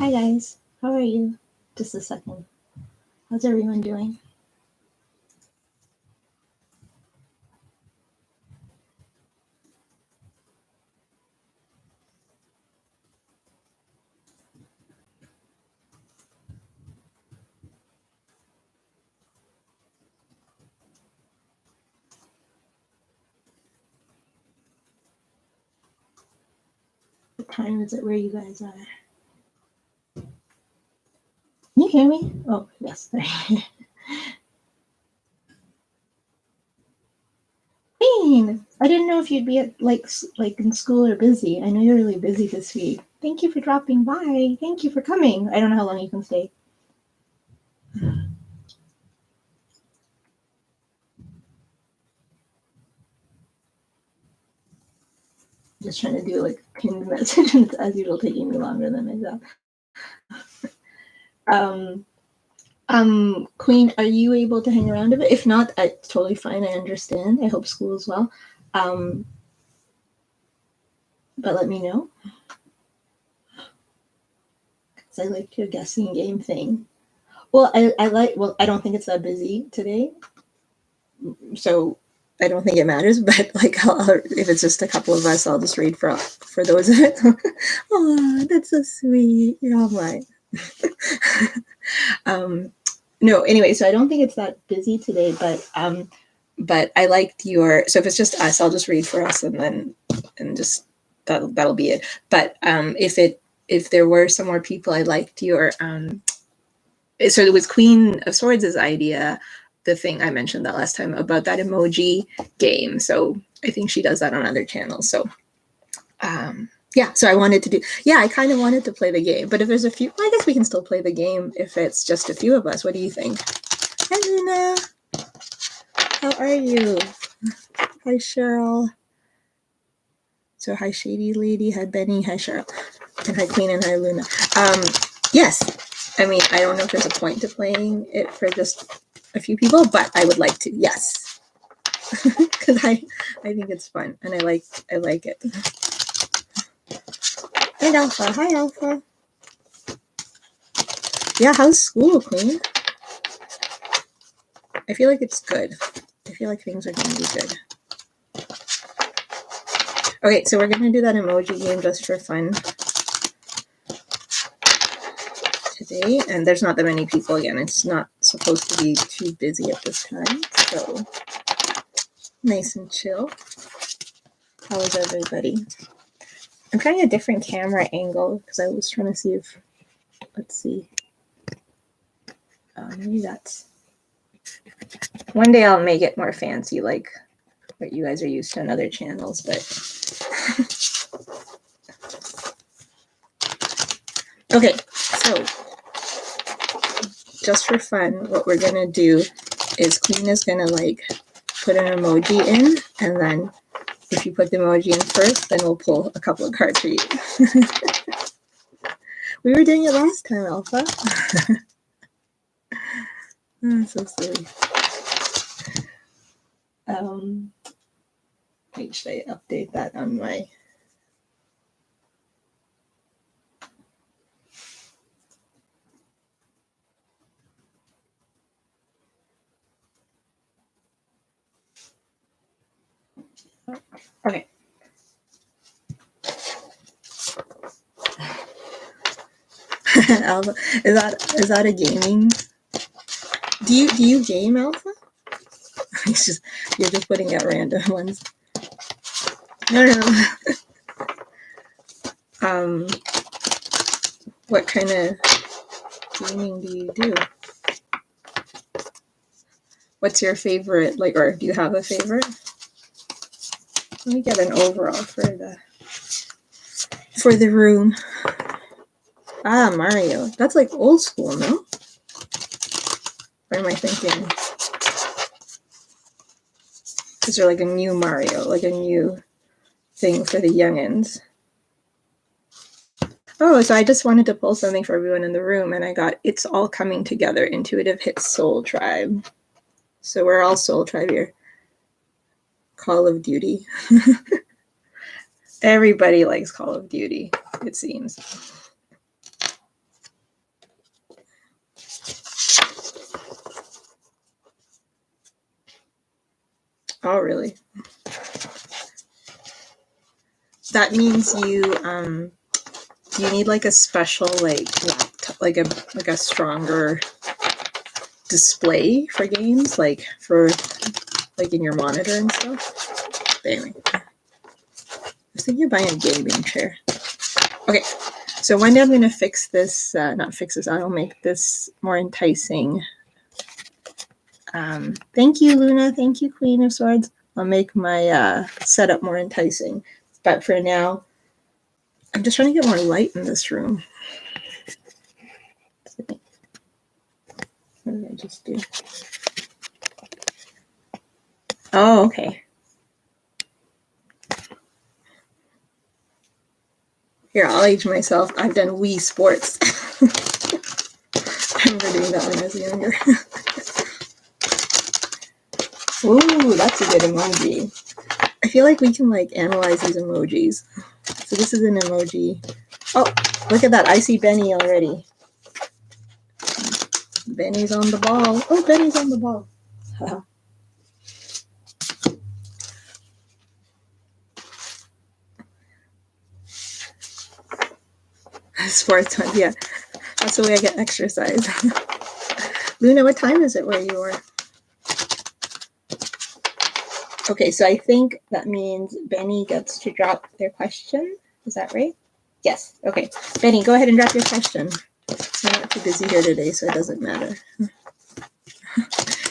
Hi guys, how are you? Just a second. How's everyone doing? What time is it where you guys are? Can you hear me? Oh, yes. Queen, I didn't know if you'd be at like in school or busy. I know you're really busy this week. Thank you for dropping by. Thank you for coming. I don't know how long you can stay. Just trying to do like pinned messages as usual, taking me longer than I thought. Um, Queen, are you able to hang around a bit? If not, it's totally fine. I understand. I hope school as well. But let me know. Because I like your guessing game thing. Well, I don't think it's that busy today. So I don't think it matters, but like, if it's just a couple of us, I'll just read for those of it. Oh, that's so sweet. You're all mine. No, anyway, so I don't think it's that busy today, but I liked your. So if it's just us, I'll just read for us, and just that'll be it. But if there were some more people, I liked your. So it was Queen of Swords' idea, the thing I mentioned that last time about that emoji game. So I think she does that on other channels. So yeah, so I wanted to do, yeah, I kind of wanted to play the game, but if there's a few, well, I guess we can still play the game if it's just a few of us. What do you think? Hi, Luna. How are you? Hi, Cheryl. So hi, Shady Lady. Hi, Benny. Hi, Cheryl. And hi, Queen, and hi, Luna. Yes. I mean, I don't know if there's a point to playing it for just a few people, but I would like to. Yes. Because I think it's fun, and I like it. Hey, Alpha. Hi, Alpha. Yeah, how's school, Queen? I feel like it's good. I feel like things are going to be good. Okay, so we're going to do that emoji game just for fun today. And there's not that many people again. It's not supposed to be too busy at this time. So nice and chill. How is everybody? I'm trying a different camera angle because I was trying to see if, let's see. Maybe that's, one day I'll make it more fancy like what you guys are used to on other channels, but okay, so just for fun, what we're gonna do is Queen is gonna like put an emoji in, and then if you put the emoji in first, then we'll pull a couple of cards for you. We were doing it last time, Alpha. Oh, so silly. Wait, should I update that on my... Okay. Alpha, is that a gaming? Do you game, Alpha? You're just putting out random ones. No. What kind of gaming do you do? What's your favorite, like, or do you have a favorite? Let me get an overall for the room. Ah, Mario. That's like old school, no? Or am I thinking? Is there like a new Mario, like a new thing for the youngins? Oh, so I just wanted to pull something for everyone in the room, and I got It's All Coming Together, Intuitive Hits Soul Tribe. So we're all Soul Tribe here. Call of Duty. Everybody likes Call of Duty, it seems. Oh, really? That means you do you need like a special like laptop, like a stronger display for games, like for like in your monitor and stuff? But anyway, I was thinking of buying a gaming chair. Okay, so one day I'm gonna fix this. Not fix this. I'll make this more enticing. Thank you, Luna. Thank you, Queen of Swords. I'll make my setup more enticing. But for now, I'm just trying to get more light in this room. What did I just do? Oh, okay. Here, I'll age myself. I've done Wii Sports. I remember doing that when I was younger. Ooh, that's a good emoji. I feel like we can like analyze these emojis. So this is an emoji. Oh, look at that. I see Benny already. Benny's on the ball. Oh, Benny's on the ball. Sports one, yeah. That's the way I get exercise. Luna, what time is it where you are? Okay, so I think that means Benny gets to drop their question. Is that right? Yes. Okay. Benny, go ahead and drop your question. I'm not too busy here today, so it doesn't matter.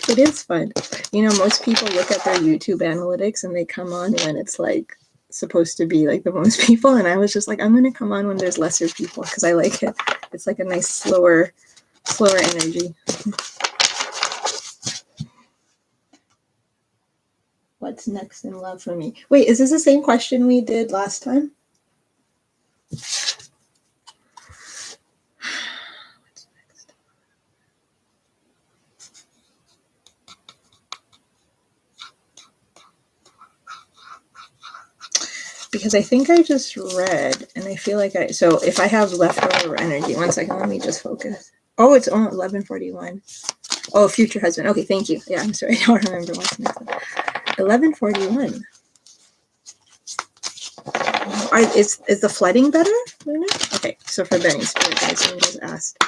It is fun. You know, most people look at their YouTube analytics and they come on when it's like supposed to be like the most people. And I was just like, I'm going to come on when there's lesser people because I like it. It's like a nice slower energy. What's next in love for me? Wait, is this the same question we did last time? Because I think I just read, and I feel like so if I have leftover energy, 1 second, let me just focus. Oh, it's only 11:41. Oh, future husband. Okay, thank you. Yeah, I'm sorry, I don't remember what's next. 11:41. Is the flooding better, Luna? Okay, so for Benny, Spirit Guides, Angels asked.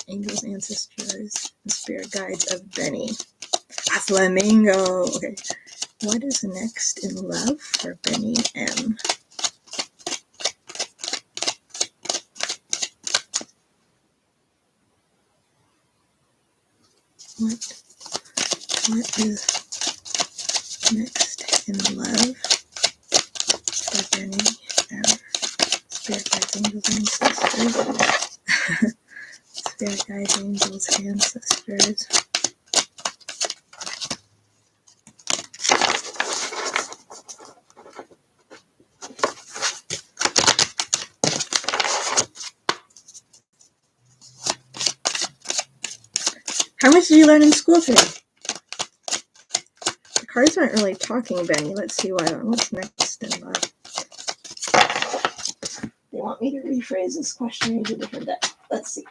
Angels, Ancestors, and Spirit Guides of Benny. A flamingo. Okay. What is next in love for Benny M? What is next in love for Benny M? Spirit Guides, Angels, Ancestors. Spirit Guides, Angels, Ancestors. How much did you learn in school today? The cards aren't really talking, Benny. Let's see what's next in love. They want me to rephrase this question into a different deck. Let's see.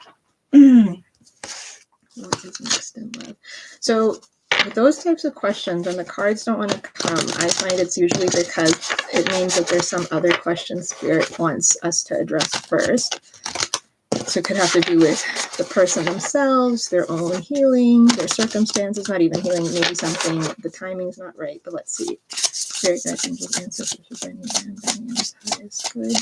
What is next in love? So with those types of questions, when the cards don't want to come, I find it's usually because it means that there's some other question Spirit wants us to address first. So it could have to do with the person themselves, their own healing, their circumstances, not even healing, maybe something, the timing's not right, but let's see. Spirit Guides, Angels, Ancestors for Benny M. Benny M's highest good.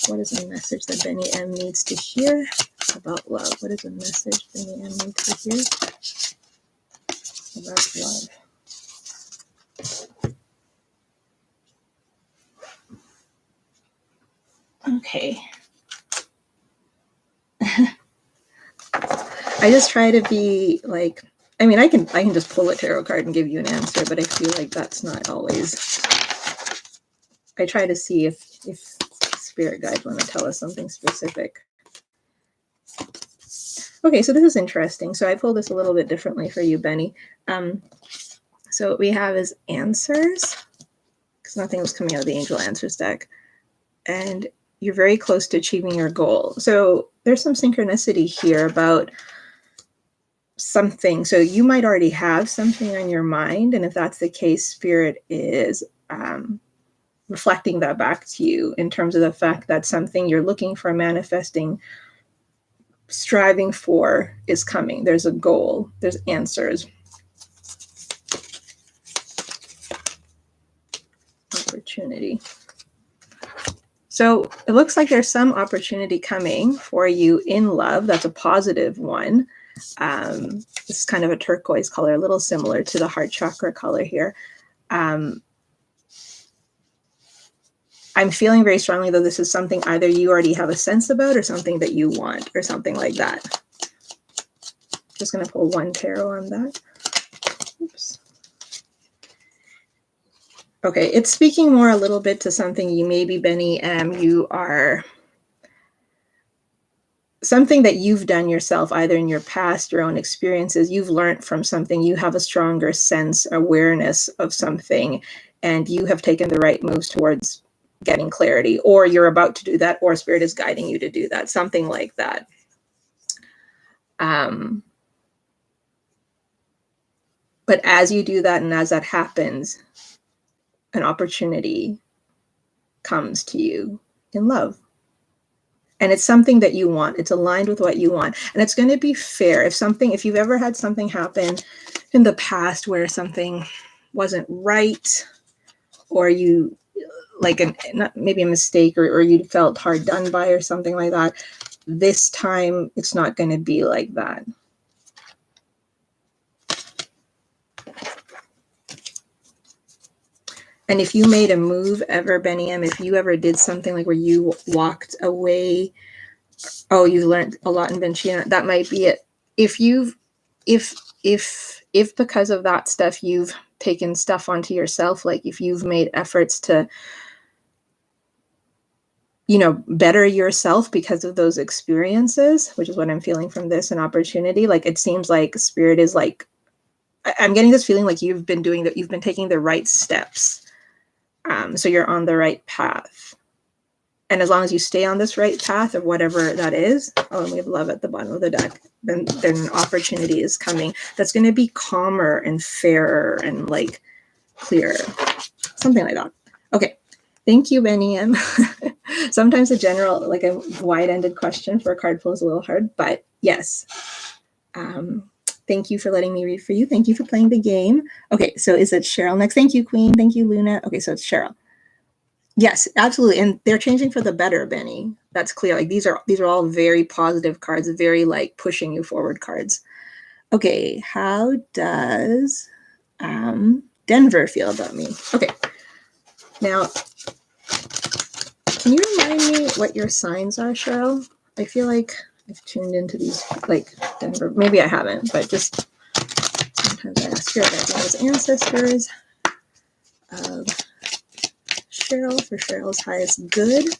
What is a message that Benny M needs to hear about love? What is a message Benny M needs to hear about love? Okay. I just try to be like, I mean, I can just pull a tarot card and give you an answer, but I feel like that's not always. I try to see if Spirit Guides want to tell us something specific. Okay, so this is interesting. So I pulled this a little bit differently for you, Benny. So what we have is answers, because nothing was coming out of the Angel Answers deck. And you're very close to achieving your goal. So there's some synchronicity here about something. So you might already have something on your mind. And if that's the case, Spirit is reflecting that back to you in terms of the fact that something you're looking for, manifesting, striving for is coming. There's a goal, there's answers. Opportunity. So it looks like there's some opportunity coming for you in love. That's a positive one. This is kind of a turquoise color, a little similar to the heart chakra color here. I'm feeling very strongly, though, this is something either you already have a sense about or something that you want or something like that. Just going to pull one tarot on that. Oops. Okay, it's speaking more a little bit to something you maybe, Benny, you are something that you've done yourself, either in your past, your own experiences, you've learned from something, you have a stronger sense, awareness of something, and you have taken the right moves towards getting clarity, or you're about to do that, or Spirit is guiding you to do that, something like that. But as you do that and as that happens, an opportunity comes to you in love. And it's something that you want. It's aligned with what you want. And it's going to be fair. If you've ever had something happen in the past where something wasn't right, or you like maybe a mistake, or you felt hard done by or something like that, this time it's not going to be like that. And if you made a move ever, Benny M, if you ever did something like where you walked away, oh, you learned a lot in Vinciana, that might be it. If because of that stuff, you've taken stuff onto yourself, like if you've made efforts to, better yourself because of those experiences, which is what I'm feeling from this, an opportunity. Like it seems like Spirit is like, I'm getting this feeling like you've been doing that, you've been taking the right steps. So you're on the right path. And as long as you stay on this right path of whatever that is, oh, and we have love at the bottom of the deck, then an opportunity is coming that's going to be calmer and fairer and like clearer, something like that. Okay. Thank you, Benny M. Sometimes a general, like a wide-ended question for a card pull is a little hard, but yes. Thank you for letting me read for you. Thank you for playing the game. Okay, so is it Cheryl next? Thank you, Queen. Thank you, Luna. Okay, so it's Cheryl. Yes, absolutely. And they're changing for the better, Benny. That's clear. Like these are all very positive cards, very like pushing you forward cards. Okay, how does Denver feel about me? Okay. Now, can you remind me what your signs are, Cheryl? I feel like I've tuned into these, like Denver. Maybe I haven't, but just sometimes I ask Spirit guides, ancestors of Cheryl for Cheryl's highest good.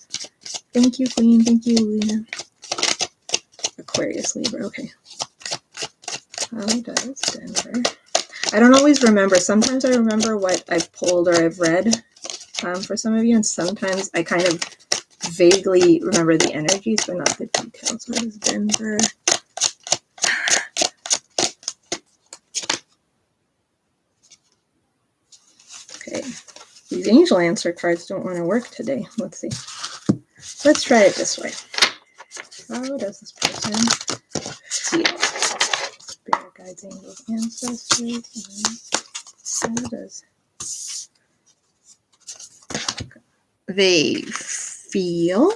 Thank you, Queen. Thank you, Luna. Aquarius, Libra. Okay. How does Denver? I don't always remember. Sometimes I remember what I've pulled or I've read for some of you, and sometimes I kind of vaguely remember the energies, but not the details. What is Denver? Okay. These angel answer cards don't want to work today. Let's see. Let's try it this way. How does this person feel? Spirit guides, angels, ancestors. How does they feel?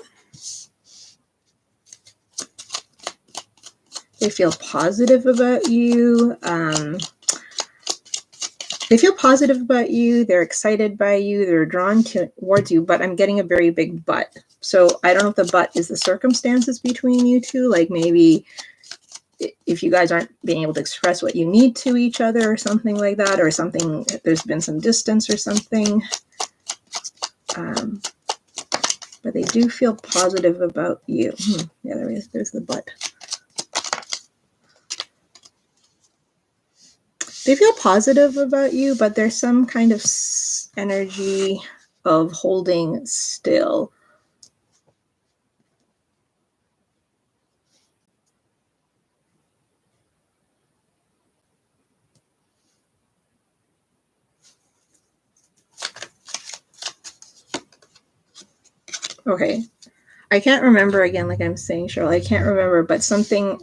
They feel positive about you. They feel positive about you. They're excited by you. They're drawn towards you, but I'm getting a very big but. So I don't know if the but is the circumstances between you two. Like maybe if you guys aren't being able to express what you need to each other or something like that, or something, there's been some distance or something. But they do feel positive about you. Yeah, there is. There's the but. They feel positive about you, but there's some kind of energy of holding still. Okay. I can't remember again, like I'm saying, Cheryl, I can't remember, but something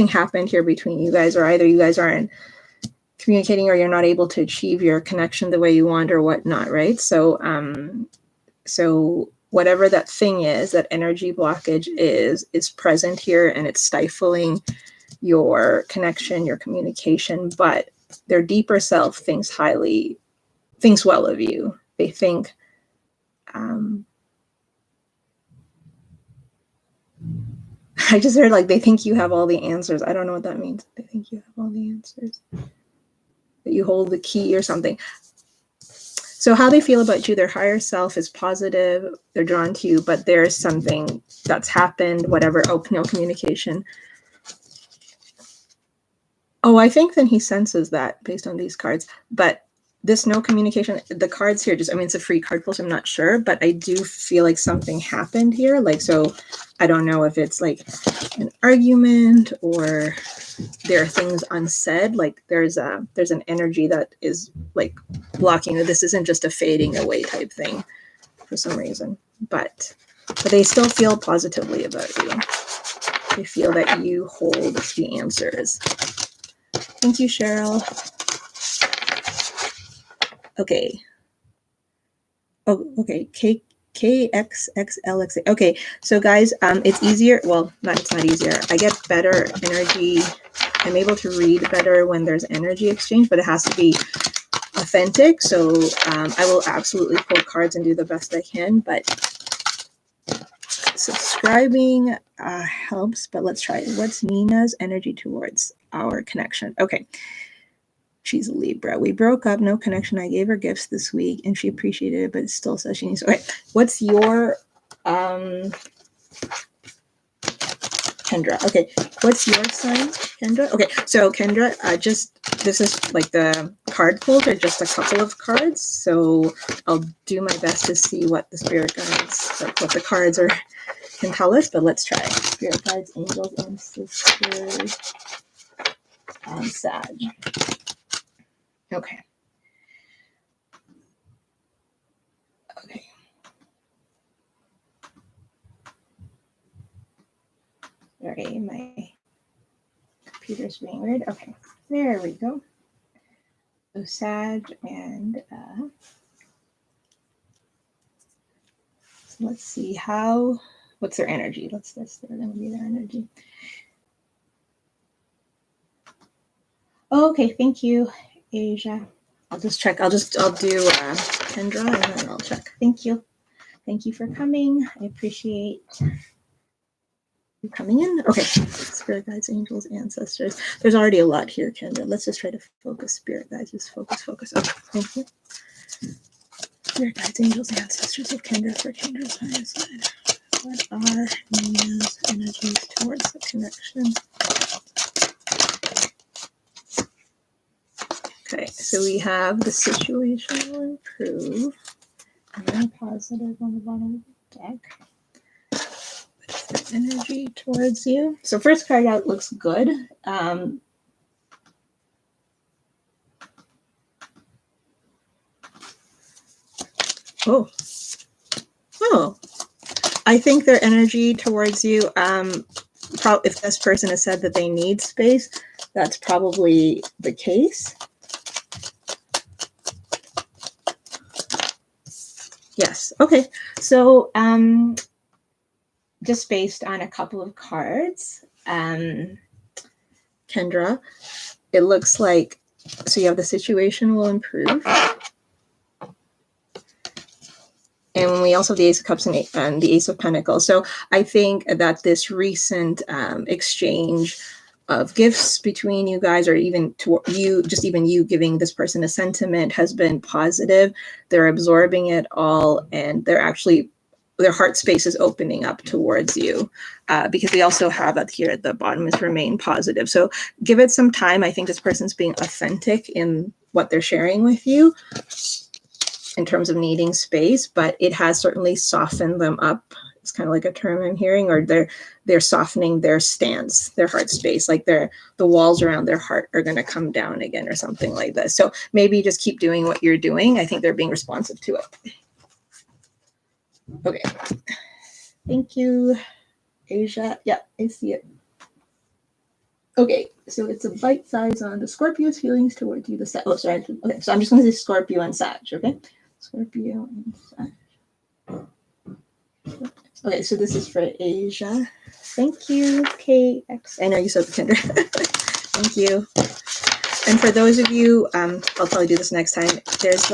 happened here between you guys, or either you guys aren't communicating or you're not able to achieve your connection the way you want or whatnot, right? So whatever that thing is, that energy blockage is present here, and it's stifling your connection, your communication, but their deeper self thinks well of you. They think, I just heard like they think you have all the answers. I don't know what that means. They think you have all the answers. That you hold the key or something. So how they feel about you, their higher self is positive. They're drawn to you, but there's something that's happened, whatever. Oh, no communication. Oh, I think then he senses that based on these cards. But this no communication, the cards here, just, I mean, it's a free card pull, so I'm not sure, but I do feel like something happened here. Like, so I don't know if it's like an argument or there are things unsaid. Like there's an energy that is like blocking that. This isn't just a fading away type thing for some reason, but they still feel positively about you. They feel that you hold the answers. Thank you, Cheryl. Okay. Oh, okay. KXXLX. Okay, so guys, it's easier. Well, it's not easier. I get better energy. I'm able to read better when there's energy exchange, but it has to be authentic. So I will absolutely pull cards and do the best I can, but subscribing helps. But let's try it. What's Nina's energy towards our connection? Okay. She's a Libra. We broke up, no connection. I gave her gifts this week and she appreciated it, but still says she needs. Okay, what's your Kendra? Okay, what's your sign, Kendra? Okay, so Kendra, this is like the card pull. They're just a couple of cards, so I'll do my best to see what the spirit guides, like what the cards can tell us. But let's try. Spirit guides, angels, ancestors, Sag. Okay. Okay. Sorry, my computer's being weird. Okay, there we go. So Sag and so let's see what's their energy? They're gonna be their energy. Oh, okay, thank you, Asia. I'll just check. I'll do Kendra and then I'll check. Thank you. Thank you for coming. I appreciate you coming in. Okay, spirit guides, angels, ancestors. There's already a lot here, Kendra. Let's just try to focus. Spirit guides, just focus. Okay, thank you. Spirit guides, angels, ancestors of Kendra for Kendra's higher side. What are Nina's energies towards the connection? Okay, so we have the situation will improve. And then positive on the bottom of the deck. What is the energy towards you? So first card out looks good. Oh, I think their energy towards you, if this person has said that they need space, that's probably the case. Yes. Okay. So just based on a couple of cards, Kendra, it looks like, so you have the situation will improve. And we also have the Ace of Cups and the Ace of Pentacles. So I think that this recent exchange of gifts between you guys, or even even you giving this person a sentiment, has been positive. They're absorbing it all, and their heart space is opening up towards you, because we also have that here at the bottom is remain positive. So give it some time. I think this person's being authentic in what they're sharing with you in terms of needing space, but it has certainly softened them up. It's kind of like a term I'm hearing, or they're softening their stance, their heart space, like the walls around their heart are going to come down again or something like this. So maybe just keep doing what you're doing. I think they're being responsive to it. Okay. Thank you, Asia. Yeah, I see it. Okay, so it's a bite size on the Scorpio's feelings towards you. Oh, sorry. Okay, so I'm just going to say Scorpio and Sag. Okay, Scorpio and Sag. Okay, so this is for Asia. Thank you, KX. I know you said Kendra. Thank you. And for those of you, I'll probably do this next time. There's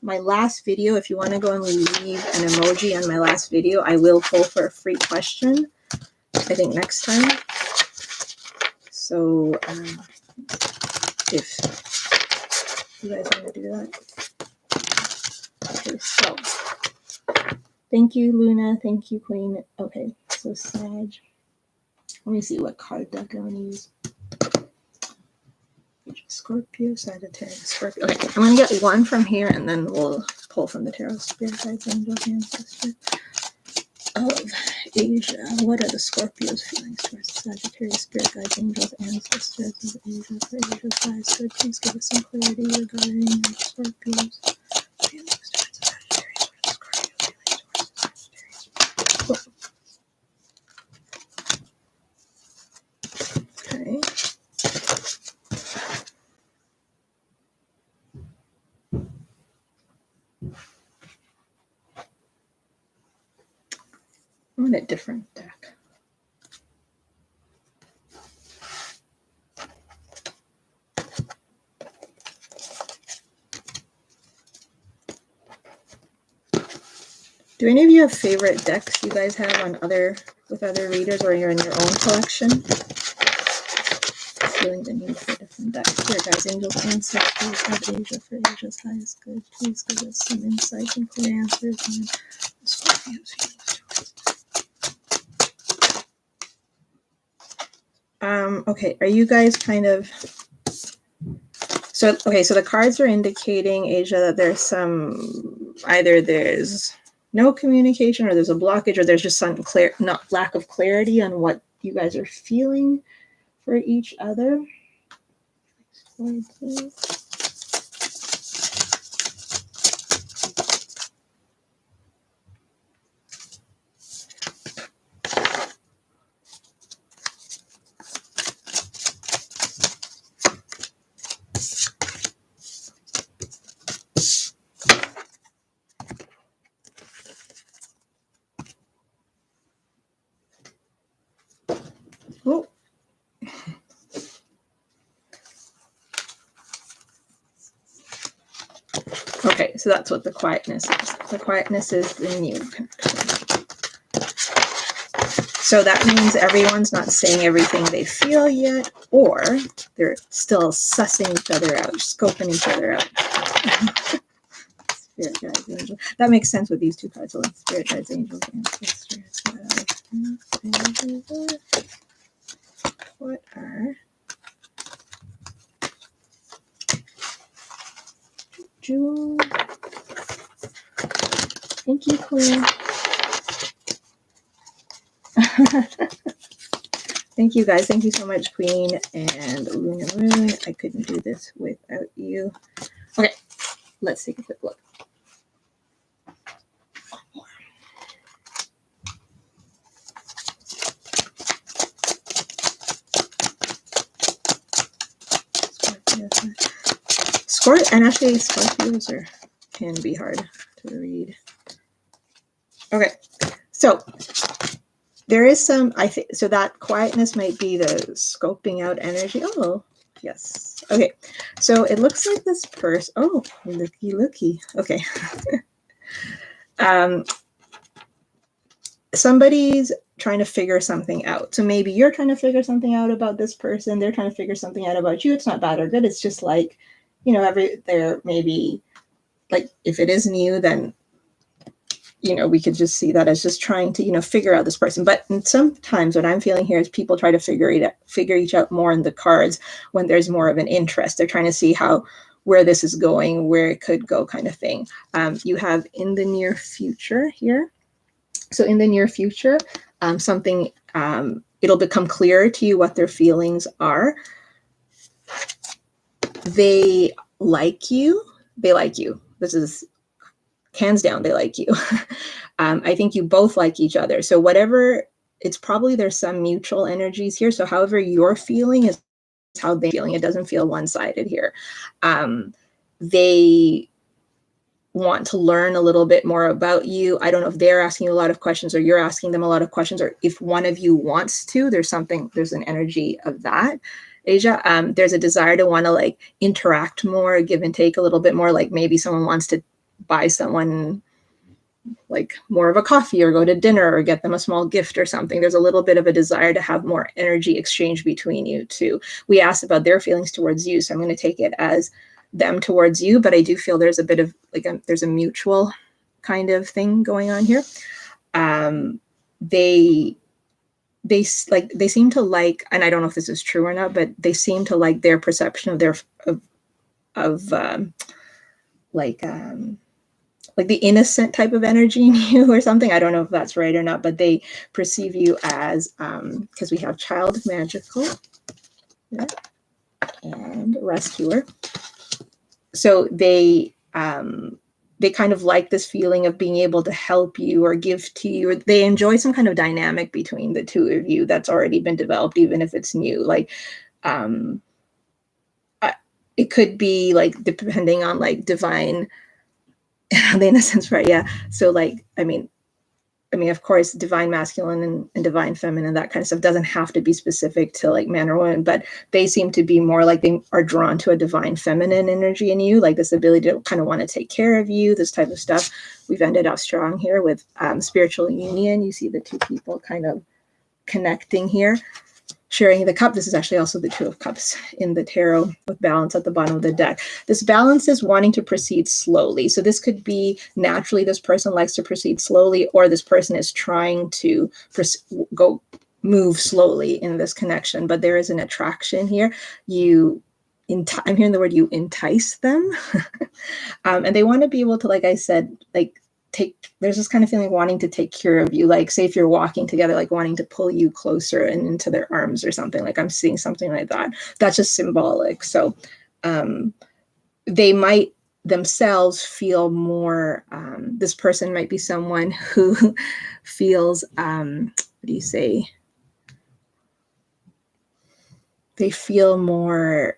my last video. If you want to go and leave an emoji on my last video, I will pull for a free question, I think next time. So if you guys want to do that. Okay, so thank you, Luna. Thank you, Queen. Okay, so Sag. Let me see what card deck I'm going to use. Scorpio, Sagittarius, Scorpio. Okay, I'm going to get one from here and then we'll pull from the Tarot Spirit Guides, Angels, Ancestors of Asia. What are the Scorpio's feelings towards Sagittarius, Spirit Guides, Angels, Ancestors of Asia for Asia's highest good? Please give us some clarity regarding the Scorpio's feelings towards Sagittarius. What are the Scorpio's feelings towards Sagittarius? Okay. I want a different deck. Do any of you have favorite decks you guys have on with other readers, or you're in your own collection? Feeling the need for different decks. Spirit Guides, Angels, Ancestors of Asia for Asia's highest good. Please give us some insight and clear answers on Scorpio's feelings. Okay, are you guys kind of so the cards are indicating, Asia, that there's either there's no communication or there's a blockage or there's just some lack of clarity on what you guys are feeling for each other. Oh. Okay, so that's what the quietness is. The quietness is the new connection. So that means everyone's not saying everything they feel yet, or they're still sussing each other out, scoping each other out. Spirit Guides, Angels. That makes sense with these two cards. So like Spirit Guides, Angels, Ancestors. What are Jewel? Thank you, Queen. Thank you, guys. Thank you so much, Queen and Luna Moon. I couldn't do this without you. Okay, let's take a quick look. And actually, Scorpios can be hard to read. Okay, so there is some, I think, so that quietness might be the scoping out energy. Oh, yes. Okay, so it looks like this person. Oh, looky. Okay. Somebody's trying to figure something out. So maybe you're trying to figure something out about this person. They're trying to figure something out about you. It's not bad or good. It's just like, there maybe, like, if it is new, then, we could just see that as just trying to, figure out this person. But sometimes what I'm feeling here is people try to figure each out more in the cards when there's more of an interest. They're trying to see where this is going, where it could go, kind of thing. You have in the near future here. So in the near future, something, it'll become clearer to you what their feelings are. They like you. This is hands down, they like you. I think you both like each other. So whatever, it's probably there's some mutual energies here. So however you're feeling is how they're feeling. It doesn't feel one-sided here. They want to learn a little bit more about you. I don't know if they're asking you a lot of questions or you're asking them a lot of questions, or if one of you wants to, there's an energy of that. Asia, there's a desire to want to like interact more, give and take a little bit more. Like maybe someone wants to buy someone like more of a coffee or go to dinner or get them a small gift or something. There's a little bit of a desire to have more energy exchange between you two. We asked about their feelings towards you, so I'm going to take it as them towards you, but I do feel there's a bit of like there's a mutual kind of thing going on here. They seem to like, and I don't know if this is true or not, but they seem to like their perception of their like the innocent type of energy in you or something. I don't know if that's right or not, but they perceive you as, because we have child magical, yeah, and rescuer. So they kind of like this feeling of being able to help you or give to you, or they enjoy some kind of dynamic between the two of you that's already been developed, even if it's new. Like, it could be like depending on like divine, the innocence, right? Yeah. So like, I mean, of course, divine masculine and divine feminine, that kind of stuff doesn't have to be specific to like man or woman, but they seem to be more like they are drawn to a divine feminine energy in you, like this ability to kind of want to take care of you, this type of stuff. We've ended up strong here with spiritual union. You see the two people kind of connecting here. Sharing the cup. This is actually also the Two of Cups in the tarot with balance at the bottom of the deck. This balance is wanting to proceed slowly. So this could be naturally this person likes to proceed slowly, or this person is trying to move slowly in this connection, but there is an attraction here. I'm hearing the word you entice them. And they want to be able to, like I said, like there's this kind of feeling wanting to take care of you, like say if you're walking together, like wanting to pull you closer and into their arms or something. Like I'm seeing something like that. That's just symbolic. So they might themselves feel more, this person might be someone who feels, what do you say? They feel more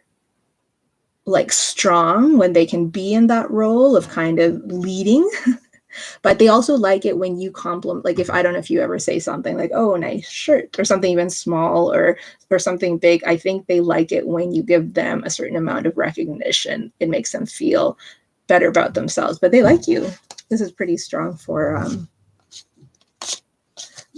like strong when they can be in that role of kind of leading. But they also like it when you compliment, like if, I don't know if you ever say something like, oh, nice shirt, or something even small or something big. I think they like it when you give them a certain amount of recognition. It makes them feel better about themselves, but they like you. This is pretty strong for,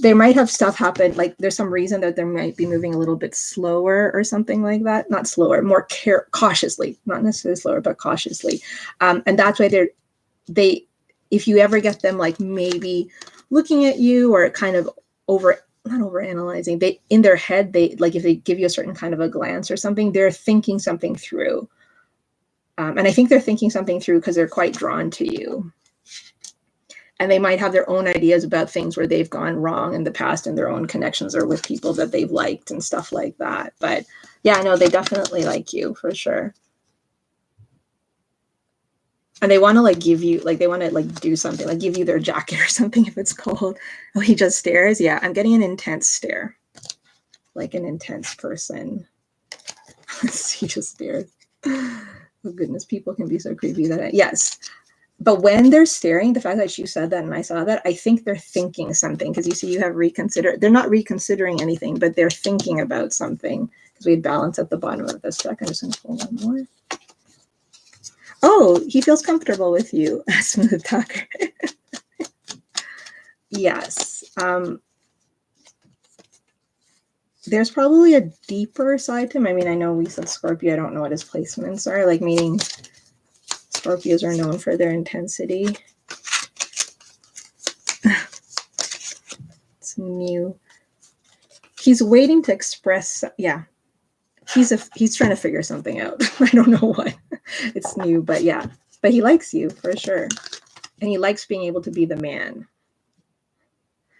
they might have stuff happen, like there's some reason that they might be moving a little bit slower or something like that. Not slower, more cautiously, not necessarily slower, but cautiously. And that's why if you ever get them like maybe looking at you or kind of not over analyzing, they in their head, they like if they give you a certain kind of a glance or something, they're thinking something through. And I think they're thinking something through because they're quite drawn to you. And they might have their own ideas about things where they've gone wrong in the past and their own connections or with people that they've liked and stuff like that. But yeah, no, they definitely like you for sure. And they want to like give you, like they want to like do something, like give you their jacket or something if it's cold. Oh, he just stares. Yeah, I'm getting an intense stare, like an intense person. He just stares. Oh goodness, people can be so creepy yes. But when they're staring, the fact that you said that and I saw that, I think they're thinking something, because you see you have reconsider. They're not reconsidering anything, but they're thinking about something, because we had balance at the bottom of this deck. I'm just going to pull one more. Oh, he feels comfortable with you, smooth talker. Yes. There's probably a deeper side to him. I mean, I know we said Scorpio. I don't know what his placements are, like meaning Scorpios are known for their intensity. It's new. He's waiting to express. Yeah. He's trying to figure something out. I don't know what. It's new, but yeah. But he likes you for sure. And he likes being able to be the man.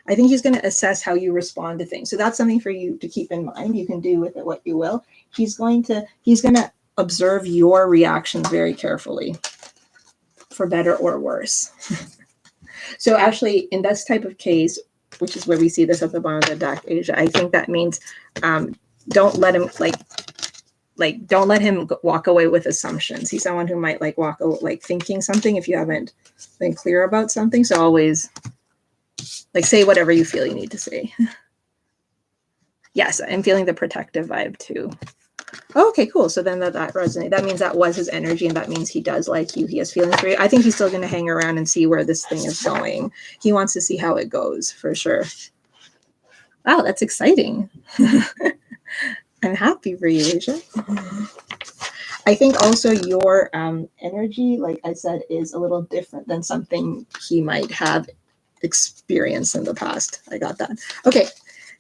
I think he's going to assess how you respond to things. So that's something for you to keep in mind. You can do with it what you will. He's going to observe your reactions very carefully. for better or worse. So actually, in this type of case, which is where we see this at the bottom of the deck, Asia, I think that means don't let him don't let him walk away with assumptions. He's someone who might walk thinking something if you haven't been clear about something. So always say whatever you feel you need to say. Yes, I'm feeling the protective vibe too. Oh, okay, cool. So then that resonates. That means that was his energy, and that means he does like you. He has feelings for you. I think he's still going to hang around and see where this thing is going. He wants to see how it goes for sure. Wow, that's exciting. I'm happy for you, Asia. I think also your energy, like I said, is a little different than something he might have experienced in the past. I got that. Okay.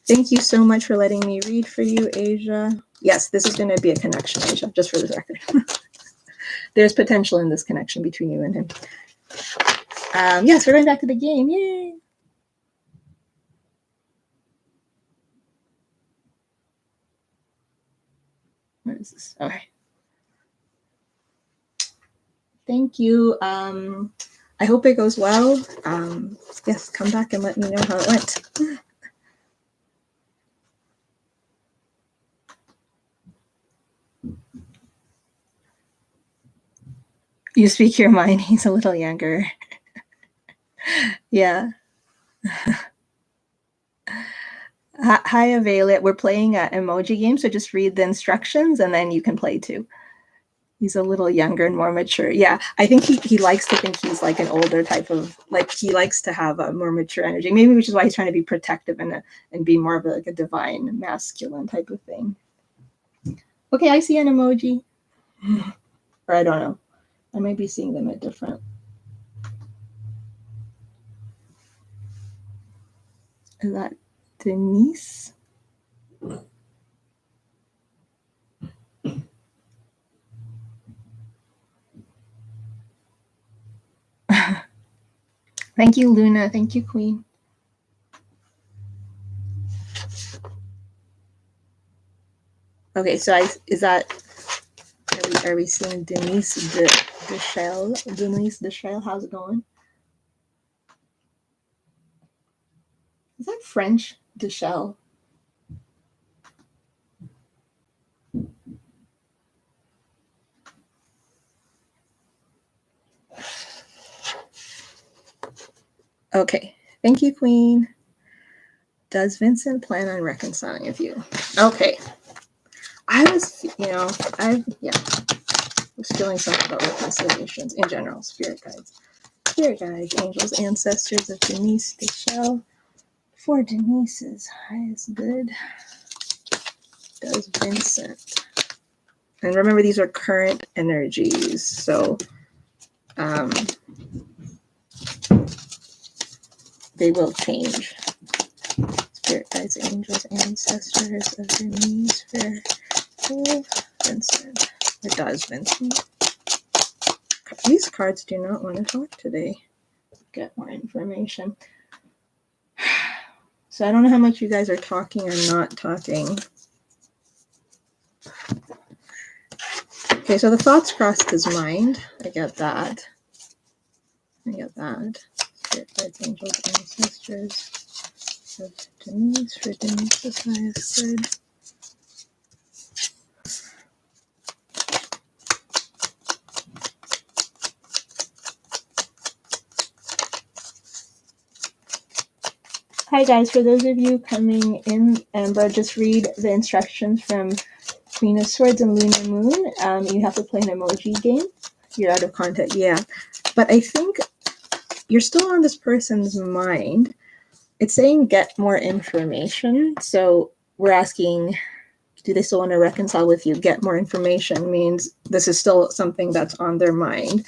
Thank you so much for letting me read for you, Asia. Yes, this is going to be a connection, Asia, just for the record. There's potential in this connection between you and him. Yes, we're going back to the game. Yay! What is this? Okay. Thank you. I hope it goes well. Yes, come back and let me know how it went. You speak your mind. He's a little younger. Yeah. Hi, Avail. We're playing an emoji game, so just read the instructions and then you can play too. He's a little younger and more mature. Yeah, I think he likes to think he's like an older type of, he likes to have a more mature energy. Maybe which is why he's trying to be protective and be more of a divine masculine type of thing. Okay, I see an emoji. Or I don't know. I might be seeing them at different. Is that Denise? Thank you, Luna. Thank you, Queen. Okay, so is that, are we seeing Denise Deschelle? Denise Deschelle, how's it going? Is that French, Deschelle? Okay, thank you, Queen. Does Vincent plan on reconciling with you? Okay. I was feeling something about reconciliations in general. Spirit guides, angels, ancestors of Denise Deschelle. For Denise's highest good, does Vincent. And remember, these are current energies, so they will change. Spirit guides, angels, ancestors of Denise for Vincent. It does, Vincent. These cards do not want to talk today. Get more information. So I don't know how much you guys are talking or not talking. Okay, so the thoughts crossed his mind. I get that. Spirit guides, angels, ancestors of Denise for Denise's highest good. Hi guys, for those of you coming in, Amber, just read the instructions from Queen of Swords and Lunar Moon. You have to play an emoji game. You're out of context, yeah. But I think you're still on this person's mind. It's saying get more information. So we're asking, do they still want to reconcile with you? Get more information means this is still something that's on their mind.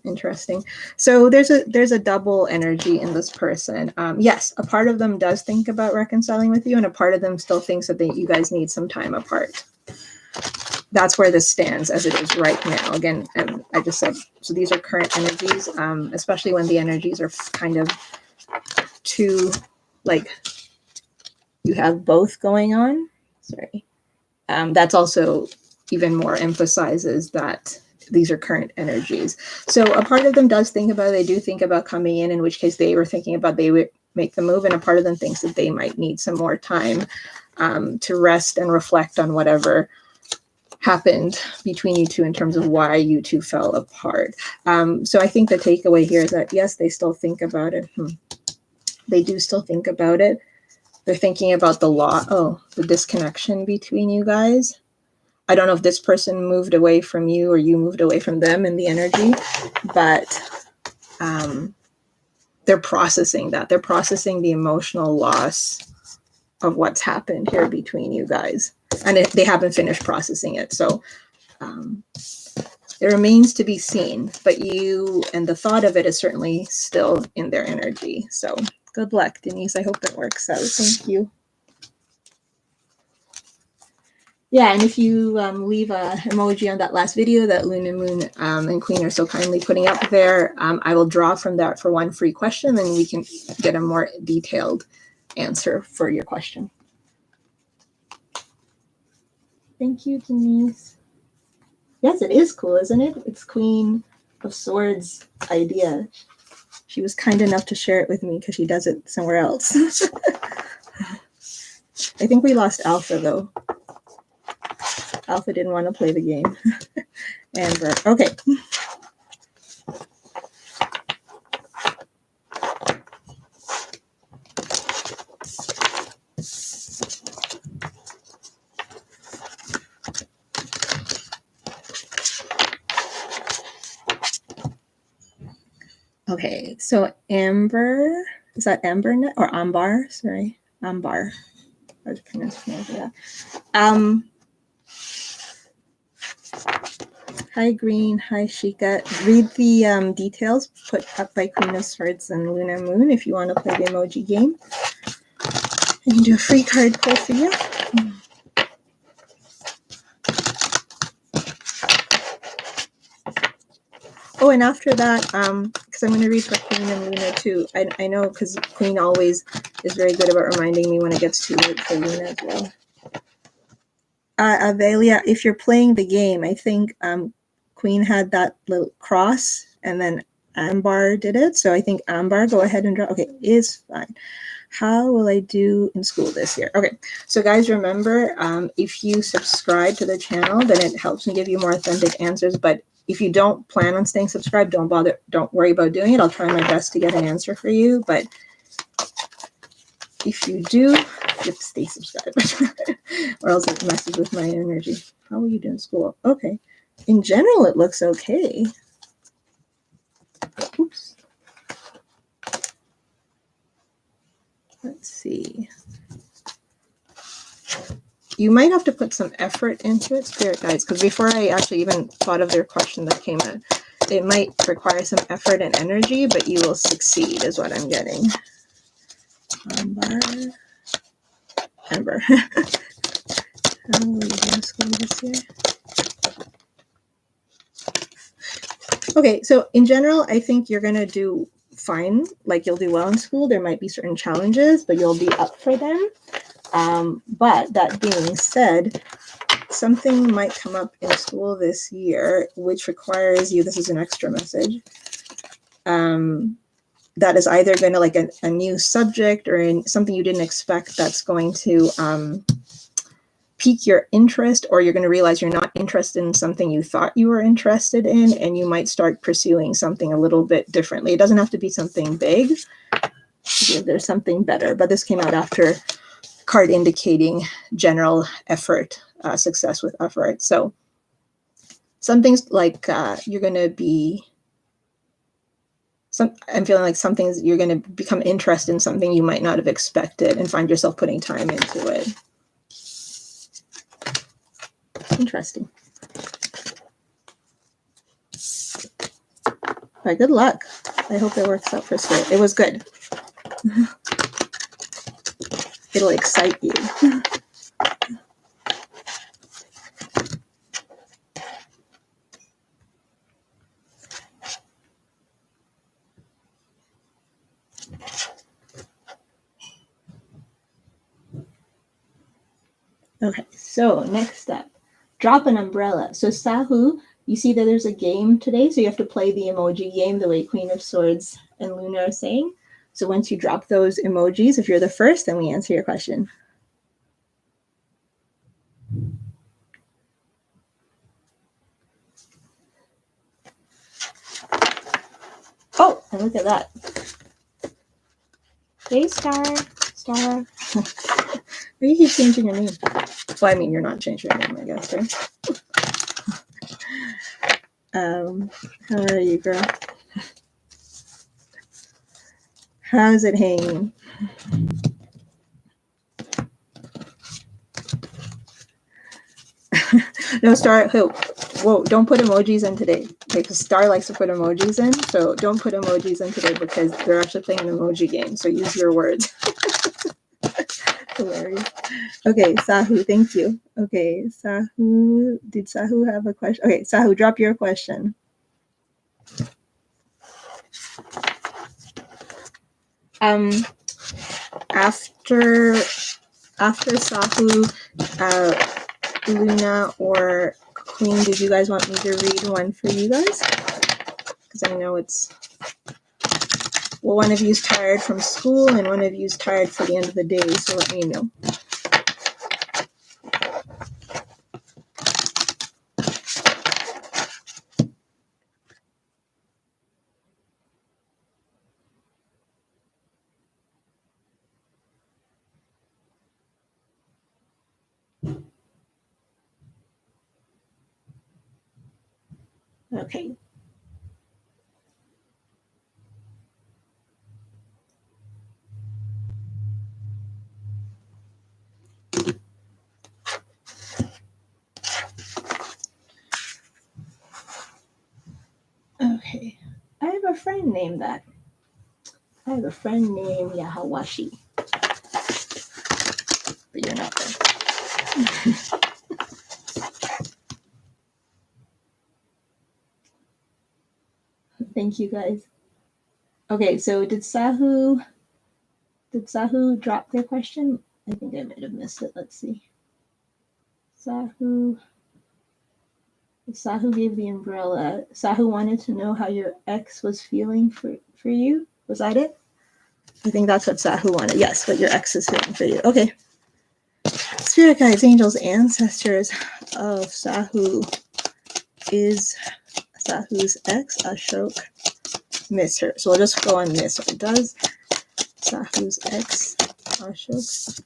Interesting. So there's a double energy in this person. Yes, a part of them does think about reconciling with you, and a part of them still thinks that you guys need some time apart. That's where this stands as it is right now. Again, I just said, so these are current energies, especially when the energies are kind of too, you have both going on. Sorry. that's also even more emphasizes that these are current energies. So a part of them does think about it. They do think about coming in which case they were thinking about they would make the move. And a part of them thinks that they might need some more time to rest and reflect on whatever happened between you two in terms of why you two fell apart. So I think the takeaway here is that, yes, they still think about it. They do still think about it. They're thinking about the disconnection between you guys. I don't know if this person moved away from you or you moved away from them in the energy, but they're processing that. They're processing the emotional loss of what's happened here between you guys. And they haven't finished processing it. So it remains to be seen, but you and the thought of it is certainly still in their energy. So good luck, Denise. I hope it works out. Thank you. Yeah, and if you leave a emoji on that last video that Luna Moon and Queen are so kindly putting up there, I will draw from that for one free question, and we can get a more detailed answer for your question. Thank you, Denise. Yes, it is cool, isn't it? It's Queen of Swords' idea. She was kind enough to share it with me because she does it somewhere else. I think we lost Alpha, though. Alpha didn't want to play the game. Amber. Okay. Okay, so Amber, is that Amber or Ambar? Sorry, Ambar. I was pronouncing that. Hi, Green. Hi, Shika. Read the details put up by Queen of Swords and Luna Moon if you want to play the emoji game. I can do a free card pull for you. Oh, and after that, because I'm going to read for Queen and Luna too. I know because Queen always is very good about reminding me when it gets too late for Luna as well. Avelia, if you're playing the game, I think Queen had that little cross, and then Ambar did it. So I think Ambar, go ahead and draw. Okay, is fine. How will I do in school this year? Okay, so guys, remember, if you subscribe to the channel, then it helps me give you more authentic answers. But if you don't plan on staying subscribed, don't worry about doing it. I'll try my best to get an answer for you. But if you do, you have to stay subscribed or else it messes with my energy. How will you do in school? Okay. In general, it looks okay. Oops. Let's see. You might have to put some effort into it, Spirit Guides, because before I actually even thought of their question that came in, it might require some effort and energy, but you will succeed is what I'm getting. Amber. How will you do in school this year? Okay, so in general, I think you're going to do fine. Like you'll do well in school. There might be certain challenges, but you'll be up for them. But that being said, something might come up in school this year, which requires you, this is an extra message, that is either going to like a new subject or in something you didn't expect that's going to pique your interest, or you're going to realize you're not interested in something you thought you were interested in, and you might start pursuing something a little bit differently. It doesn't have to be something big. There's something better, but this came out after card indicating general effort, success with effort. So some things like you're going to be, I'm feeling like some things you're going to become interested in something you might not have expected and find yourself putting time into it. Interesting. All right, good luck. I hope it works out for Spirit. It was good. It'll excite you. Okay, So next up, drop an umbrella. So Sahu, you see that there's a game today, so you have to play the emoji game the way Queen of Swords and Luna are saying. So once you drop those emojis, if you're the first, then we answer your question. Oh, and look at that. Hey, Star. You keep changing your name. Well, I mean, you're not changing your name, I guess, right? How are you, girl? How's it hanging? No, Star, whoa, don't put emojis in today. Because Star likes to put emojis in, so don't put emojis in today because they're actually playing an emoji game, so use your words. Hilarious. Okay, Sahu, thank you. Okay, Sahu, did Sahu have a question? Okay, Sahu, drop your question. After Sahu, Luna or Queen, did you guys want me to read one for you guys? Because I know it's, well, one of you's tired from school and one of you's tired for the end of the day, so let me know. Okay. Okay. I have a friend named that. I have a friend named Yahawashi. But you're not there. Thank you guys. Okay, so did Sahu drop their question? I think I might have missed it. Let's see. Sahu gave the umbrella. Sahu wanted to know how your ex was feeling for you. Was that it? I think that's what Sahu wanted. Yes, what your ex is feeling for you. Okay. Spirit guides, angels, ancestors of Sahu. Is Sahu's ex Ashok miss her? So we'll just go on miss her. Does Sahu's ex Ashok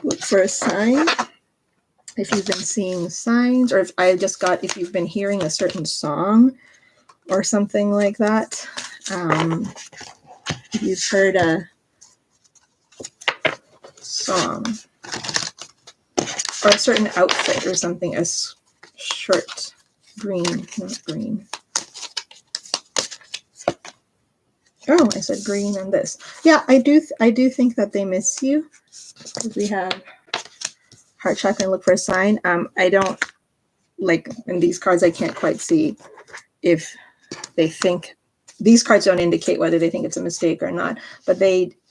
look for a sign? If you've been seeing signs, or if you've been hearing a certain song or something like that, if you've heard a song or a certain outfit or something, a shirt, green, not green. Oh, I said green on this. Yeah, I do think that they miss you. We have heart chakra and look for a sign. I don't, like, in these cards, I can't quite see if they think, these cards don't indicate whether they think it's a mistake or not, but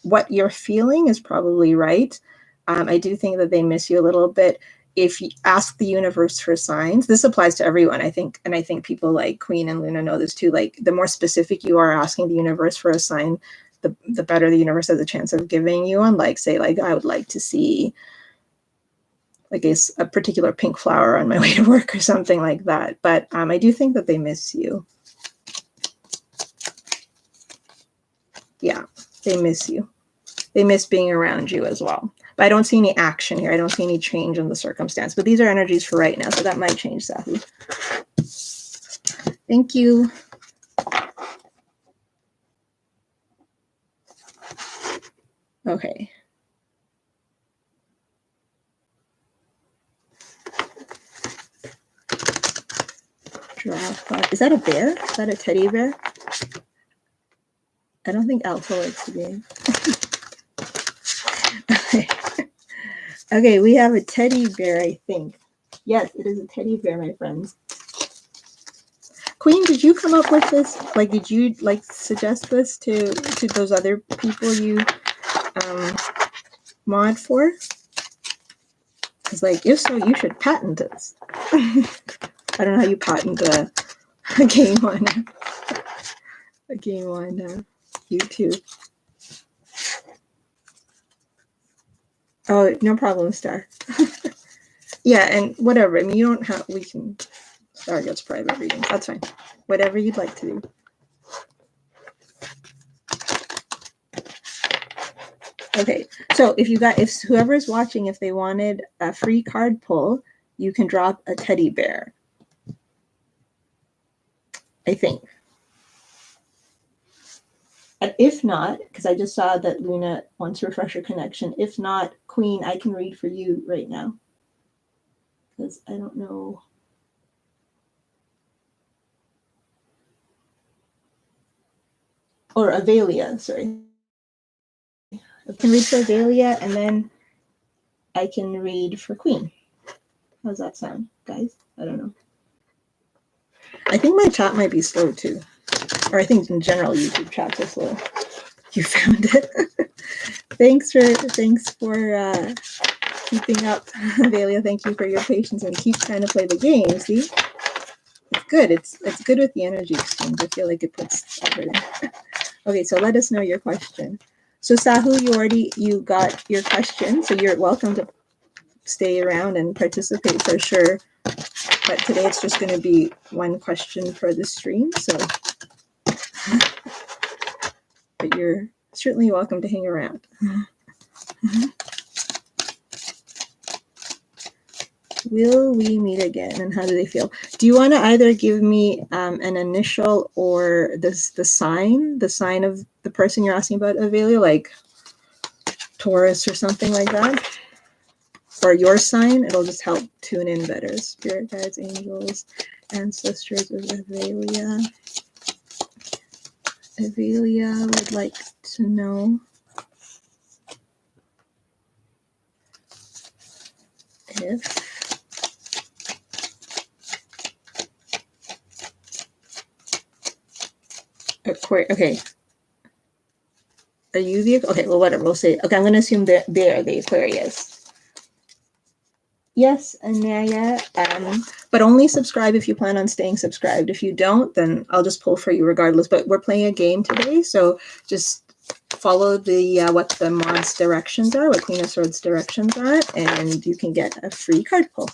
what you're feeling is probably right. I do think that they miss you a little bit. If you ask the universe for signs, this applies to everyone, I think, and I think people like Queen and Luna know this too. Like, the more specific you are asking the universe for a sign, the better the universe has a chance of giving you one. Like, say, like, I would like to see like a particular pink flower on my way to work or something like that. But I do think that they miss you. Yeah, they miss you. They miss being around you as well. But I don't see any action here. I don't see any change in the circumstance. But these are energies for right now, so that might change, Sahu. Thank you. Okay. Is that a bear? Is that a teddy bear? I don't think Alpha likes the game. Okay, we have a teddy bear, I think. Yes, it is a teddy bear, my friends. Queen, did you come up with this? Like, did you suggest this to those other people you mod for? It's like, if so, you should patent this. I don't know how you patent a game on YouTube. Oh, no problem, Star. Yeah, and whatever. I mean, you don't have. We can. Star gets private readings. That's fine. Whatever you'd like to do. Okay, so if whoever's watching, if they wanted a free card pull, you can drop a teddy bear. I think. And if not, because I just saw that Luna wants to refresh her connection. If not, Queen, I can read for you right now. Because I don't know. Or Avelia, sorry. I can read for Avelia, and then I can read for Queen. How's that sound, guys? I don't know. I think my chat might be slow too. Or I think in general YouTube chats are slow. You found it. Thanks for keeping up, Avelia. Thank you for your patience and keep trying to play the game. See, it's good. It's good with the energy exchange. I feel like it puts effort in. Okay, so let us know your question. So Sahu, you got your question, so you're welcome to stay around and participate for sure. But today it's just going to be one question for the stream. So, but you're certainly welcome to hang around. Will we meet again, and how do they feel? Do you want to either give me an initial or the sign of the person you're asking about, Avelia, like Taurus or something like that? Or your sign? It'll just help tune in better. Spirit guides, angels, ancestors of Avelia. Avelia would like to know if okay. Are you the okay? Well, whatever. We'll say okay. I'm going to assume that they're the Aquarius. Yes, Anaya. But only subscribe if you plan on staying subscribed. If you don't, then I'll just pull for you regardless. But we're playing a game today, so just follow the what the Mod's directions are, what Queen of Swords directions are, and you can get a free card pull.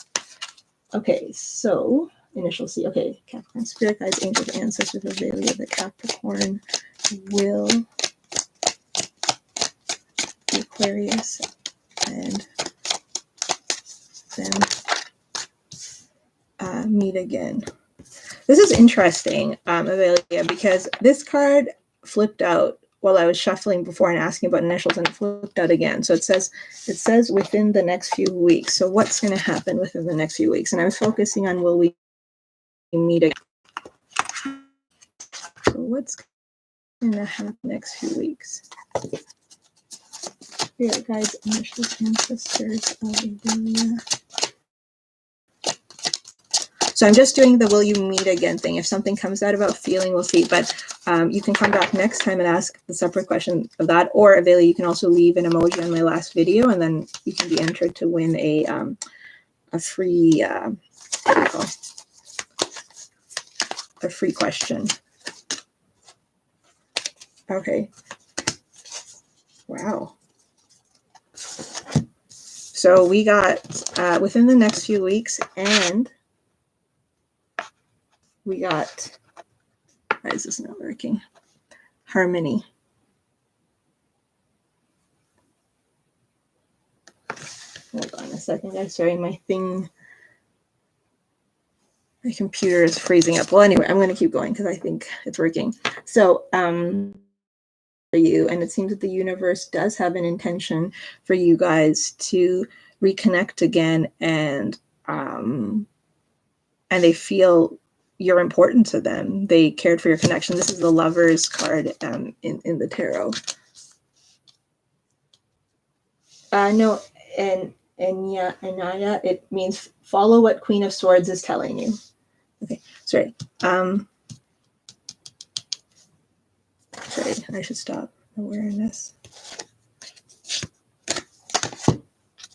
Okay, so initial C. Okay, Capricorn, spirit guides, angels, ancestors of Avelia. The Capricorn will the Aquarius, and then meet again. This is interesting, Avelia, because this card flipped out while I was shuffling before and asking about initials, and it flipped out again. So it says within the next few weeks. So what's going to happen within the next few weeks? And I was focusing on will we meet again? So what's going to happen next few weeks? Spirit guides, initials, ancestors of Avelia. So I'm just doing the will you meet again thing. If something comes out about feeling, we'll see. But you can come back next time and ask the separate question of that. Or Avelia, you can also leave an emoji on my last video, and then you can be entered to win a free a free question. Okay. Wow. So we got within the next few weeks, and we got, why is this not working? Harmony. Hold on a second, guys. Sorry, my computer is freezing up. Well, anyway, I'm going to keep going because I think it's working. So, for you, and it seems that the universe does have an intention for you guys to reconnect again, and they feel you're important to them. They cared for your connection. This is the Lovers card in the tarot. No, and Anaya, it means follow what Queen of Swords is telling you. Okay, sorry. Sorry, I should stop. Awareness.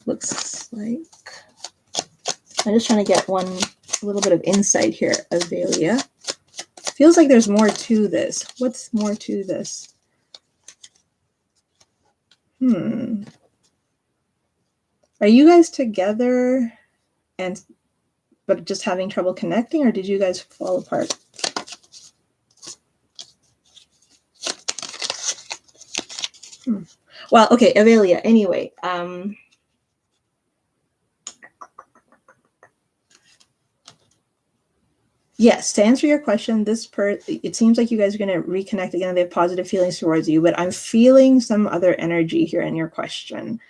Looks like I'm just trying to get a little bit of insight here, Avelia. Feels like there's more to this. What's more to this? Are you guys together but just having trouble connecting, or did you guys fall apart? Well, okay, Avelia, anyway. Yes, to answer your question, it seems like you guys are going to reconnect again. They have positive feelings towards you, but I'm feeling some other energy here in your question.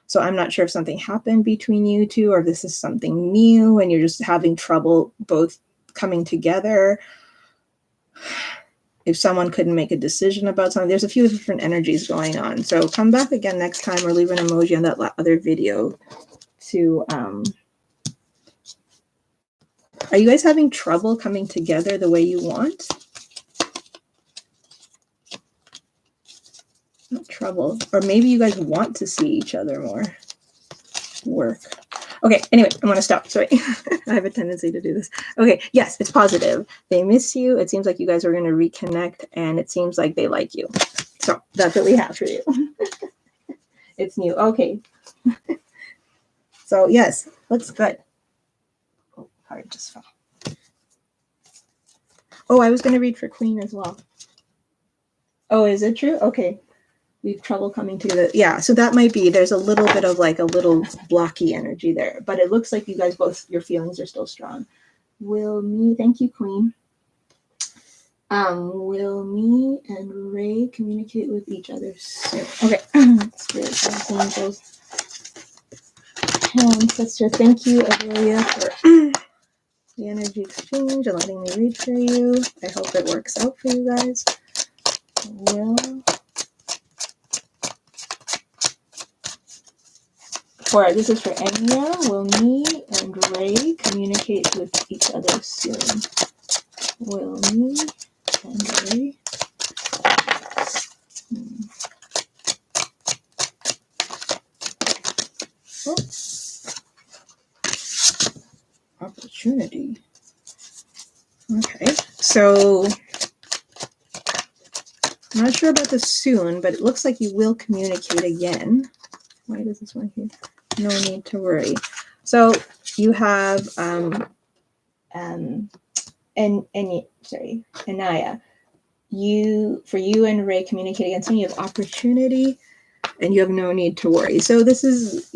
So I'm not sure if something happened between you two, or if this is something new and you're just having trouble both coming together. If someone couldn't make a decision about something, there's a few different energies going on. So come back again next time, or leave an emoji on that other video to, are you guys having trouble coming together the way you want? Not trouble. Or maybe you guys want to see each other more. Work. Okay, anyway, I'm going to stop. Sorry. I have a tendency to do this. Okay, yes, it's positive. They miss you. It seems like you guys are going to reconnect, and it seems like they like you. So that's what we have for you. It's new. Okay. So yes, looks good. Oh, card just fell. Oh, I was going to read for Queen as well. Oh, is it true? Okay. We have trouble coming together. Yeah, so that might be, there's a little bit of like a little blocky energy there, but it looks like you guys both, your feelings are still strong. Will me, thank you, Queen. Will me and Ray communicate with each other soon? Okay. Spirit, angels, ancestor, thank you, Avelia, for the energy exchange and letting me read for you. I hope it works out for you guys. This is for Enya. Will me and Ray communicate with each other soon? Will me and Ray? Oh. Opportunity. Okay, so I'm not sure about the soon, but it looks like you will communicate again. Why does this one here? No need to worry. So you have Anaya. For you and Ray communicate again soon, you have opportunity and you have no need to worry. So this is,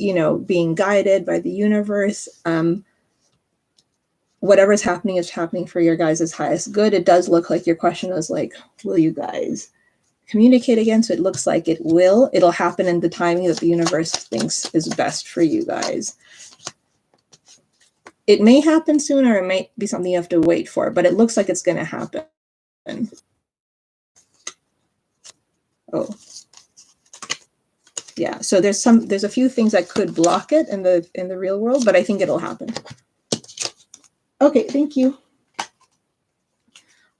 being guided by the universe. Whatever's happening is happening for your guys' highest good. It does look like your question is like, will you guys communicate again? So it looks like it will. It'll happen in the timing that the universe thinks is best for you guys. It may happen sooner, or it might be something you have to wait for, but it looks like it's going to happen. Oh, yeah. So there's a few things that could block it in the real world, but I think it'll happen. Okay, thank you.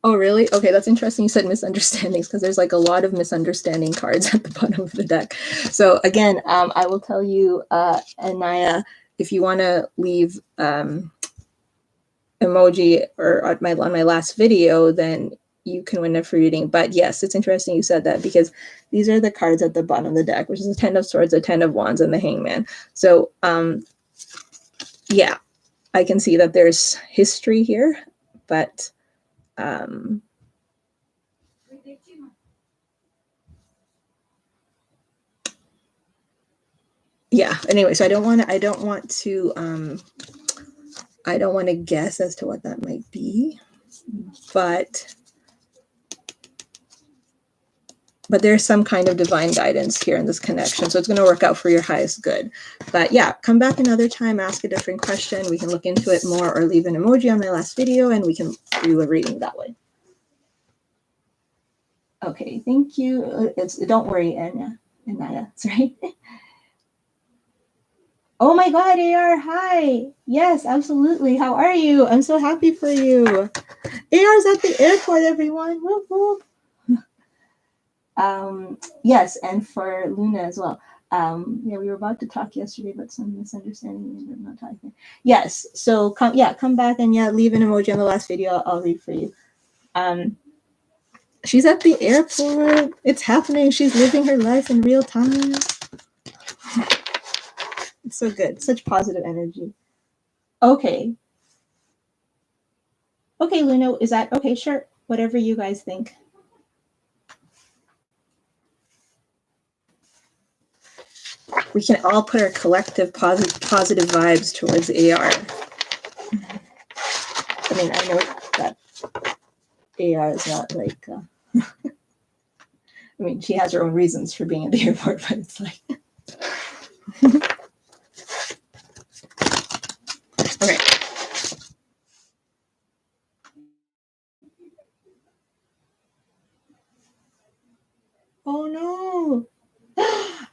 Oh, really? Okay, that's interesting. You said misunderstandings, because there's like a lot of misunderstanding cards at the bottom of the deck. So again, I will tell you, Anaya, if you want to leave emoji or on my last video, then you can win a free reading. But yes, it's interesting you said that, because these are the cards at the bottom of the deck, which is the 10 of Swords, the 10 of Wands, and the Hangman. So yeah, I can see that there's history here, but yeah, anyway, so I don't want to guess as to what that might be, but there's some kind of divine guidance here in this connection. So it's going to work out for your highest good. But yeah, come back another time, ask a different question. We can look into it more, or leave an emoji on my last video and we can do a reading that way. Okay, thank you. Don't worry, Anaya, sorry. Oh my God, AR, hi. Yes, absolutely. How are you? I'm so happy for you. AR's at the airport, everyone. Whoop, whoop. Yes, and for Luna as well. Yeah, we were about to talk yesterday, but some misunderstanding ended up not talking. Yes, so come back and yeah, leave an emoji on the last video. I'll read for you. She's at the airport. It's happening. She's living her life in real time. It's so good. Such positive energy. Okay. Okay, Luna, is that okay? Sure. Whatever you guys think. We can all put our collective positive vibes towards AR. I mean, I know that AR is not like, I mean, she has her own reasons for being at the airport, but it's like, okay. Oh no.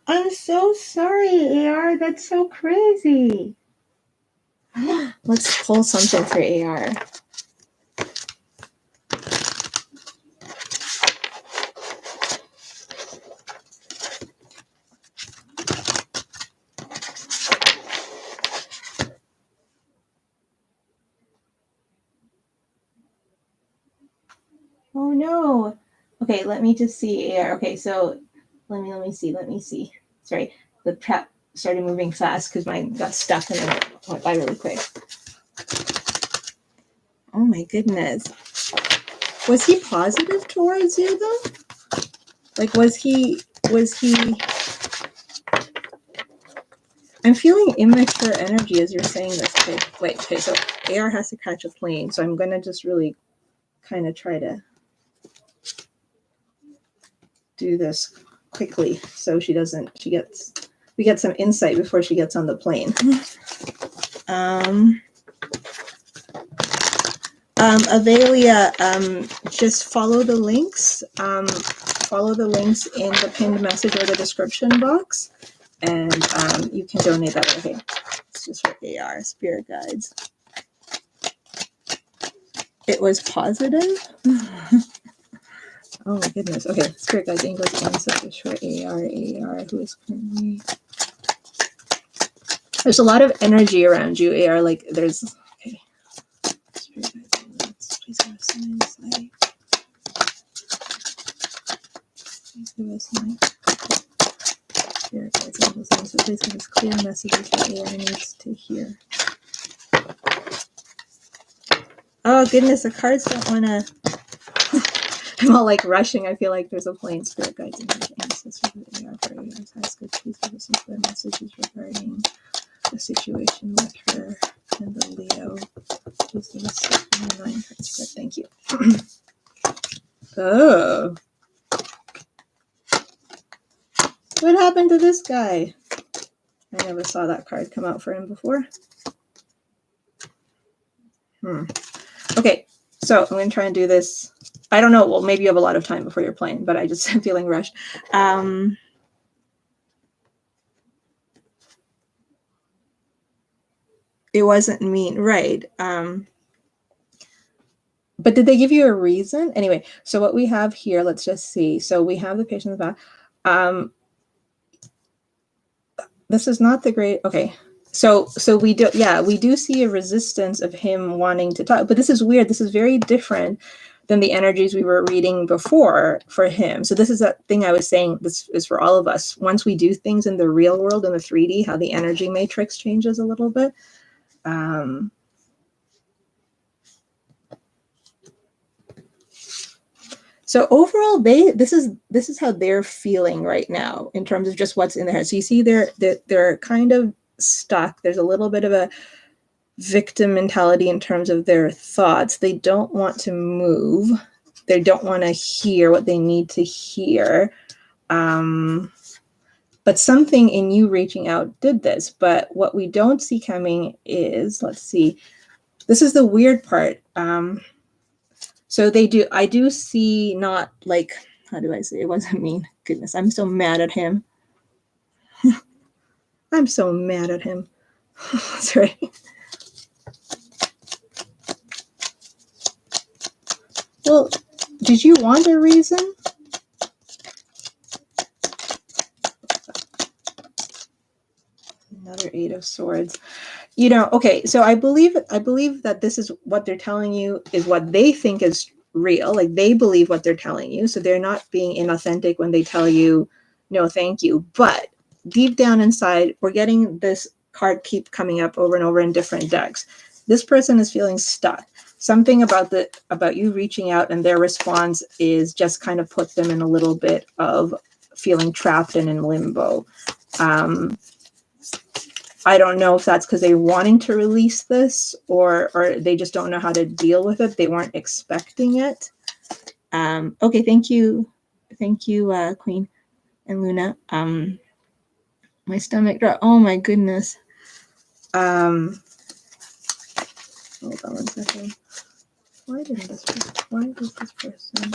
I'm so sorry, AR. That's so crazy. Let's pull something for AR. Oh no. Okay, let me just see AR. Okay, so let me see. Sorry, the prep started moving fast because mine got stuck and then it went by really quick. Oh my goodness. Was he positive towards you though? Like was he I'm feeling immature energy as you're saying this. Okay, wait, okay, so AR has to catch a plane, so I'm gonna just really kind of try to do this quickly so we get some insight before she gets on the plane. Avelia, just follow the links. Follow the links in the pinned message or the description box, and you can donate that. Okay, it's just for AR spirit guides. It was positive. Oh my goodness. Okay, spirit guides, angels, ancestors for AR, who is currently. There's a lot of energy around you, AR. Like there's. Okay. Spirit guides, please give us some insight. Please give us some spirit guides, angels, ancestors. Please give us clear messages that AR needs to hear. Oh goodness, the cards don't want to. I'm all like rushing. I feel like there's a plane. Spirit guides and ancestors for AR for AR's high school. Please give us some clear messages regarding the situation with her and the Leo. Please give us 9 cards. Good, thank you. Oh. What happened to this guy? I never saw that card come out for him before. Okay, so I'm going to try and do this. I don't know. Well, maybe you have a lot of time before you're playing, but I just am feeling rushed. It wasn't mean, right? But did they give you a reason? Anyway, so what we have here, let's just see. So we have the patient in the back. This is not the great. Okay, so we do see a resistance of him wanting to talk, but this is weird. This is very different than the energies we were reading before for him. So this is that thing I was saying, this is for all of us. Once we do things in the real world, in the 3D, how the energy matrix changes a little bit. So overall, this is how they're feeling right now in terms of just what's in their head. So you see they're kind of stuck. There's a little bit of a victim mentality in terms of their thoughts. They don't want to move. They don't want to hear what they need to hear. But something in you reaching out did this. But what we don't see coming is, let's see, this is the weird part. So I do see not like, how do I say, it wasn't mean. Goodness, I'm so mad at him. I'm so mad at him. Sorry. Well, did you want a reason? Eight of Swords. You know, okay, so I believe that this is what they're telling you is what they think is real. Like they believe what they're telling you, so they're not being inauthentic when they tell you no thank you. But deep down inside, we're getting this card keep coming up over and over in different decks. This person is feeling stuck. Something about you reaching out and their response is just kind of put them in a little bit of feeling trapped and in limbo. I don't know if that's because they're wanting to release this or they just don't know how to deal with it. They weren't expecting it. Okay, thank you, Queen and Luna. My stomach dropped. Oh my goodness. Hold on one second. Why does this person?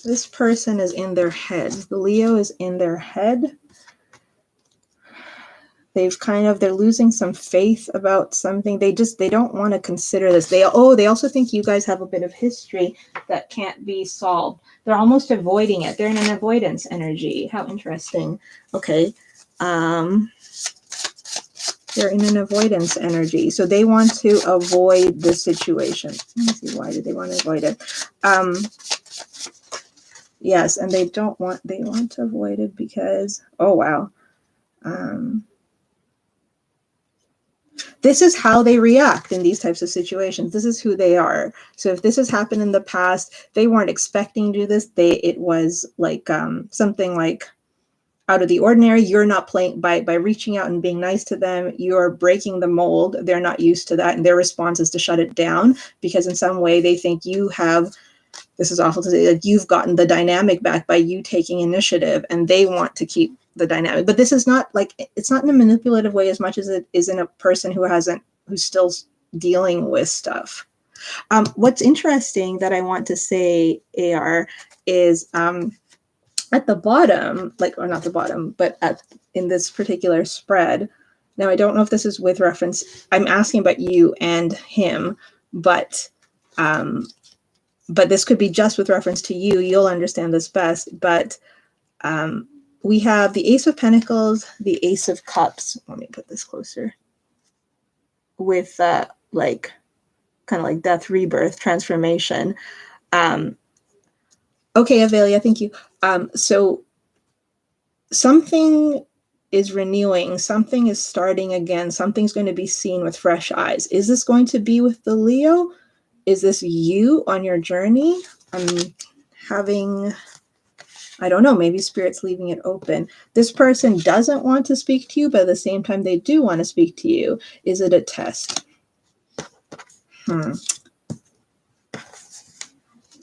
This person is in their head. The Leo is in their head. They're losing some faith about something. They don't want to consider this. They also think you guys have a bit of history that can't be solved. They're almost avoiding it. They're in an avoidance energy. How interesting. Okay. They're in an avoidance energy. So they want to avoid the situation. Let me see, why do they want to avoid it? Yes, and they want to avoid it because, oh wow. This is how they react in these types of situations. This is who they are. So if this has happened in the past, they weren't expecting to do this. It was like something like out of the ordinary. You're not playing by reaching out and being nice to them. You're breaking the mold. They're not used to that. And their response is to shut it down because in some way they think you have, this is awful to say, like you've gotten the dynamic back by you taking initiative and they want to keep the dynamic. But this is not like, it's not in a manipulative way as much as it is in a person who's still dealing with stuff. What's interesting that I want to say, AR, is at the bottom, or not the bottom, but in this particular spread. Now, I don't know if this is with reference. I'm asking about you and him, but this could be just with reference to you. You'll understand this best. But we have the Ace of Pentacles, the Ace of Cups. Let me put this closer. With kind of like death, rebirth, transformation. Okay, Avelia, thank you. So something is renewing, something is starting again, something's going to be seen with fresh eyes. Is this going to be with the Leo? Is this you on your journey? I don't know, maybe Spirit's leaving it open. This person doesn't want to speak to you, but at the same time, they do want to speak to you. Is it a test?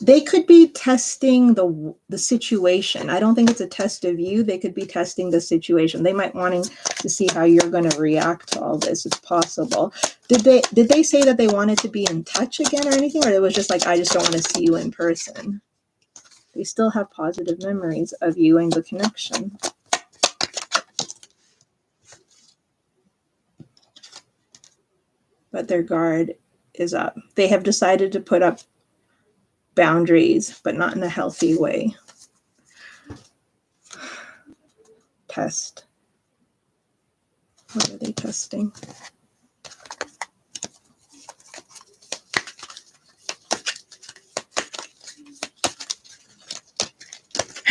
They could be testing the situation. I don't think it's a test of you. They could be testing the situation. They might wanting to see how you're going to react to all this. It's possible. Did they say that they wanted to be in touch again or anything? Or it was just like, I just don't want to see you in person? They still have positive memories of you and the connection. But their guard is up. They have decided to put up boundaries, but not in a healthy way. Test. What are they testing?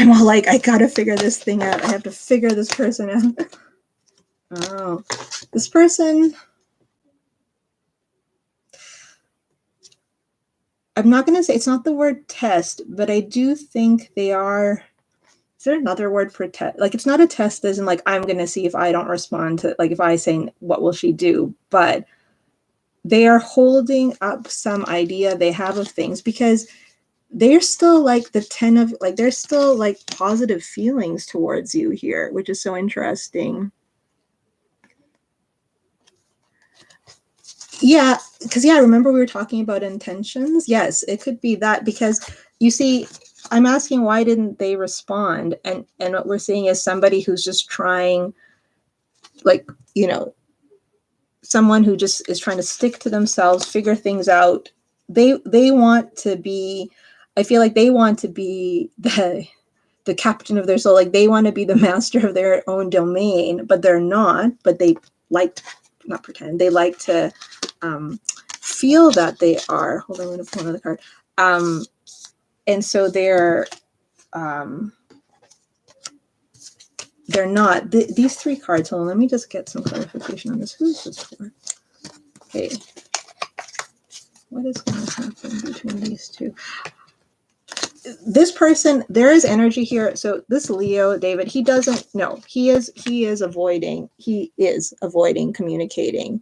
I'm all like, I gotta figure this thing out. I have to figure this person out. Oh, this person. I'm not gonna say it's not the word test, but I do think they are. Is there another word for test? Like, it's not a test as in like, I'm gonna see if I don't respond to, like, if I say, what will she do? But they are holding up some idea they have of things because they're still like the 10 of, like, there's still like positive feelings towards you here, which is so interesting. Yeah, because remember we were talking about intentions? Yes, it could be that because you see, I'm asking why didn't they respond? And what we're seeing is somebody who's just trying, like, someone who just is trying to stick to themselves, figure things out. They want to be, I feel like they want to be the captain of their soul. Like they want to be the master of their own domain, but they're not. But they like, not pretend. They like to feel that they are. Hold on, I'm going to pull another card. And so they're not. These three cards. Hold on, let me just get some clarification on this. Who's this for? Okay. What is going to happen between these two? This person, there is energy here. So this Leo, David, he doesn't know. He is avoiding communicating.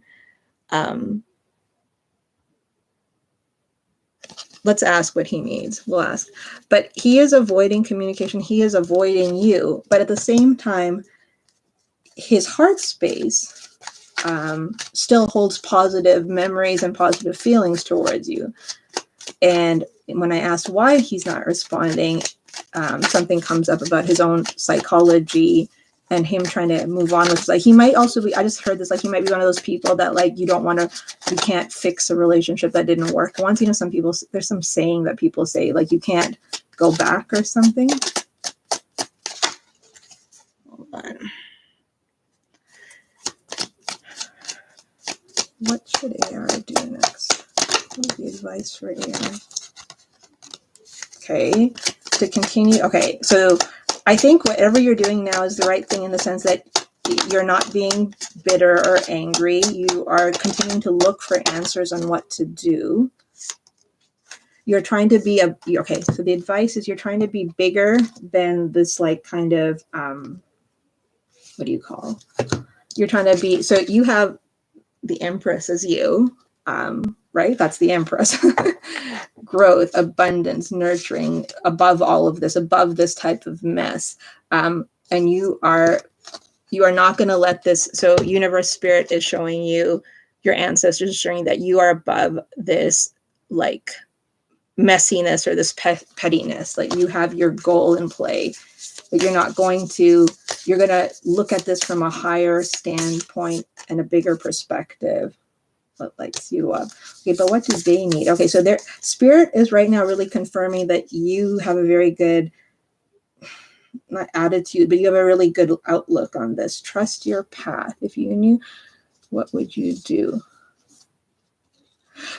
Let's ask what he needs. We'll ask. But he is avoiding communication. He is avoiding you. But at the same time, his heart space still holds positive memories and positive feelings towards you. And when I asked why he's not responding, something comes up about his own psychology and him trying to move on with, like, he might also be, I just heard this, like, he might be one of those people that, like, you can't fix a relationship that didn't work once. You know, some people, there's some saying that people say, like, you can't go back or something. Hold on. What should AR do next? What is the advice for AR? Okay, to continue. Okay, so I think whatever you're doing now is the right thing in the sense that you're not being bitter or angry. You are continuing to look for answers on what to do. You're trying to be okay, so the advice is you're trying to be bigger than this, like, kind of, what do you call? You're trying to be, so you have the Empress as you, right? That's the Empress. Growth, abundance, nurturing, above all of this, above this type of mess. And you are not going to let this, so universe spirit is showing you, your ancestors are showing that you are above this, like, messiness or this pettiness. Like, you have your goal in play. But you're going to look at this from a higher standpoint and a bigger perspective. What lights you up? Okay, but what do they need? Okay, so their spirit is right now really confirming that you have a very good, not attitude, but you have a really good outlook on this. Trust your path. If you knew, what would you do?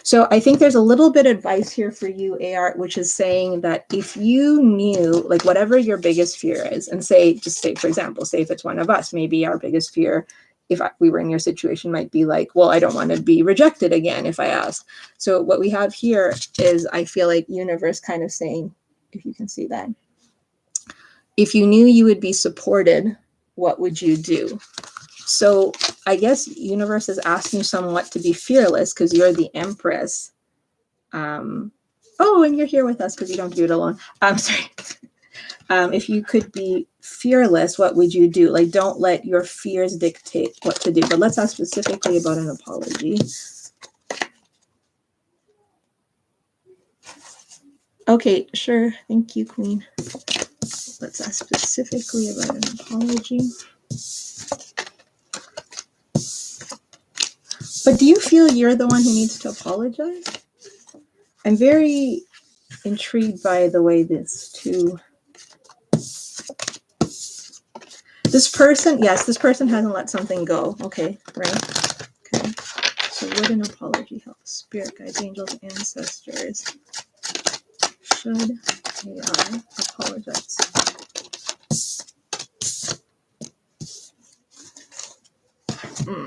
So I think there's a little bit of advice here for you, AR, which is saying that if you knew, like, whatever your biggest fear is, and just say, for example, say if it's one of us, maybe our biggest fear, if we were in your situation, might be like, well, I don't want to be rejected again if I ask. So what we have here is, I feel like universe kind of saying, if you can see that, if you knew you would be supported, what would you do? So I guess universe is asking you somewhat to be fearless because you're the Empress. Oh, and you're here with us because you don't do it alone. I'm sorry. If you could be fearless, what would you do? Like, don't let your fears dictate what to do. But let's ask specifically about an apology. Okay, sure. Thank you, Queen. Let's ask specifically about an apology. But do you feel you're the one who needs to apologize? I'm very intrigued by the way this person, yes, this person hasn't let something go. Okay, right? Okay. So would an apology help? Spirit guides, angels, ancestors. Should AI apologize?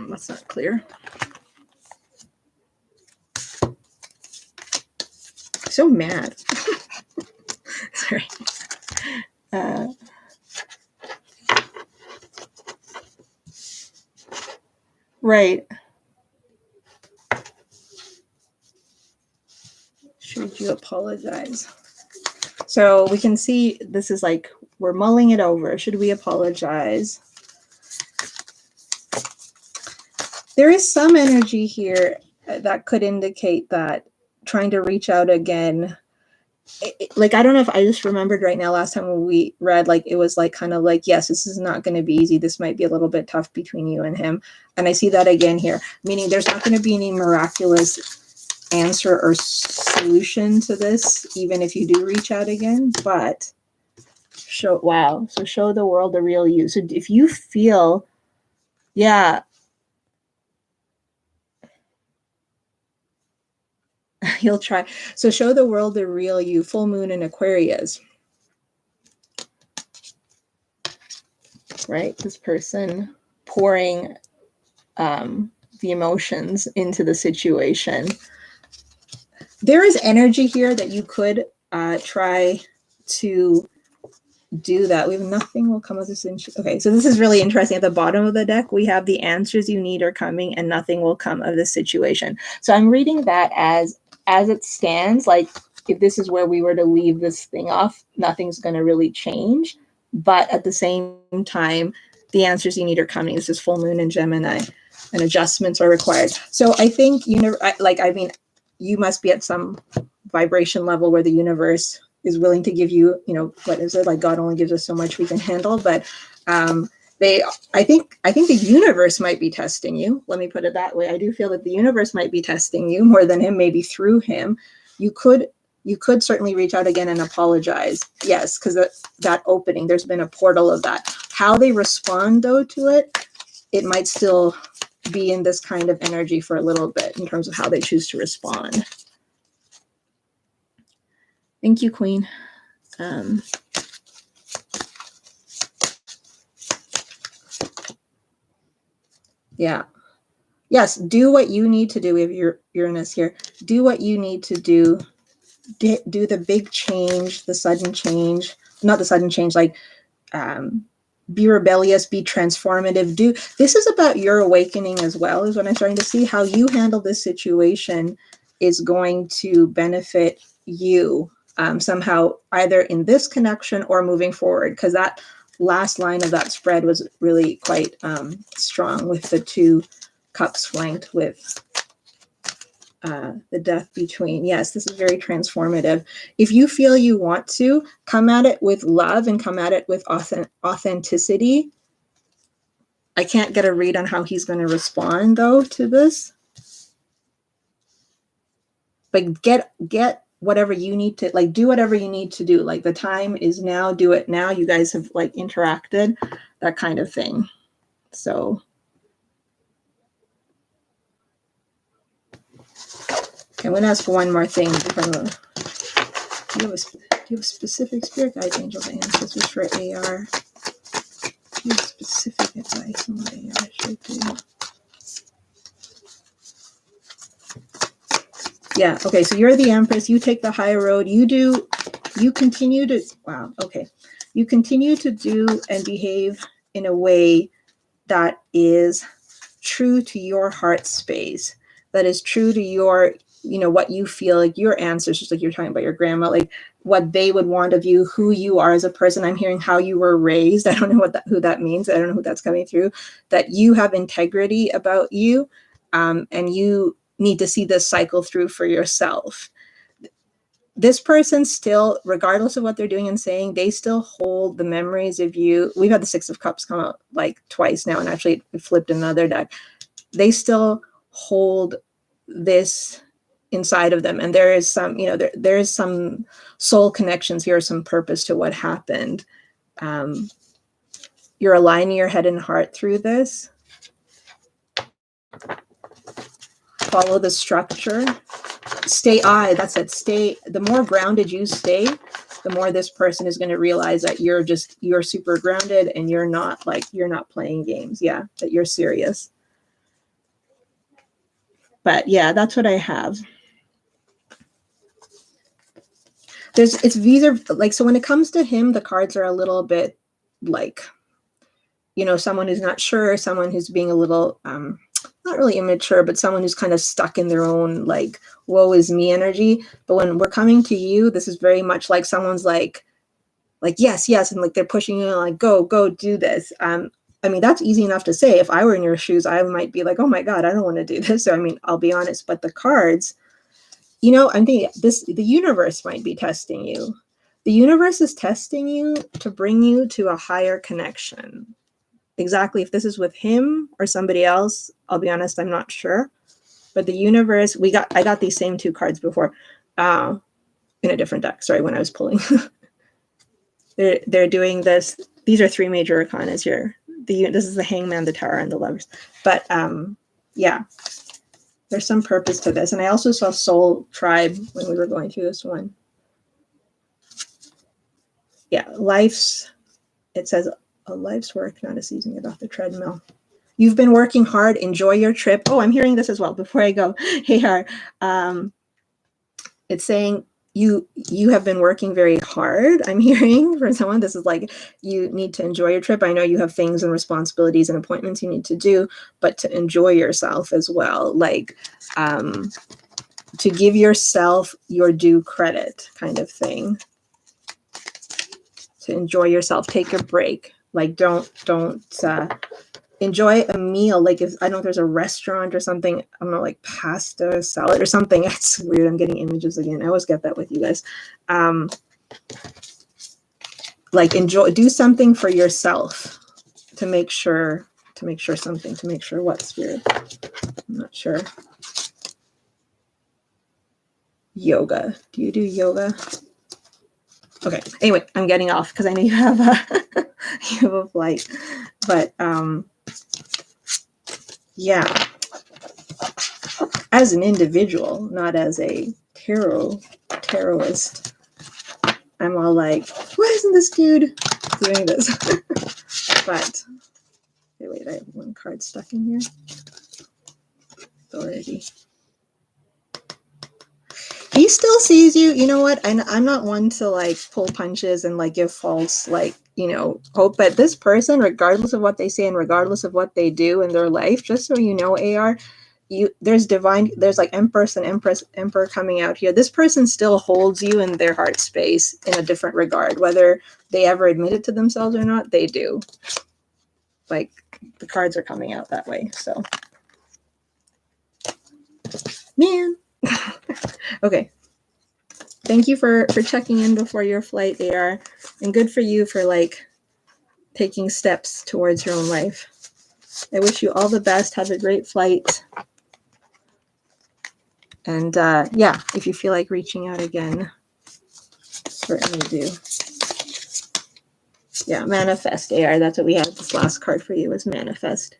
That's not clear. So mad. Sorry. Right. Should you apologize? So we can see this is like, we're mulling it over. Should we apologize? There is some energy here that could indicate that trying to reach out again, like, I don't know if I just remembered right now, last time when we read, like, it was like kind of like, yes, this is not going to be easy. This might be a little bit tough between you and him. And I see that again here, meaning there's not going to be any miraculous answer or solution to this, even if you do reach out again. But show the world the real you. So if you feel, yeah, you'll try. So show the world the real you. Full moon in Aquarius. Right? This person pouring the emotions into the situation. There is energy here that you could try to do that. We have nothing will come of this. Okay, so this is really interesting. At the bottom of the deck, we have the answers you need are coming and nothing will come of this situation. So I'm reading that as it stands, like if this is where we were to leave this thing off, nothing's going to really change. But at the same time, the answers you need are coming. This is full moon in Gemini and adjustments are required. So I think, you must be at some vibration level where the universe is willing to give you, what is it? Like God only gives us so much we can handle. But I think the universe might be testing you. Let me put it that way. I do feel that the universe might be testing you more than him, maybe through him. You could certainly reach out again and apologize. Yes, because that opening, there's been a portal of that. How they respond though to it, it might still be in this kind of energy for a little bit in terms of how they choose to respond. Thank you, Queen. Yeah. Yes, do what you need to do. We have your Uranus here. Do what you need to do. Do the big change, the sudden change. Not the sudden change, like be rebellious, be transformative. This is about your awakening as well, is what I'm starting to see. How you handle this situation is going to benefit you somehow, either in this connection or moving forward, because that last line of that spread was really quite strong with the 2 cups flanked with the death between. Yes, this is very transformative. If you feel you want to, come at it with love and come at it with authenticity. I can't get a read on how he's going to respond though to this. But get whatever you need to, like, do whatever you need to do. Like, the time is now, do it now. You guys have like interacted, that kind of thing. So okay, I'm going to ask one more thing. Do you have a specific spirit guides, angels, and ancestors for AR? Do you have specific advice on what AR should do? Yeah, okay, so you're the Empress. You take the high road. You continue to, wow, okay. You continue to do and behave in a way that is true to your heart space, that is true to your, what you feel like your ancestors, like you're talking about your grandma, like what they would want of you, who you are as a person. I'm hearing how you were raised. I don't know who that means. I don't know who that's coming through, that you have integrity about you, and you need to see this cycle through for yourself. This person still, regardless of what they're doing and saying, they still hold the memories of you. We've had the 6 of Cups come out like twice now, and actually it flipped another deck. They still hold this inside of them, and there is some, there is some soul connections here, some purpose to what happened. You're aligning your head and heart through this. Follow the structure. That's it. Stay, the more grounded you stay, the more this person is going to realize that you're super grounded and you're not playing games. Yeah, that you're serious. But yeah, that's what I have. These are like, so when it comes to him, the cards are a little bit like, someone who's not sure, someone who's being a little, not really immature, but someone who's kind of stuck in their own, like, woe is me energy. But when we're coming to you, this is very much like someone's like, yes, and like they're pushing you, like, go do this. I mean, that's easy enough to say. If I were in your shoes, I might be like, oh my God, I don't want to do this. So, I mean, I'll be honest, but the cards, I'm thinking the universe might be testing you. The universe is testing you to bring you to a higher connection. Exactly if this is with him or somebody else, I'll be honest, I'm not sure. but the universe, I got these same two cards before, in a different deck. Sorry, when I was pulling. they're doing this. These are three major arcanas here. This is the Hangman, the Tower, and the Lovers. But yeah, there's some purpose to this. And I also saw Soul Tribe when we were going through this one. Yeah, it says a life's work, not a season. Get off the treadmill. You've been working hard. Enjoy your trip. Oh, I'm hearing this as well before I go. Hey, it's saying you have been working very hard. I'm hearing for someone, this is like, you need to enjoy your trip. I know you have things and responsibilities and appointments you need to do, but to enjoy yourself as well. Like, to give yourself your due credit kind of thing. To enjoy yourself, take a break. Like, don't enjoy a meal. Like, if I don't know if there's a restaurant or something, I don't know, like pasta, salad or something. It's weird. I'm getting images again. I always get that with you guys. Like, do something for yourself to make sure what, Spirit? I'm not sure. Yoga. Do you do yoga? Okay. Anyway, I'm getting off because I know you have a flight. But yeah, as an individual, not as a tarotist, I'm all like, why isn't this dude doing this? But wait, I have one card stuck in here. Authority. He still sees you. You know what? I'm not one to like pull punches and like give false like, hope. But this person, regardless of what they say and regardless of what they do in their life, just so you know, AR, there's like Empress and Emperor coming out here. This person still holds you in their heart space in a different regard, whether they ever admit it to themselves or not. They do. Like, the cards are coming out that way. So, man. Okay. Thank you for checking in before your flight, AR, and good for you for like taking steps towards your own life. I wish you all the best. Have a great flight. And yeah, if you feel like reaching out again, certainly do. Yeah, manifest, AR. That's what we had. This last card for you was manifest.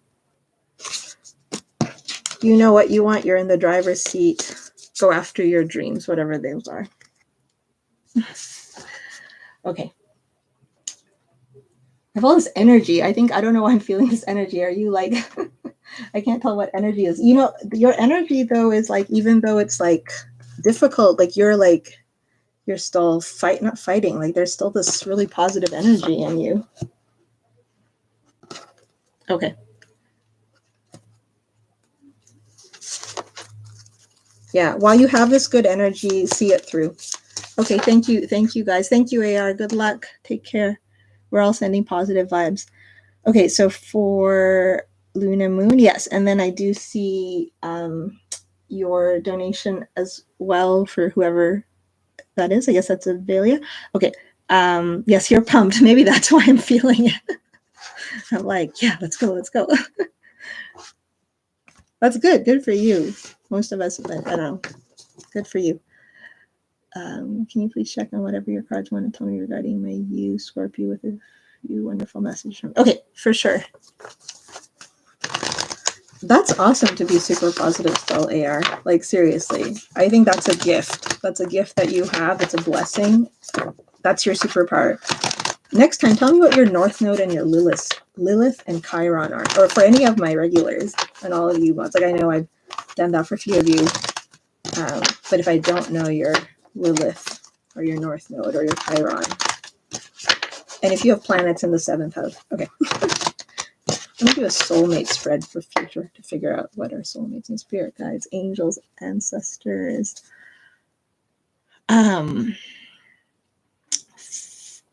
You know what you want. You're in the driver's seat. Go after your dreams, whatever those are. Okay. I have all this energy. I don't know why I'm feeling this energy. Are you like, I can't tell what energy is. Your energy though is like, even though it's like difficult, like you're still not fighting. Like, there's still this really positive energy in you. Okay. Yeah. While you have this good energy, see it through. Okay. Thank you. Thank you guys. Thank you, AR. Good luck. Take care. We're all sending positive vibes. Okay. So for Luna Moon, yes. And then I do see your donation as well for whoever that is. I guess that's Avelia. Okay. Yes, you're pumped. Maybe that's why I'm feeling it. I'm like, yeah, let's go. That's good. Good for you. Most of us, I don't know. Good for you. Can you please check on whatever your cards want to tell me regarding my you, Scorpio, with a few wonderful messages? Okay, for sure. That's awesome to be super positive still, AR. Like, seriously. I think that's a gift. That's a gift that you have. It's a blessing. That's your superpower. Next time, tell me what your North Node and your Lilith and Chiron are. Or for any of my regulars and all of you mods. Like, I know I've done that for a few of you. But if I don't know your Lilith or your North Node or your Chiron. And if you have planets in the 7th house. Okay. I'm going to do a soulmate spread for future to figure out what are soulmates and spirit guides, angels, ancestors.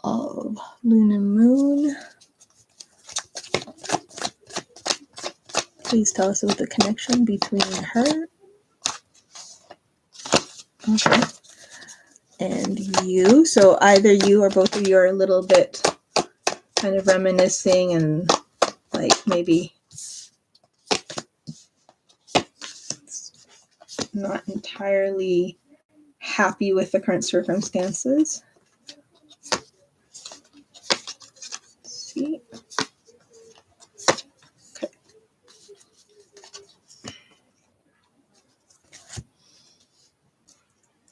Of Luna Moon. Please tell us about the connection between her, okay, and you. So either you or both of you are a little bit kind of reminiscing and like maybe not entirely happy with the current circumstances. Let's see. Okay.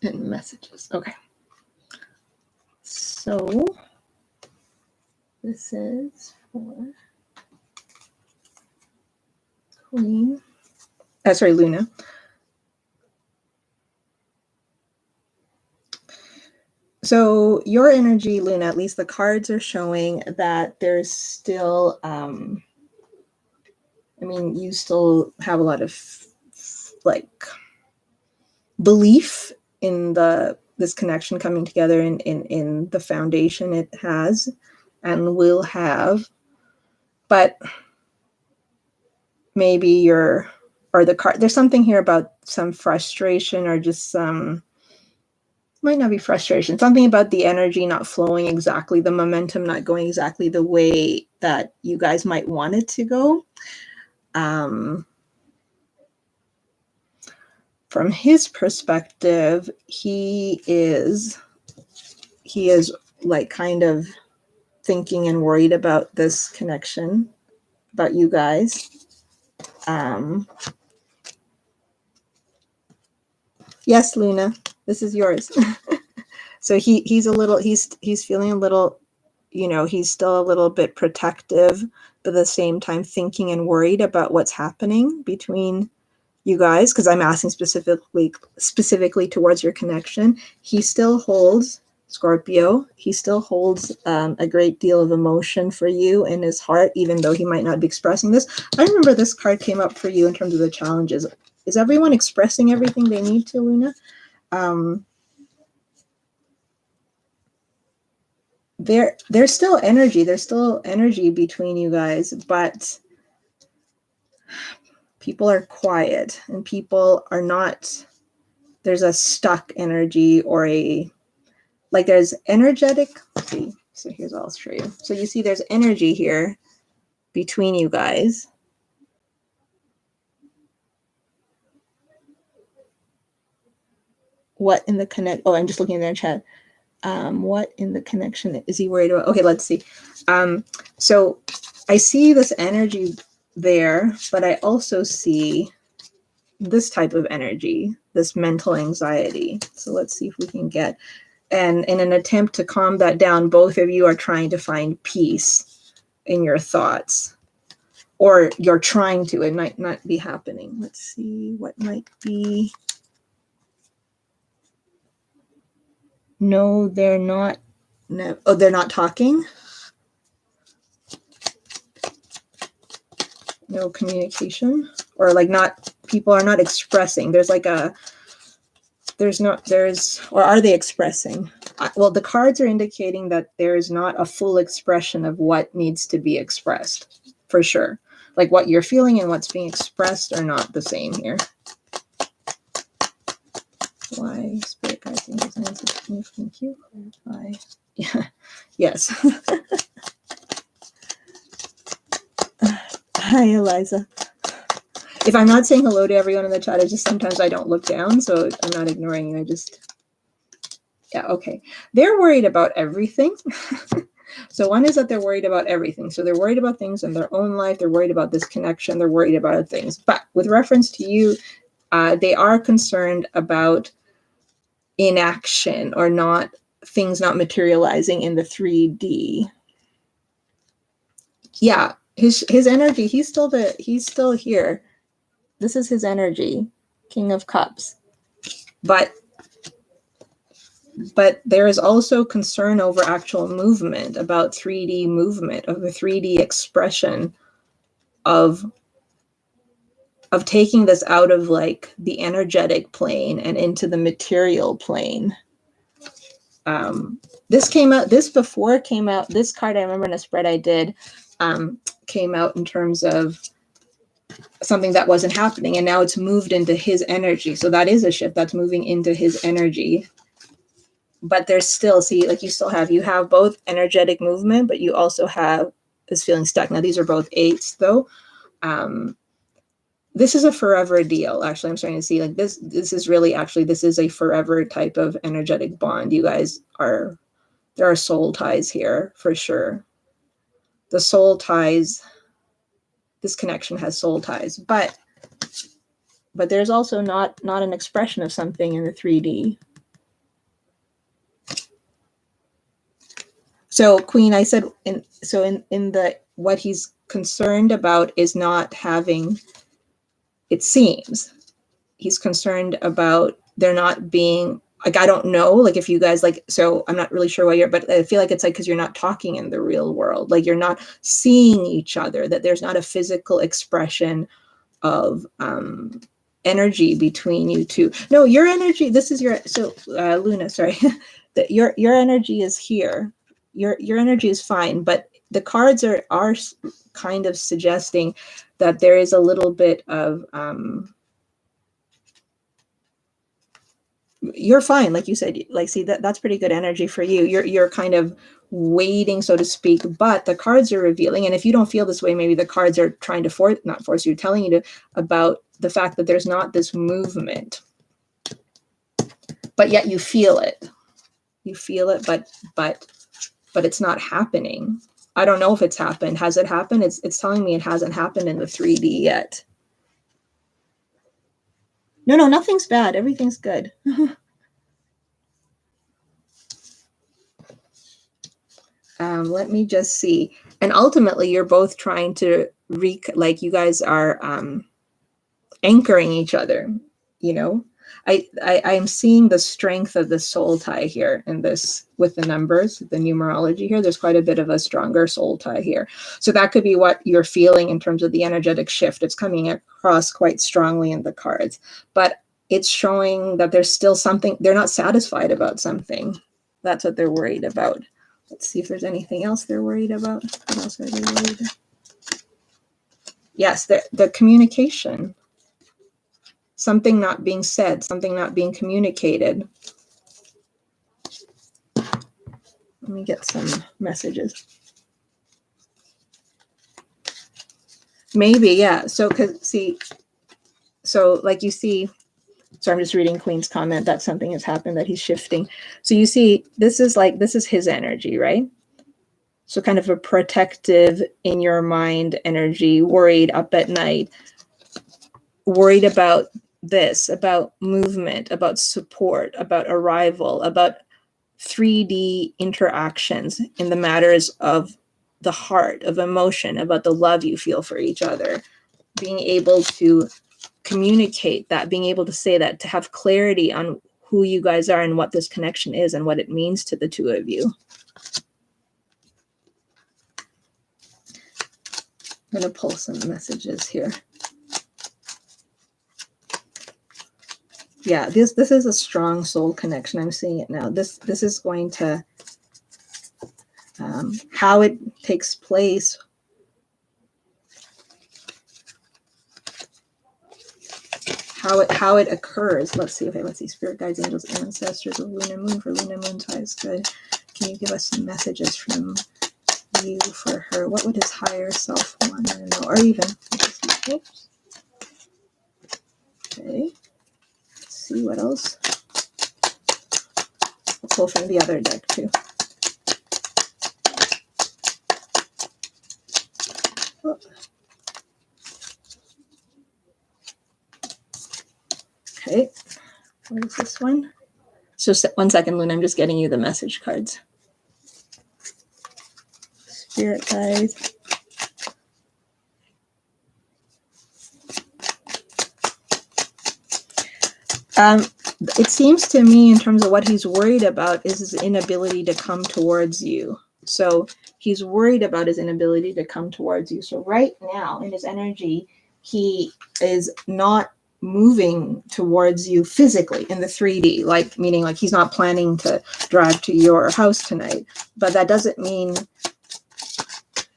And messages. Okay. So this is for Queen. Sorry, Luna. So your energy, Luna, at least the cards are showing that there's still, I mean, you still have a lot of like belief in this connection coming together in the foundation it has and will have, but maybe or the card, there's something here about some frustration or just some, might not be frustration, something about the energy not flowing exactly, the momentum not going exactly the way that you guys might want it to go. From his perspective, he is like kind of thinking and worried about this connection, about you guys. Yes, Luna, this is yours. So he's a little, he's feeling a little, you know, he's still a little bit protective, but at the same time thinking and worried about what's happening between you guys, because I'm asking specifically towards your connection. He still holds, Scorpio, he still holds a great deal of emotion for you in his heart, even though he might not be expressing this. I remember this card came up for you in terms of the challenges. Is everyone expressing everything they need to, Luna? There's still energy between you guys, but people are quiet and people are not, there's a stuck energy or there's energetic, let's see, so here's what I'll show you. So you see there's energy here between you guys. What in the connect, oh, I'm just looking in their chat. What in the connection is he worried about? Okay, let's see. So I see this energy there, but I also see this type of energy, this mental anxiety. So let's see if we can get, and in an attempt to calm that down, both of you are trying to find peace in your thoughts, or you're trying to, it might not be happening. Let's see what might be. No, they're not. No, oh, they're not talking. No communication, or like not, people are not expressing. There's like a, or are they expressing? Well, the cards are indicating that there is not a full expression of what needs to be expressed, for sure. Like what you're feeling and what's being expressed are not the same here. Why Spirit guides and designs? Thank you. Why? Yeah. Yes. Hi, Eliza. If I'm not saying hello to everyone in the chat, it's just sometimes I don't look down, so I'm not ignoring you. I just, yeah, okay. They're worried about everything. So one is that they're worried about everything. So they're worried about things in their own life. They're worried about this connection. They're worried about things. But with reference to you, they are concerned about inaction or not, things not materializing in the 3D. Yeah, his energy, he's still here. This is his energy, King of Cups. But there is also concern over actual movement, about 3D movement, of the 3D expression of taking this out of like the energetic plane and into the material plane. This came out, this card I remember in a spread I did, came out in terms of something that wasn't happening, and now it's moved into his energy. So that is a shift that's moving into his energy. But there's still, see, like you have both energetic movement, but you also have this feeling stuck. Now these are both 8s though. this is a forever deal. Actually, I'm starting to see like this is really actually, this is a forever type of energetic bond. You guys are, there are soul ties here for sure. The soul ties, this connection has soul ties, but there's also not an expression of something in the 3D. So Queen, I said, in the, what he's concerned about is not having, it seems, he's concerned about there not being, like, I don't know, like if you guys like, so I'm not really sure why you're, but I feel like it's like, because you're not talking in the real world, like you're not seeing each other, that there's not a physical expression of energy between you two. No, your energy, this is your, so Luna, sorry, that your energy is here. Your energy is fine, but the cards are kind of suggesting that there is a little bit of you're fine, like you said, like, see, that's pretty good energy for you. You're kind of waiting, so to speak, but the cards are revealing, and if you don't feel this way, maybe the cards are trying to not force you, telling you to, about the fact that there's not this movement, but yet you feel it. You feel it, but it's not happening. I don't know if it's happened. Has it happened? It's telling me it hasn't happened in the 3D yet. No, nothing's bad. Everything's good. Let me just see. And ultimately, you're both trying to like you guys are anchoring each other. You know, I'm seeing the strength of the soul tie here in this with the numbers, the numerology here. There's quite a bit of a stronger soul tie here. So that could be what you're feeling in terms of the energetic shift. It's coming across quite strongly in the cards, but it's showing that there's still something, they're not satisfied about something. That's what they're worried about. Let's see if there's anything else they're worried about. What else are they worried about? Yes, the communication. Something not being said, something not being communicated. Let me get some messages. Maybe, yeah. So, so like you see, so I'm just reading Queen's comment that something has happened, that he's shifting. So you see, this is his energy, right? So kind of a protective, in your mind energy, worried, up at night, worried about this, about movement, about support, about arrival, about 3D interactions in the matters of the heart, of emotion, about the love you feel for each other, being able to communicate that, being able to say that, to have clarity on who you guys are and what this connection is and what it means to the two of you. I'm going to pull some messages here. Yeah, this is a strong soul connection. I'm seeing it now. This is going to, how it takes place, how it occurs. Let's see. Okay, let's see. Spirit guides, angels, ancestors of Luna Moon. For Luna Moon ties, good. Can you give us some messages from you for her? What would his higher self want to know? Or even, oops. Okay. Let's see what else. I'll pull from the other deck too. Oh. Okay. What is this one? So 1 second, Luna. I'm just getting you the message cards. Spirit guides. It seems to me, in terms of what he's worried about, is his inability to come towards you. So he's worried about his inability to come towards you. So right now, in his energy, he is not moving towards you physically in the 3D, like meaning like he's not planning to drive to your house tonight. But that doesn't mean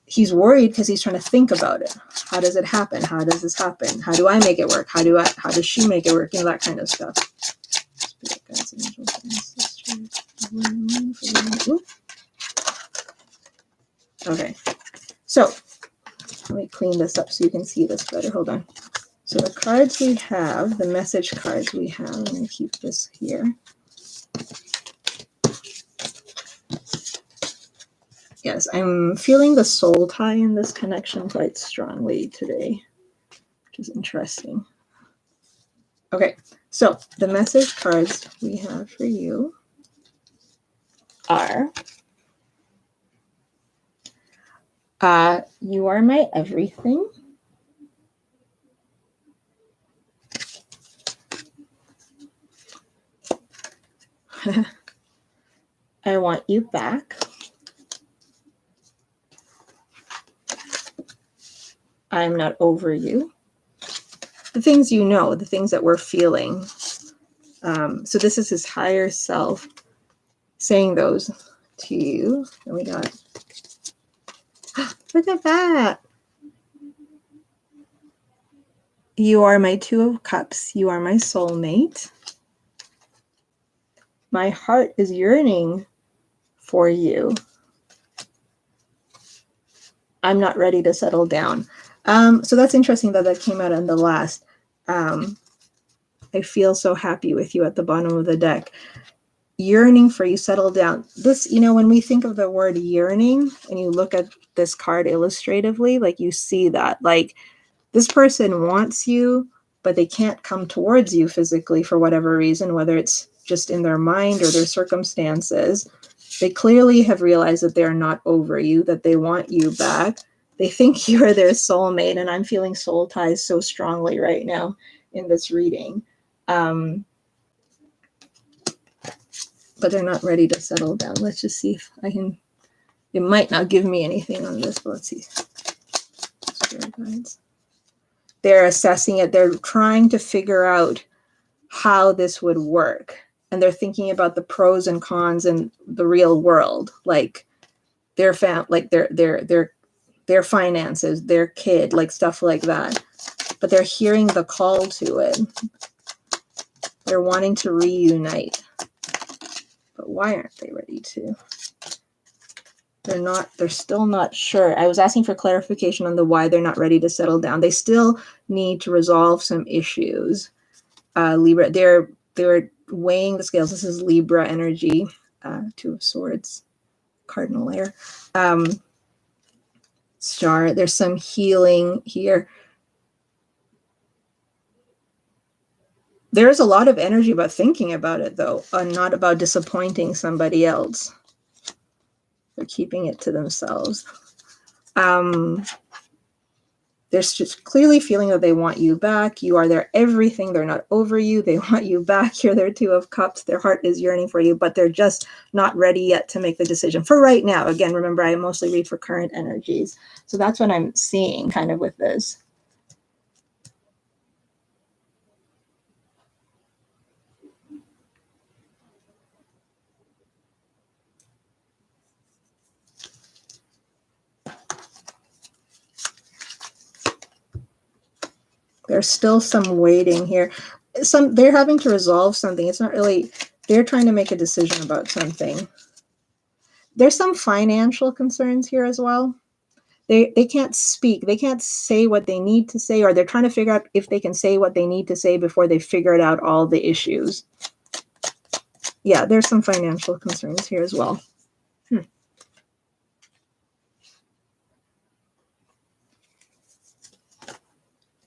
he's worried, because he's trying to think about it. How does it happen? How does this happen? How do I make it work? How does she make it work? You know, that kind of stuff. Spirit guides, angels, ancestors. Okay. So let me clean this up so you can see this better. Hold on. So the cards we have, the message cards we have, I'm going to keep this here. Yes, I'm feeling the soul tie in this connection quite strongly today, which is interesting. Okay, so the message cards we have for you are, you are my everything. I want you back. I'm not over you. The things you know, the things that we're feeling. So this is his higher self saying those to you. And we got, look at that. You are my Two of Cups. You are my soulmate. My heart is yearning for you. I'm not ready to settle down. So that's interesting that that came out in the last. I feel so happy with you at the bottom of the deck. Yearning for you, settle down. This, you know, when we think of the word yearning and you look at this card illustratively, like you see that, like this person wants you, but they can't come towards you physically for whatever reason, whether it's just in their mind or their circumstances. They clearly have realized that they're not over you, that they want you back. They think you're their soulmate, and I'm feeling soul ties so strongly right now in this reading. But they're not ready to settle down. Let's just see if I can. It might not give me anything on this, but let's see. Spirit guides. They're assessing it. They're trying to figure out how this would work. And they're thinking about the pros and cons in the real world, like their their finances, their kid, like stuff like that. But they're hearing the call to it. They're wanting to reunite. But why aren't they ready to? They're still not sure. I was asking for clarification on the why they're not ready to settle down. They still need to resolve some issues. Libra, they're weighing the scales. This is Libra energy, Two of Swords, cardinal air. Star, there's some healing here. There's a lot of energy about thinking about it, though, not about disappointing somebody else. They're keeping it to themselves. They're just clearly feeling that they want you back. You are their everything. They're not over you. They want you back. You're their Two of Cups. Their heart is yearning for you, but they're just not ready yet to make the decision for right now. Again, remember, I mostly read for current energies. So that's what I'm seeing kind of with this. There's still some waiting here. They're having to resolve something. It's not really, they're trying to make a decision about something. There's some financial concerns here as well. They can't speak. They can't say what they need to say, or they're trying to figure out if they can say what they need to say before they figured out all the issues. Yeah, there's some financial concerns here as well.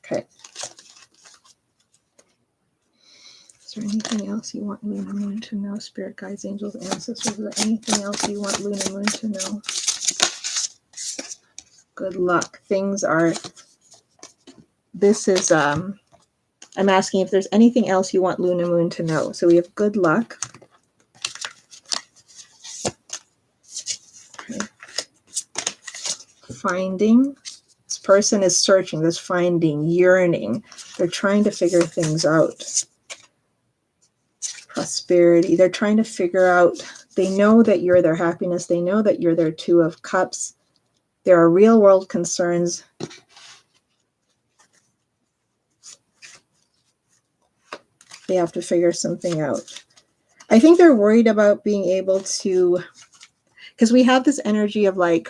Okay. Is there anything else you want Luna Moon to know? Spirit guides, angels, ancestors. Is there anything else you want Luna Moon to know? Good luck. Things are. This is. I'm asking if there's anything else you want Luna Moon to know. So we have good luck. Okay. Finding. This person is searching. This finding, yearning. They're trying to figure things out. Prosperity. They're trying to figure out. They know that you're their happiness. They know that you're their Two of Cups. There are real world concerns. They have to figure something out. I think they're worried about being able to, because we have this energy of like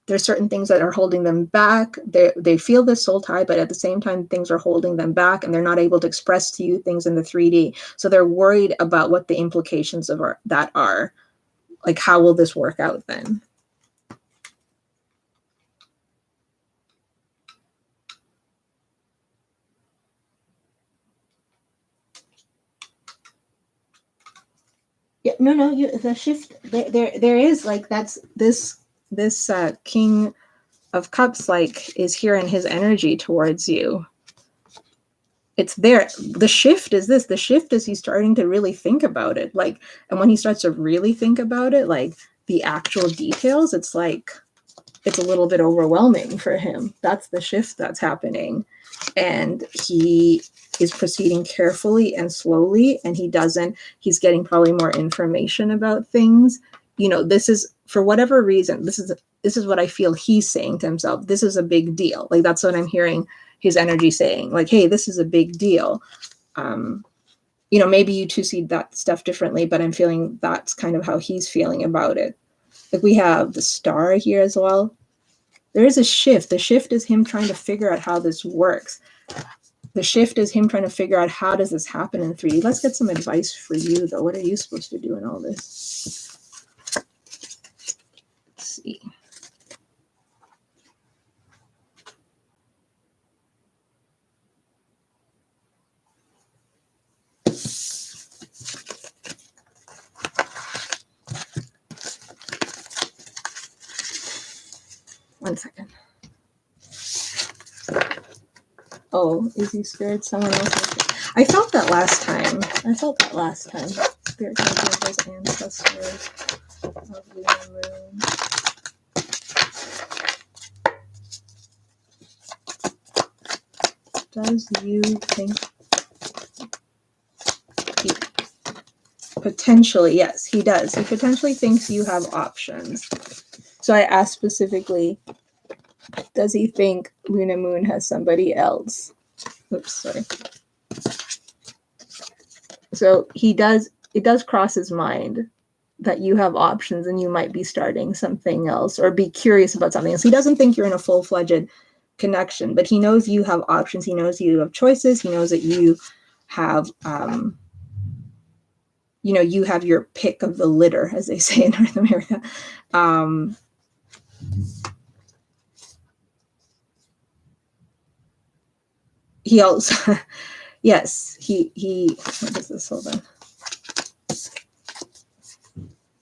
there's certain things that are holding them back. They feel this soul tie, but at the same time, things are holding them back and they're not able to express to you things in the 3D. So they're worried about what the implications of that are. Like, how will this work out then? Yeah, no, the shift there is like that's this King of Cups like is here in his energy towards you. It's there. The shift is this. The shift is he's starting to really think about it. Like, and when he starts to really think about it, like the actual details, it's like it's a little bit overwhelming for him. That's the shift that's happening. And he is proceeding carefully and slowly, and he's getting probably more information about things. You know, this is, for whatever reason, this is what I feel he's saying to himself. This is a big deal. Like, that's what I'm hearing his energy saying. Like, hey, this is a big deal. You know, maybe you two see that stuff differently, but I'm feeling that's kind of how he's feeling about it. Like, we have the star here as well. There is a shift. The shift is him trying to figure out how this works. The shift is him trying to figure out how does this happen in 3D. Let's get some advice for you, though. What are you supposed to do in all this? Let's see. One second. Oh, is he scared someone else? I felt that last time. Spirit guides, ancestors of Luna Moon. Does you think potentially, yes, he does. He potentially thinks you have options. So I asked specifically, does he think Luna Moon has somebody else? Oops, sorry. So it does cross his mind that you have options and you might be starting something else or be curious about something else. He doesn't think you're in a full-fledged connection, but he knows you have options. He knows you have choices. He knows that you have, you have your pick of the litter, as they say in North America. He also, yes, he, what is this? Hold on.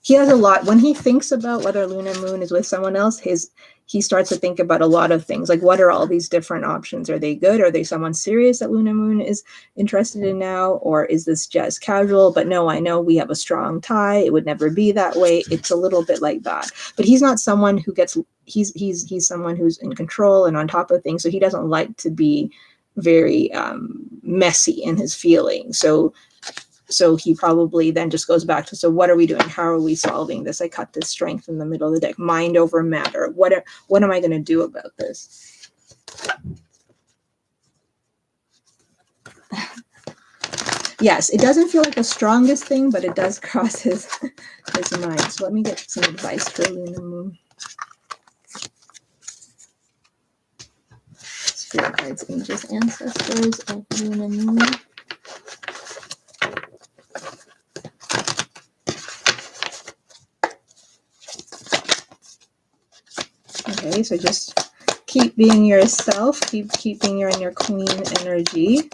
He has a lot, when he thinks about whether Luna Moon is with someone else, he starts to think about a lot of things. Like, what are all these different options? Are they good? Are they someone serious that Luna Moon is interested in now? Or is this just casual? But no, I know we have a strong tie. It would never be that way. It's a little bit like that. But he's not someone who gets, he's someone who's in control and on top of things. So he doesn't like to be very messy in his feelings. So he probably then just goes back to, so what are we doing? How are we solving this? I cut this strength in the middle of the deck. Mind over matter. What am I going to do about this? Yes, it doesn't feel like the strongest thing, but it does cross his mind. So let me get some advice for Luna Moon. Spirit guides, angels, ancestors of Luna Moon. Okay, so just keep being yourself. Keep being in your queen energy.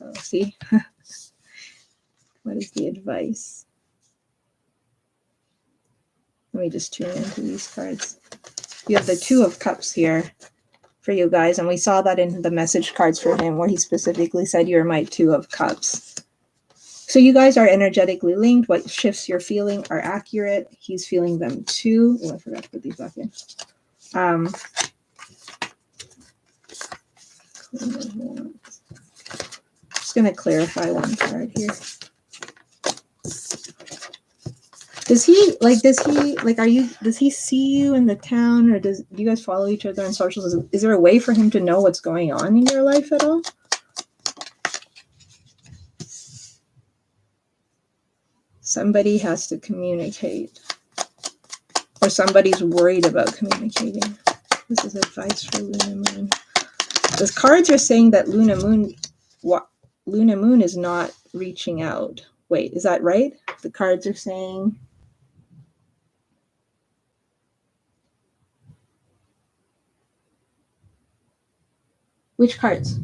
Oh, see, what is the advice? Let me just tune into these cards. You have the Two of Cups here for you guys, and we saw that in the message cards for him, where he specifically said, "You're my Two of Cups." So you guys are energetically linked. What shifts you're feeling are accurate. He's feeling them too. Oh, I forgot to put these back in. Just going to clarify one card here. Does he see you in the town, or do you guys follow each other on socials? Is there a way for him to know what's going on in your life at all? Somebody has to communicate. or somebody's worried about communicating. This is advice for Luna Moon. The cards are saying that Luna Moon is not reaching out. Wait, is that right? The cards are saying. Which cards?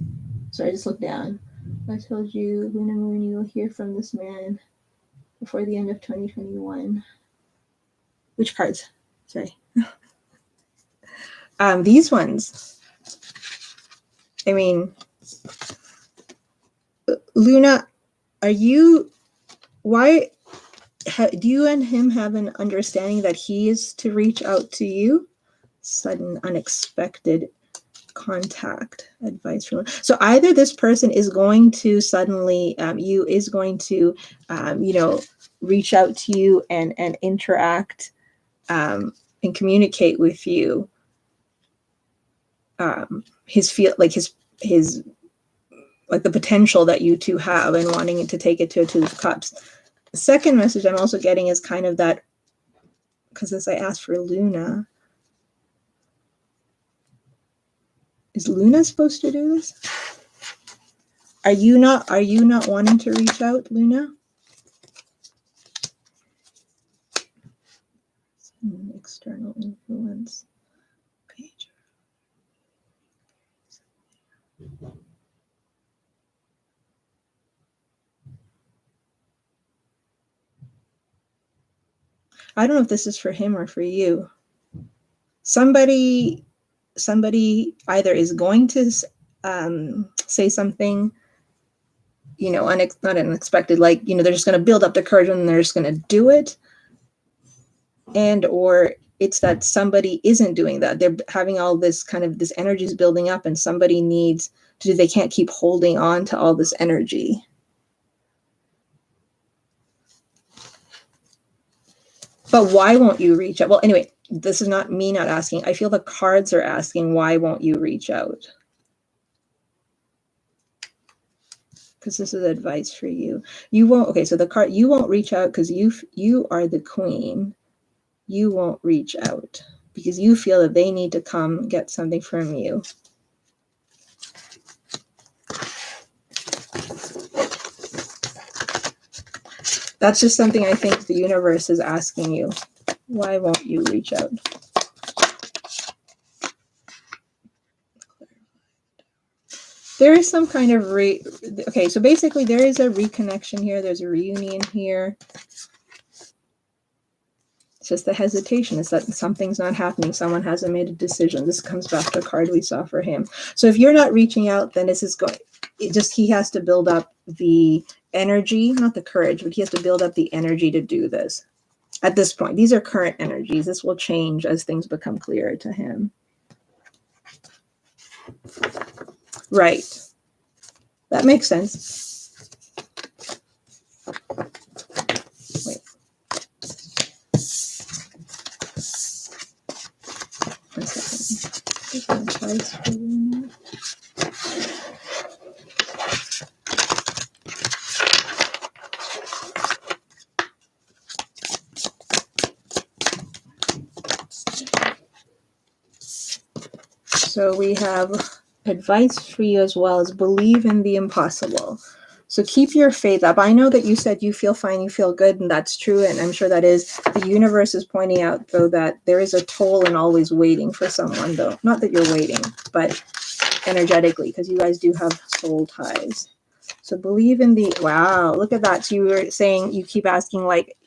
Sorry, I just looked down. I told you, Luna Moon, you will hear from this man before the end of 2021. Which cards? Sorry. These ones. I mean, Luna, why do you and him have an understanding that he is to reach out to you? Sudden, unexpected contact advice from. So either this person is going to suddenly, is going to, reach out to you and interact and communicate with you. His like the potential that you two have and wanting to take it to a Two of Cups. The second message I'm also getting is kind of that, because as I asked for Luna, is Luna supposed to do this? Are you not wanting to reach out, Luna? External influence. Page. I don't know if this is for him or for you. Somebody either is going to say something, not unexpected, like, they're just going to build up the courage and they're just going to do it. And, or it's that somebody isn't doing that. They're having all this this energy is building up and somebody needs to, they can't keep holding on to all this energy. But why won't you reach out? Well, anyway, this is not me not asking. I feel the cards are asking, why won't you reach out? Because this is advice for you. You won't, okay, so the card, you won't reach out because you are the queen. You won't reach out because you feel that they need to come get something from you. That's just something I think the universe is asking you. Why won't you reach out? There is some kind of okay, so basically there is a reconnection here. There's a reunion here. It's just the hesitation. It's that something's not happening. Someone hasn't made a decision. This comes back to the card we saw for him. So if you're not reaching out, then this is going, he has to build up the energy, not the courage, but he has to build up the energy to do this. At this point, these are current energies. This will change as things become clearer to him. Right. That makes sense. Wait. One second. So we have advice for you as well as believe in the impossible. So keep your faith up. I know that you said you feel fine, you feel good, and that's true. And I'm sure that is. The universe is pointing out, though, that there is a toll in always waiting for someone, though. Not that you're waiting, but energetically, because you guys do have soul ties. So believe in the, wow, look at that. So you were saying, you keep asking, like,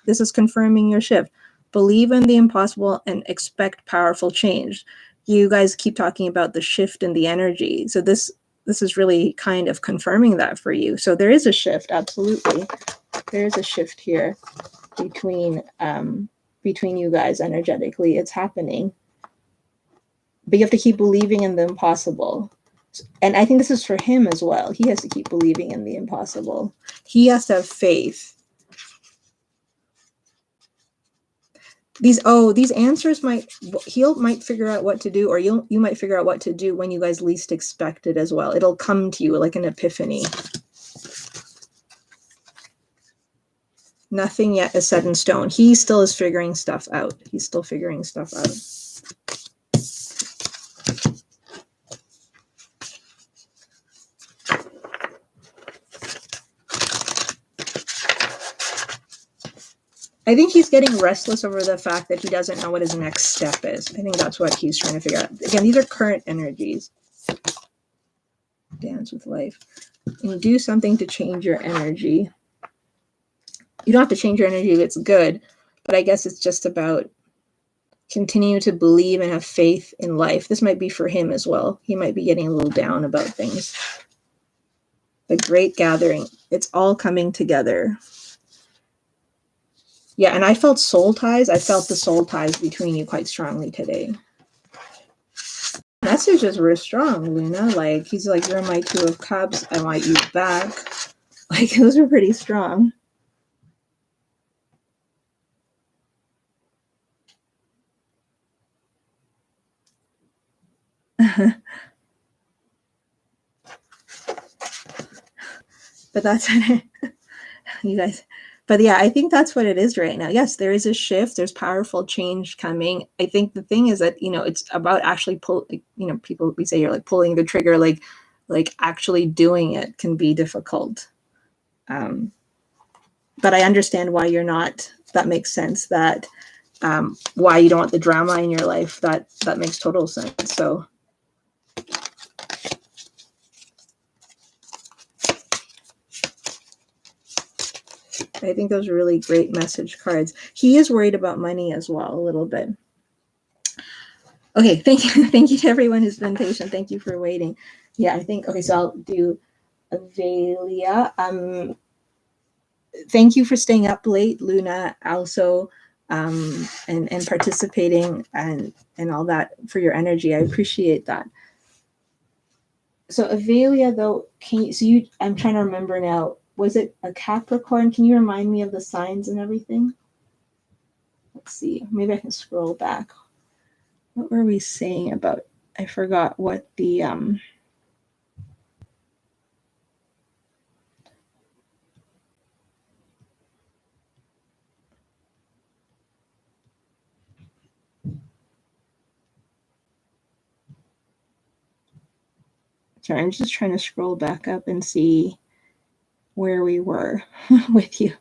this is confirming your shift. Believe in the impossible and expect powerful change. You guys keep talking about the shift in the energy. So this is really kind of confirming that for you. So there is a shift, absolutely. There is a shift here between you guys energetically. It's happening. But you have to keep believing in the impossible. And I think this is for him as well. He has to keep believing in the impossible. He has to have faith. These answers might figure out what to do, or you might figure out what to do when you guys least expect it as well. It'll come to you like an epiphany. Nothing yet is set in stone. He still is figuring stuff out. He's still figuring stuff out. I think he's getting restless over the fact that he doesn't know what his next step is. I think that's what he's trying to figure out. Again, these are current energies. Dance with life. And do something to change your energy. You don't have to change your energy if it's good, but I guess it's just about continue to believe and have faith in life. This might be for him as well. He might be getting a little down about things. The great gathering. It's all coming together. Yeah, and I felt soul ties. I felt the soul ties between you quite strongly today. Messages were strong, Luna. Like, he's like, you're my 2 of cups. I want you back. Like, those were pretty strong. But that's you guys. But yeah, I think that's what it is right now. Yes, there is a shift. There's powerful change coming. I think the thing is that, it's about actually people, we say you're like pulling the trigger, like actually doing it can be difficult. But I understand why you're not. That makes sense. That why you don't want the drama in your life. That makes total sense. So. I think those are really great message cards. He is worried about money as well, a little bit. Okay, thank you. Thank you to everyone who's been patient. Thank you for waiting. Yeah, I think, okay, so I'll do Avelia. Thank you for staying up late, Luna, also, and participating and all that for your energy. I appreciate that. So Avelia, though, I'm trying to remember now, was it a Capricorn? Can you remind me of the signs and everything? Let's see. Maybe I can scroll back. What were we saying about? I forgot what the Sorry, I'm just trying to scroll back up and see where we were with you.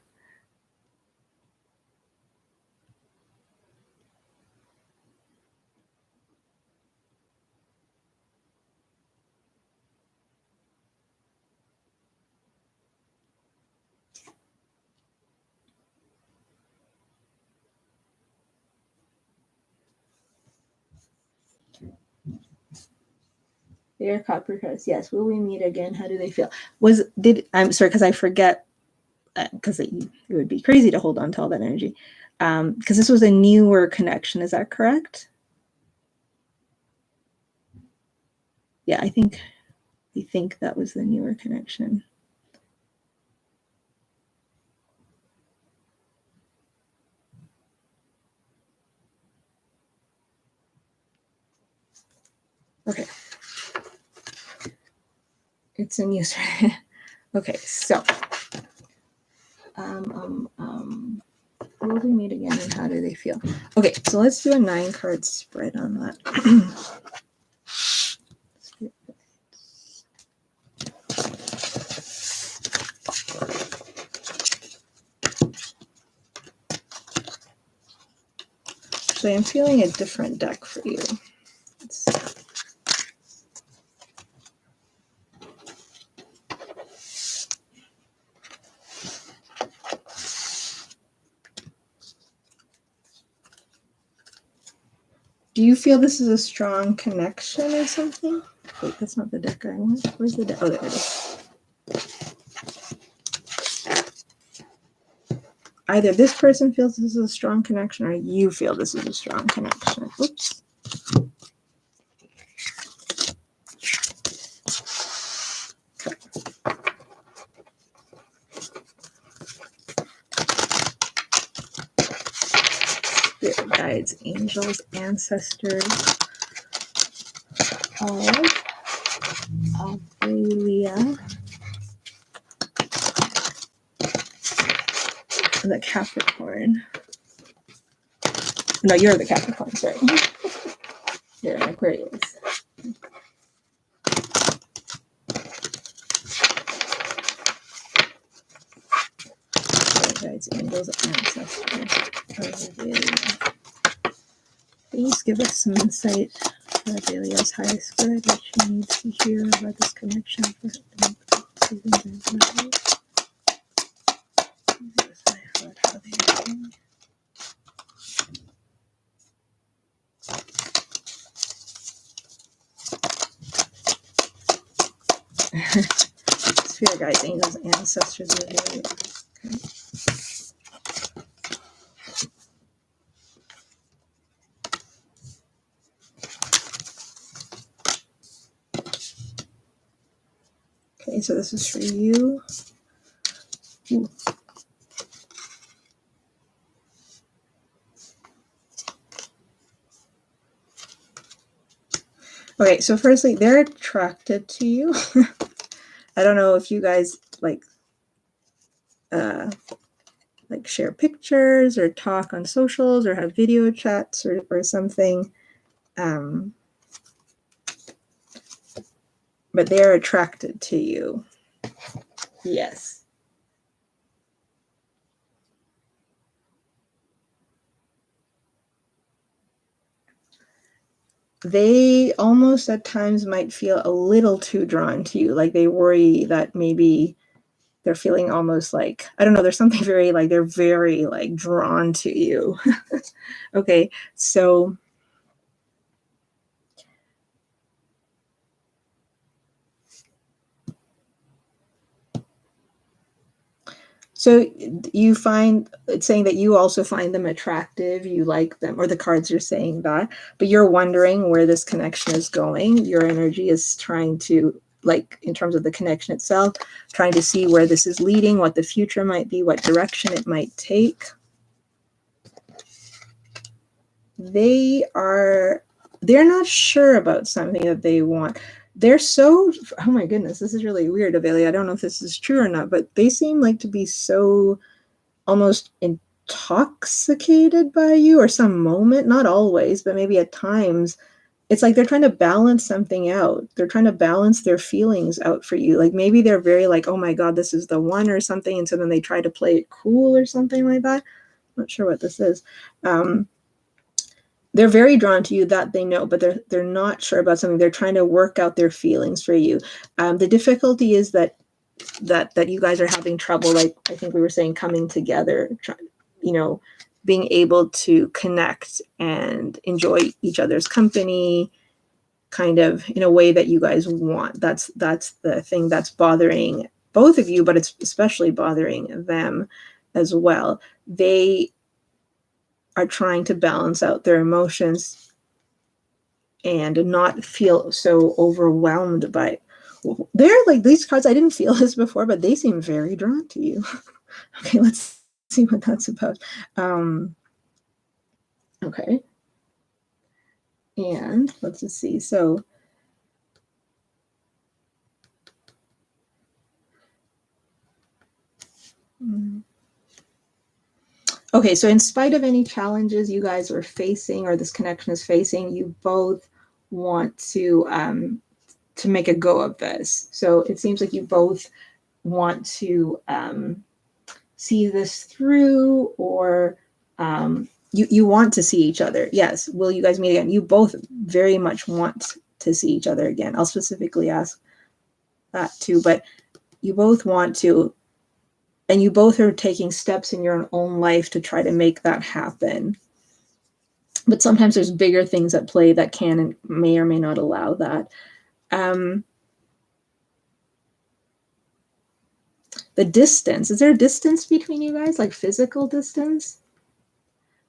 They are Capricorns. Yes. Will we meet again? How do they feel? I'm sorry, because I forget, because it would be crazy to hold on to all that energy. Because this was a newer connection. Is that correct? Yeah, I think that was the newer connection. Okay. It's a new okay, so will we meet again and how do they feel? Okay, so let's do a 9-card spread on that. So I'm feeling a different deck for you. Let's see. Do you feel this is a strong connection or something? Wait, that's not the deck I want. Where's the deck? Oh, there it is. Either this person feels this is a strong connection or you feel this is a strong connection. Oops. Spirit guides, angels, ancestors. Avelia. the Capricorn. No, you're the Capricorn, sorry. You're an Aquarius. Guides, angels, ancestors. Please give us some insight for Adelia's highest good, what she needs to hear about this connection for Spirit guides, angels, ancestors, Adelia. Okay. Okay, so this is for you. Ooh. Okay, so firstly, they're attracted to you. I don't know if you guys like share pictures or talk on socials or have video chats or something. But they're attracted to you. Yes. They almost at times might feel a little too drawn to you. Like they worry that maybe they're feeling almost like, I don't know, there's something very like, they're very like drawn to you. Okay, so you find it's saying that you also find them attractive, you like them, or the cards are saying that, but you're wondering where this connection is going. Your energy is trying to, like, in terms of the connection itself, trying to see where this is leading, what the future might be, what direction it might take. They're not sure about something that they want. They're so, oh my goodness, this is really weird, Avelia. I don't know if this is true or not, but they seem like to be so almost intoxicated by you, or some moment, not always, but maybe at times. It's like they're trying to balance something out. They're trying to balance their feelings out for you. Like maybe they're very like, oh my God, this is the one or something. And so then they try to play it cool or something like that. I'm not sure what this is. They're very drawn to you, that they know, but they're not sure about something. They're trying to work out their feelings for you. The difficulty is that you guys are having trouble, like I think we were saying, coming together, being able to connect and enjoy each other's company, kind of in a way that you guys want. That's the thing that's bothering both of you, but it's especially bothering them as well. They are trying to balance out their emotions and not feel so overwhelmed by it. They're like, these cards, I didn't feel this before, but they seem very drawn to you. Okay, let's see what that's about. Okay. And let's just see. So okay, so in spite of any challenges you guys are facing, or this connection is facing, you both want to make a go of this. So it seems like you both want to see this through, or you want to see each other. Yes. Will you guys meet again? You both very much want to see each other again. I'll specifically ask that too, but you both want to, and you both are taking steps in your own life to try to make that happen. But sometimes there's bigger things at play that can and may or may not allow that. The distance, is there a distance between you guys, like physical distance?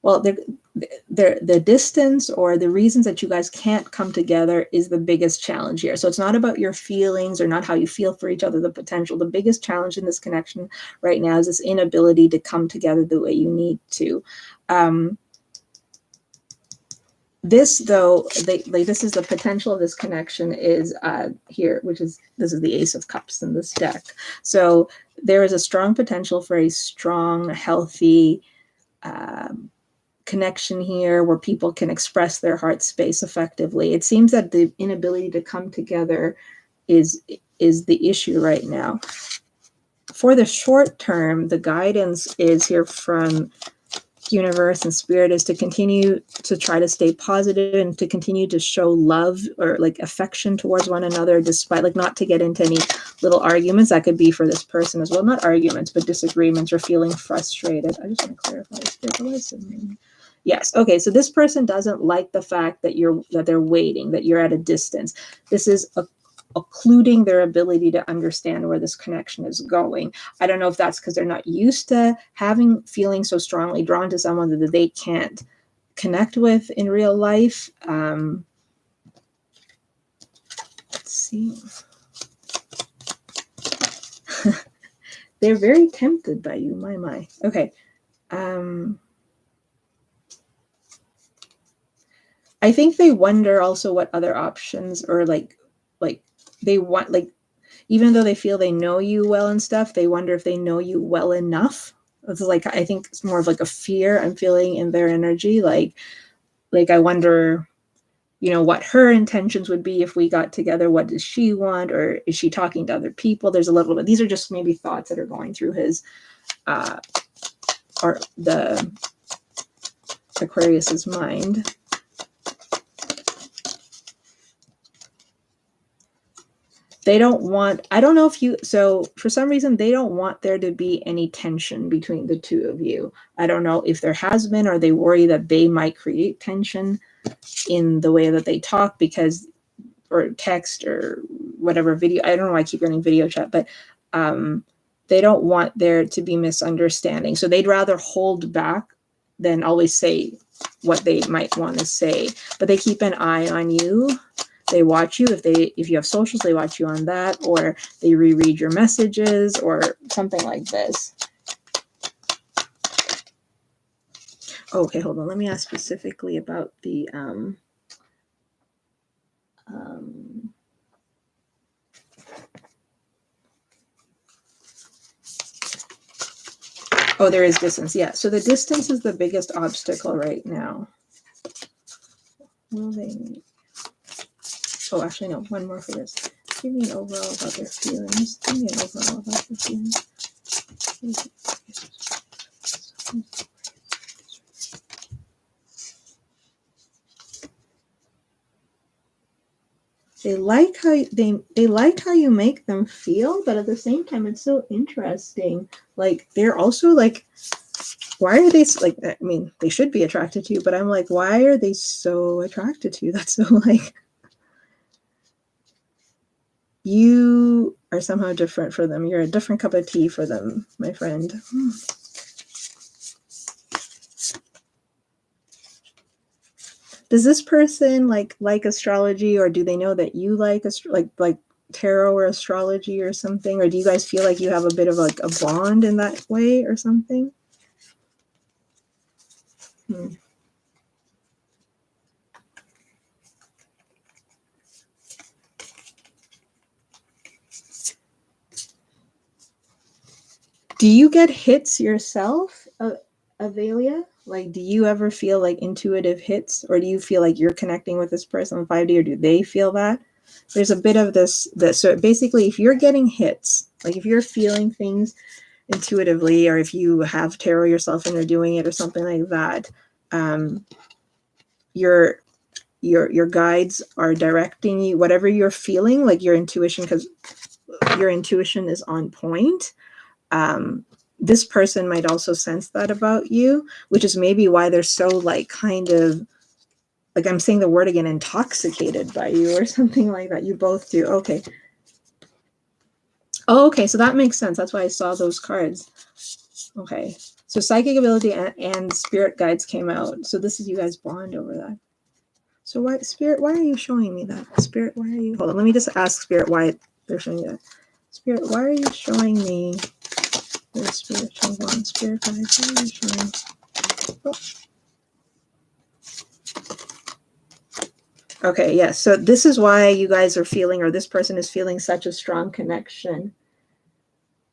Well, the distance or the reasons that you guys can't come together is the biggest challenge here. So it's not about your feelings or not how you feel for each other, the potential. The biggest challenge in this connection right now is this inability to come together the way you need to. This though, this is the potential of this connection is here, this is the Ace of Cups in this deck. So there is a strong potential for a strong, healthy connection here where people can express their heart space effectively. It seems that the inability to come together is the issue right now. For the short term, the guidance is here from universe and spirit is to continue to try to stay positive and to continue to show love or like affection towards one another, despite like not to get into any little arguments. That could be for this person as well, not arguments but disagreements or feeling frustrated. I just want to clarify. Yes, okay, so this person doesn't like the fact that they're waiting, that you're at a distance. This is occluding their ability to understand where this connection is going. I don't know if that's because they're not used to feeling so strongly drawn to someone that they can't connect with in real life. Let's see. They're very tempted by you, my. Okay. I think they wonder also what other options or like they want, like, even though they feel they know you well and stuff, they wonder if they know you well enough. It's like, I think it's more of like a fear I'm feeling in their energy. Like I wonder, what her intentions would be if we got together. What does she want? Or is she talking to other people? There's a little bit, these are just maybe thoughts that are going through his, or the Aquarius's mind. They don't want, I don't know if so for some reason, they don't want there to be any tension between the two of you. I don't know if there has been, or they worry that they might create tension in the way that they talk or text or whatever video. I don't know why I keep running video chat, but they don't want there to be misunderstanding. So they'd rather hold back than always say what they might want to say, but they keep an eye on you. They watch you. If you have socials, they watch you on that, or they reread your messages or something like this. Okay, hold on. Let me ask specifically about the oh, there is distance. Yeah. So the distance is the biggest obstacle right now. Will they meet? Oh, actually, no. One more for this. Give me an overall about their feelings. Give me an overall about their feelings. They like how you make them feel, but at the same time, it's so interesting. Like, they're also like, why are they like? I mean, they should be attracted to you, but I'm like, why are they so attracted to you? That's so like. You are somehow different for them. You're a different cup of tea for them, my friend. Does this person like astrology, or do they know that you like tarot or astrology or something? Or do you guys feel like you have a bit of like a bond in that way or something? Do you get hits yourself, Avelia? Like, do you ever feel like intuitive hits, or do you feel like you're connecting with this person on 5D, or do they feel that? There's a bit of this. So basically, if you're getting hits, like if you're feeling things intuitively, or if you have tarot yourself and you're doing it or something like that, your guides are directing you, whatever you're feeling, like your intuition, because your intuition is on point. This person might also sense that about you, which is maybe why they're so like kind of like, I'm saying the word again, intoxicated by you or something like that. You both do. Okay. Oh, okay. So that makes sense. That's why I saw those cards. Okay. So psychic ability and spirit guides came out. So this is you guys bond over that. So why, Spirit, why are you showing me that? Spirit, why are you, hold on, let me just ask Spirit why they're showing you that. Spirit, why are you showing me your spiritual one? Spirit guides, why are you showing me? Oh. Okay, yes. So this is why you guys are feeling, or this person is feeling such a strong connection,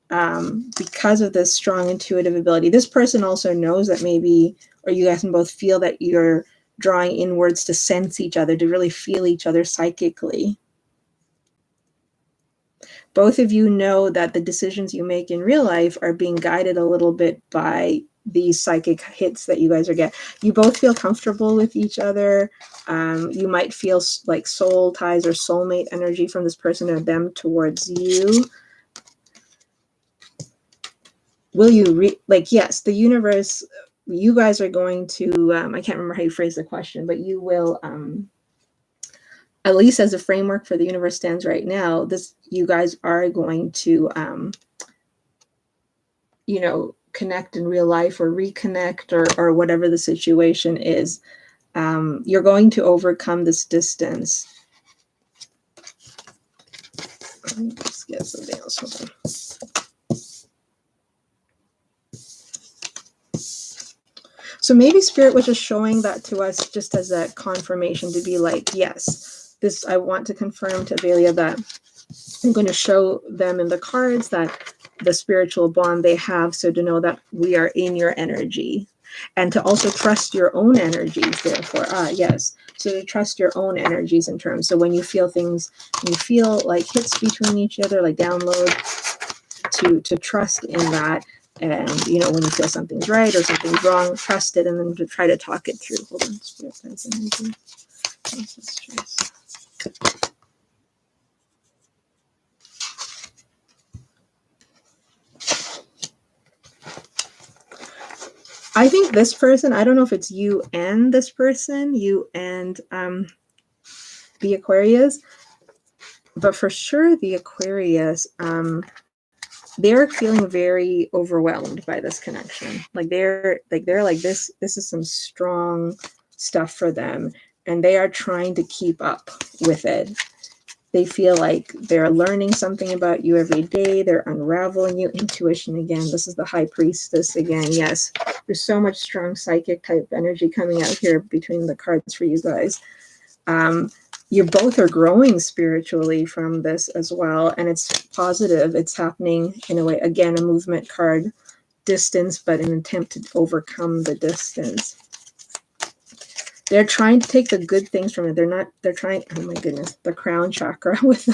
because of this strong intuitive ability. This person also knows that maybe, or you guys can both feel that you're drawing inwards to sense each other, to really feel each other psychically. Both of you know that the decisions you make in real life are being guided a little bit by these psychic hits that you guys are getting. You both feel comfortable with each other. You might feel like soul ties or soulmate energy from this person or them towards you. Will you yes, the universe, you guys are going to, I can't remember how you phrase the question, but you will, at least as a framework for the universe stands right now, you guys are going to, connect in real life or reconnect or whatever the situation is. You're going to overcome this distance. Let me just get something else. Hold on. So maybe Spirit was just showing that to us just as a confirmation to be like, yes, this, I want to confirm to Avelia that I'm going to show them in the cards that the spiritual bond they have. So to know that we are in your energy and to also trust your own energies. Therefore, yes. So to trust your own energies in terms. So when you feel things, when you feel like hits between each other, like download, to trust in that. And, when you feel something's right or something's wrong, trust it and then to try to talk it through. Hold on. Spirit guides energy. I think this person, I don't know if it's you and this person, you and the Aquarius, but for sure the Aquarius, they're feeling very overwhelmed by this connection. They're like this is some strong stuff for them, and they are trying to keep up with it. They feel like they're learning something about you every day. They're unraveling you. Intuition again. This is the High Priestess again. Yes, there's so much strong psychic type energy coming out here between the cards for you guys. You both are growing spiritually from this as well, and it's positive. It's happening in a way. Again, a movement card, distance, but an attempt to overcome the distance. They're trying to take the good things from it. They're trying, oh my goodness, the crown chakra with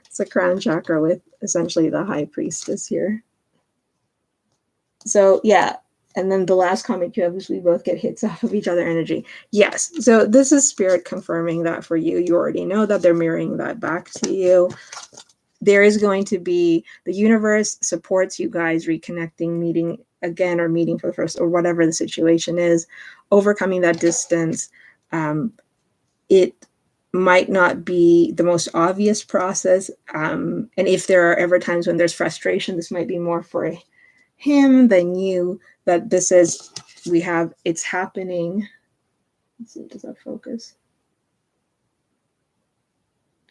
it's a crown chakra with essentially the High Priestess here. So yeah, and then the last comment you have is we both get hits off of each other energy. Yes, so this is Spirit confirming that for you. You already know that they're mirroring that back to you. There is going to be, the universe supports you guys reconnecting, meeting again, or meeting for the first, or whatever the situation is, overcoming that distance. It might not be the most obvious process. And if there are ever times when there's frustration, this might be more for him than you, that this is, it's happening. Let's see, does that focus?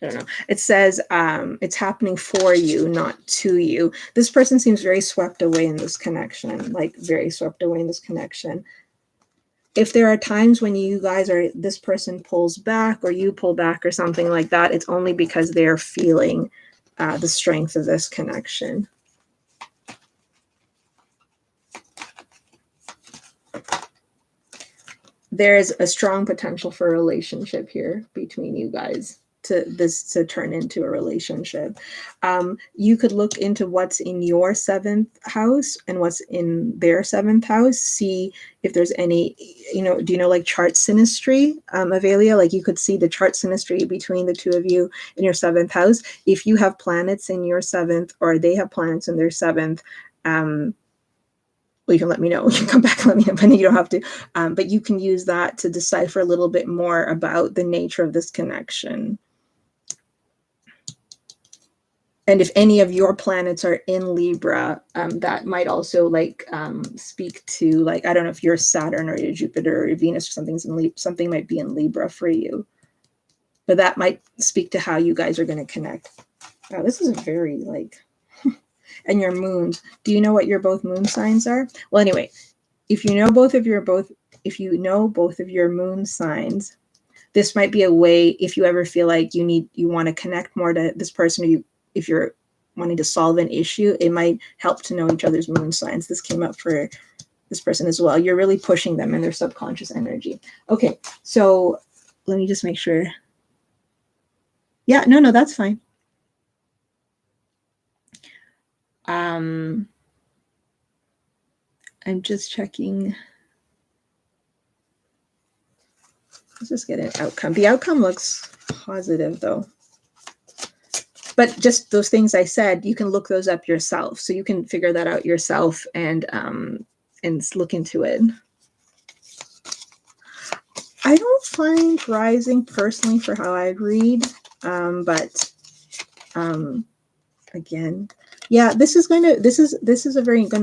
I don't know. It says it's happening for you, not to you. This person seems very swept away in this connection, like very swept away in this connection. If there are times when you guys this person pulls back or you pull back or something like that, it's only because they're feeling the strength of this connection. There's a strong potential for a relationship here between you guys. To turn into a relationship. You could look into what's in your 7th house and what's in their 7th house. See if there's any, do you know like chart synastry, Avelia? Like you could see the chart synastry between the two of you in your 7th house. If you have planets in your 7th or they have planets in their 7th, well, you can let me know. You can come back and let me know, but you don't have to. But you can use that to decipher a little bit more about the nature of this connection. And if any of your planets are in Libra, that might also speak to I don't know if you're Saturn or your Jupiter or your Venus or something's in Libra, something might be in Libra for you. But that might speak to how you guys are going to connect. Wow, this is a very and your moons. Do you know what your both moon signs are? Well, anyway, if you know both of your moon signs, this might be a way, if you ever feel like you want to connect more to this person, or if you're wanting to solve an issue, it might help to know each other's moon signs. This came up for this person as well. You're really pushing them in their subconscious energy. Okay, so let me just make sure. Yeah, no, that's fine. I'm just checking. Let's just get an outcome. The outcome looks positive though. But just those things I said, you can look those up yourself. So you can figure that out yourself and look into it. I don't find rising personally for how I read, but again, yeah, this is going to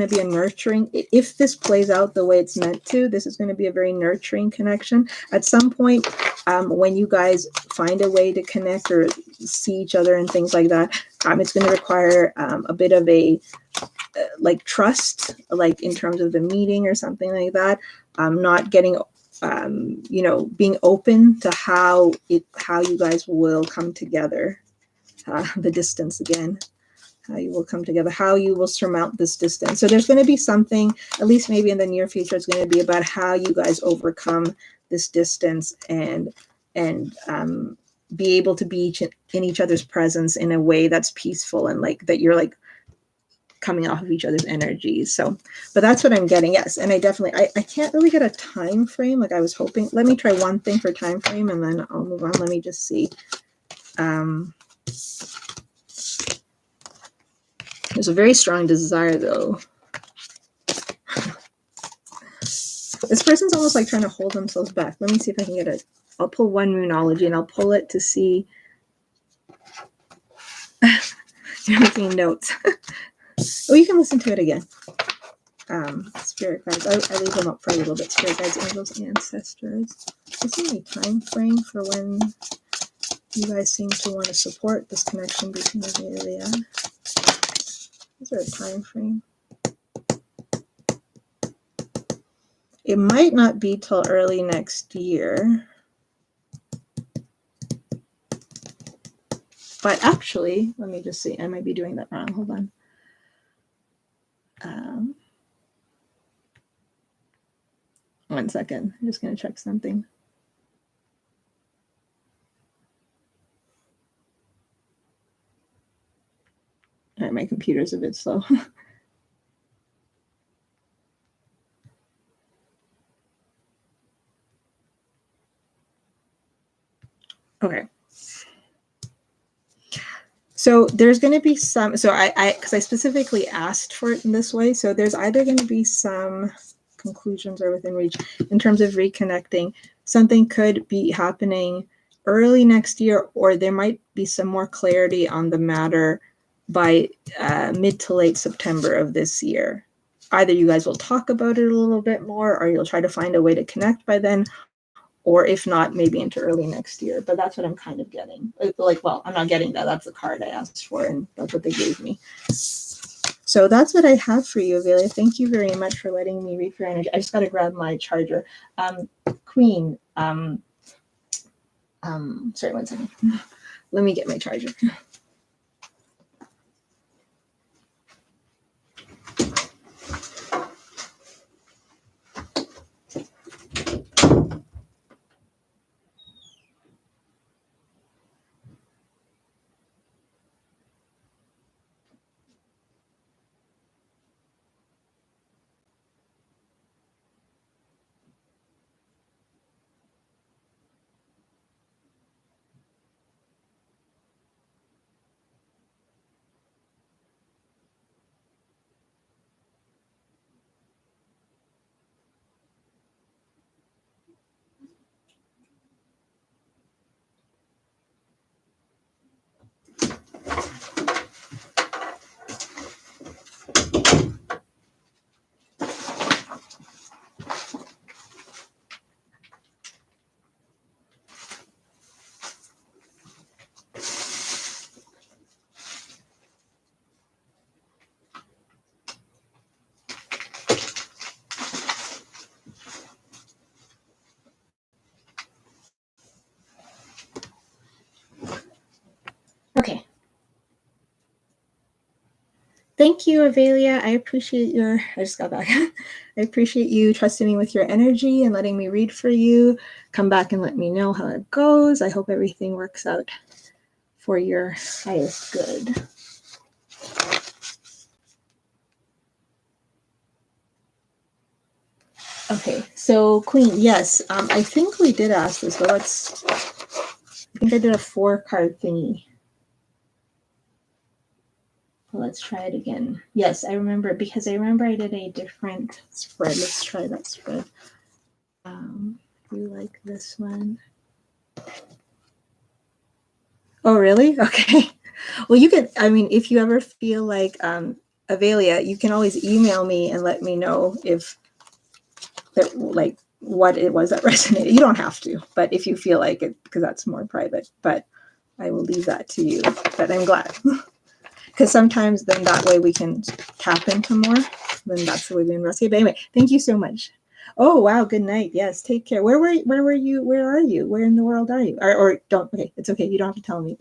be a nurturing. If this plays out the way it's meant to, this is going to be a very nurturing connection. At some point, when you guys find a way to connect or see each other and things like that, it's going to require a bit of a like trust, like in terms of the meeting or something like that. Not getting, being open to how you guys will come together. The distance again. How you will come together, how you will surmount this distance. So there's going to be something, at least maybe in the near future, it's going to be about how you guys overcome this distance and be able to be in each other's presence in a way that's peaceful and like that you're like coming off of each other's energies. So, but that's what I'm getting. Yes. And I definitely, I can't really get a time frame. Like I was hoping, let me try one thing for time frame and then I'll move on. Let me just see. There's a very strong desire, though. This person's almost like trying to hold themselves back. Let me see if I can get it. I'll pull one Moonology and I'll pull it to see. You're making notes. Oh, you can listen to it again. Spirit guides. I leave them up for a little bit. Spirit guides, angels, ancestors. Is there any time frame for when you guys seem to want to support this connection between Amelia? Is there a time frame? It might not be till early next year. But actually, let me just see. I might be doing that wrong. Hold on. One second. I'm just going to check something. All right, my computer's a bit slow. Okay. So there's going to be some, so because I specifically asked for it in this way. So there's either going to be some conclusions or within reach in terms of reconnecting. Something could be happening early next year, or there might be some more clarity on the matter by mid to late September of this year. Either you guys will talk about it a little bit more, or you'll try to find a way to connect by then, or if not, maybe into early next year. But that's what I'm kind of getting. Like, well, I'm not getting that. That's the card I asked for, and that's what they gave me. So that's what I have for you, Avelia. Thank you very much for letting me read for energy. I just got to grab my charger. Queen, sorry, 1 second. Let me get my charger. thank you, Avelia. I appreciate I just got back. I appreciate you trusting me with your energy and letting me read for you. Come back and let me know how it goes. I hope everything works out for your highest good. Okay, so Queen, yes, I think we did ask this, but I think I did a 4-card thingy. Let's try it again. Yes, I remember, because I remember I did a different spread. Let's try that spread. You like this one? Oh, really? Okay. Well, you can, I mean, if you ever feel like Avelia, you can always email me and let me know if that, like, what it was that resonated. You don't have to, but if you feel like it, because that's more private, but I will leave that to you. But I'm glad. Because sometimes then that way we can tap into more. Then that's the way we investigate. But anyway, thank you so much. Oh, wow. Good night. Yes. Take care. Where were you? Where are you? Where in the world are you? Or don't. Okay. It's okay. You don't have to tell me.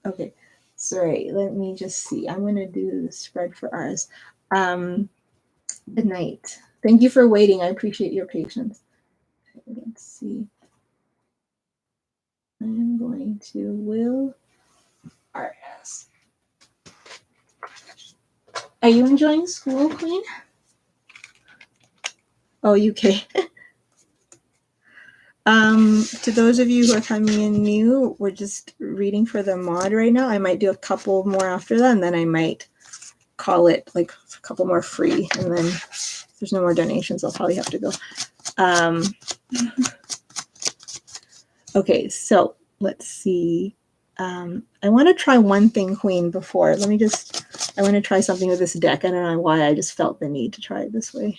Okay. Sorry. Let me just see. I'm going to do the spread for ours. Good night. Thank you for waiting. I appreciate your patience. Okay, let's see. I'm going to Will RS. Are you enjoying school, Queen? Oh, UK. To those of you who are coming in new, we're just reading for the mod right now. I might do a couple more after that, and then I might call it like a couple more free. And then if there's no more donations, I'll probably have to go. Okay, so let's see. I want to try one thing, Queen, before. I want to try something with this deck. I don't know why, I just felt the need to try it this way.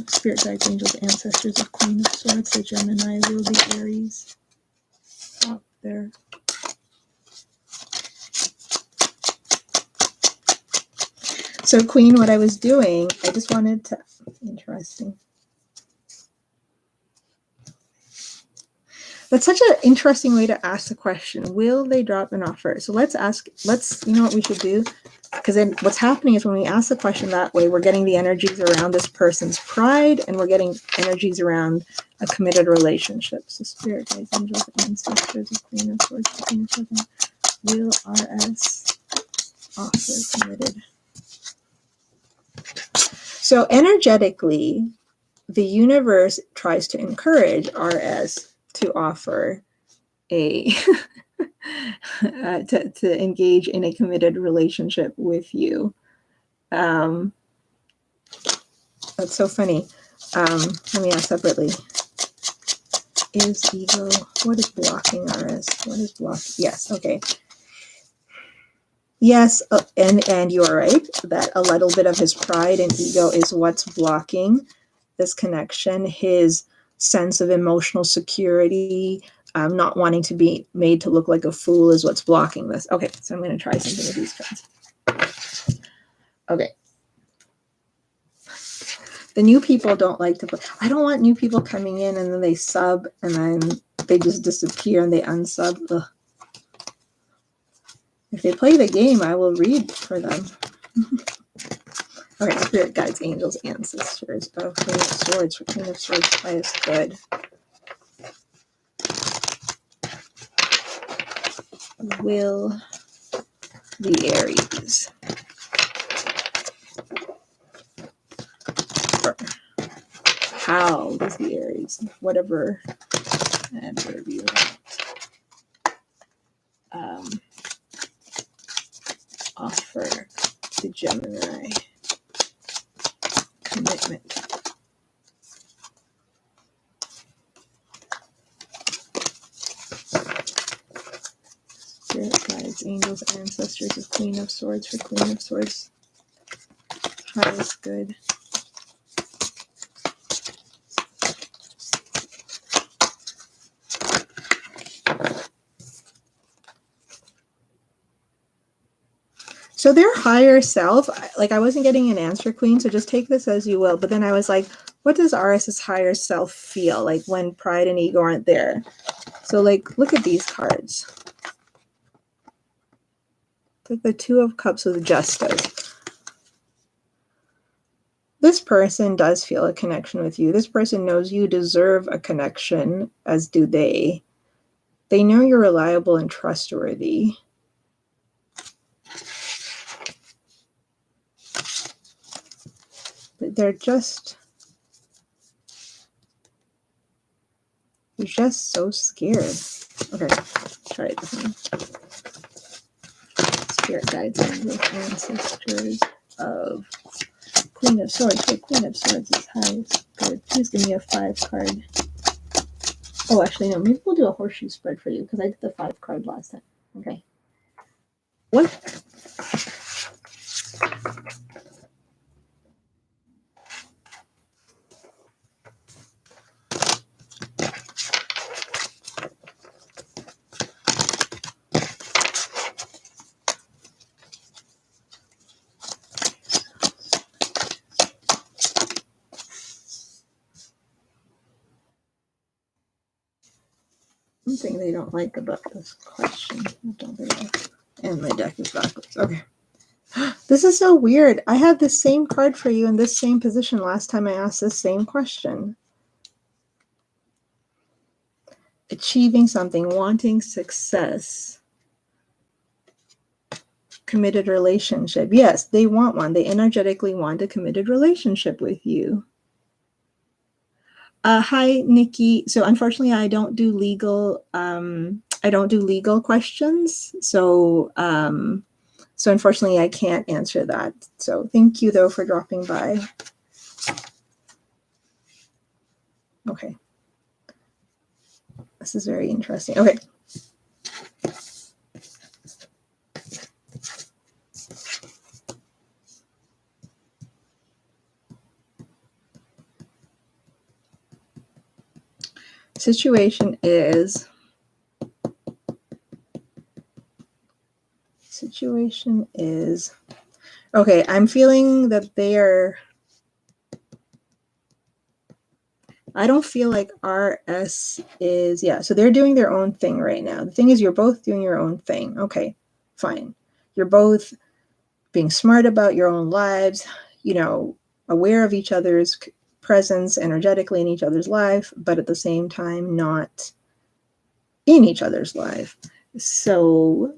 Spirit guides, angels, ancestors of Queen of Swords, the Gemini, will be Aries. Up there. So, Queen, what I was doing, I just wanted to, interesting. That's such an interesting way to ask the question. Will they drop an offer? So you know what we should do? Because then what's happening is when we ask the question that way, we're getting the energies around this person's pride, and we're getting energies around a committed relationship. So spirit guides, angels, ancestors, the Queen of Swords, the Queen of Swords, will RS offer committed. So energetically, the universe tries to encourage RS to offer a to engage in a committed relationship with you. That's so funny. Let me ask separately. Is ego, what is blocking RS? What is blocking? Yes, okay. Yes, and you are right that a little bit of his pride and ego is what's blocking this connection. His sense of emotional security, not wanting to be made to look like a fool is what's blocking this. Okay, so I'm going to try something with these cards. Okay. The new people don't like to play. I don't want new people coming in and then they sub and then they just disappear and they unsub. Ugh. If they play the game, I will read for them. Okay, spirit guides, angels, ancestors of Queen of Swords for Queen of Swords highest good. Will the Aries. How does the Aries, whatever adverb you want, offer to Gemini commitment? Spirit guides, angels, ancestors of Queen of Swords for Queen of Swords highest good. So their higher self, like I wasn't getting an answer, Queen, so just take this as you will. But then I was like, what does RS's higher self feel like when pride and ego aren't there? So like, look at these cards. Like the Two of Cups with Justice. This person does feel a connection with you. This person knows you deserve a connection, as do they. They know you're reliable and trustworthy. But they're just so scared. Okay, try it this one. Spirit guides and ancestors of Queen of Swords. Okay, Queen of Swords is highest good. Please give me a 5 card. Oh, actually, no. Maybe we'll do a horseshoe spread for you because I did the 5 card last time. Okay. What? Something they don't like about this question. And my deck is backwards. Okay. This is so weird. I had the same card for you in this same position last time I asked this same question. Achieving something, wanting success, committed relationship. Yes, they want one. They energetically want a committed relationship with you. Hi, Nikki. So unfortunately, I don't do legal. I don't do legal questions. So unfortunately, I can't answer that. So thank you though for dropping by. Okay. This is very interesting. Okay. Situation is okay. I'm feeling that they are. I don't feel like RS is, yeah, so they're doing their own thing right now. The thing is, you're both doing your own thing. Okay, fine. You're both being smart about your own lives, you know, aware of each other's presence energetically in each other's life, but at the same time, not in each other's life. So,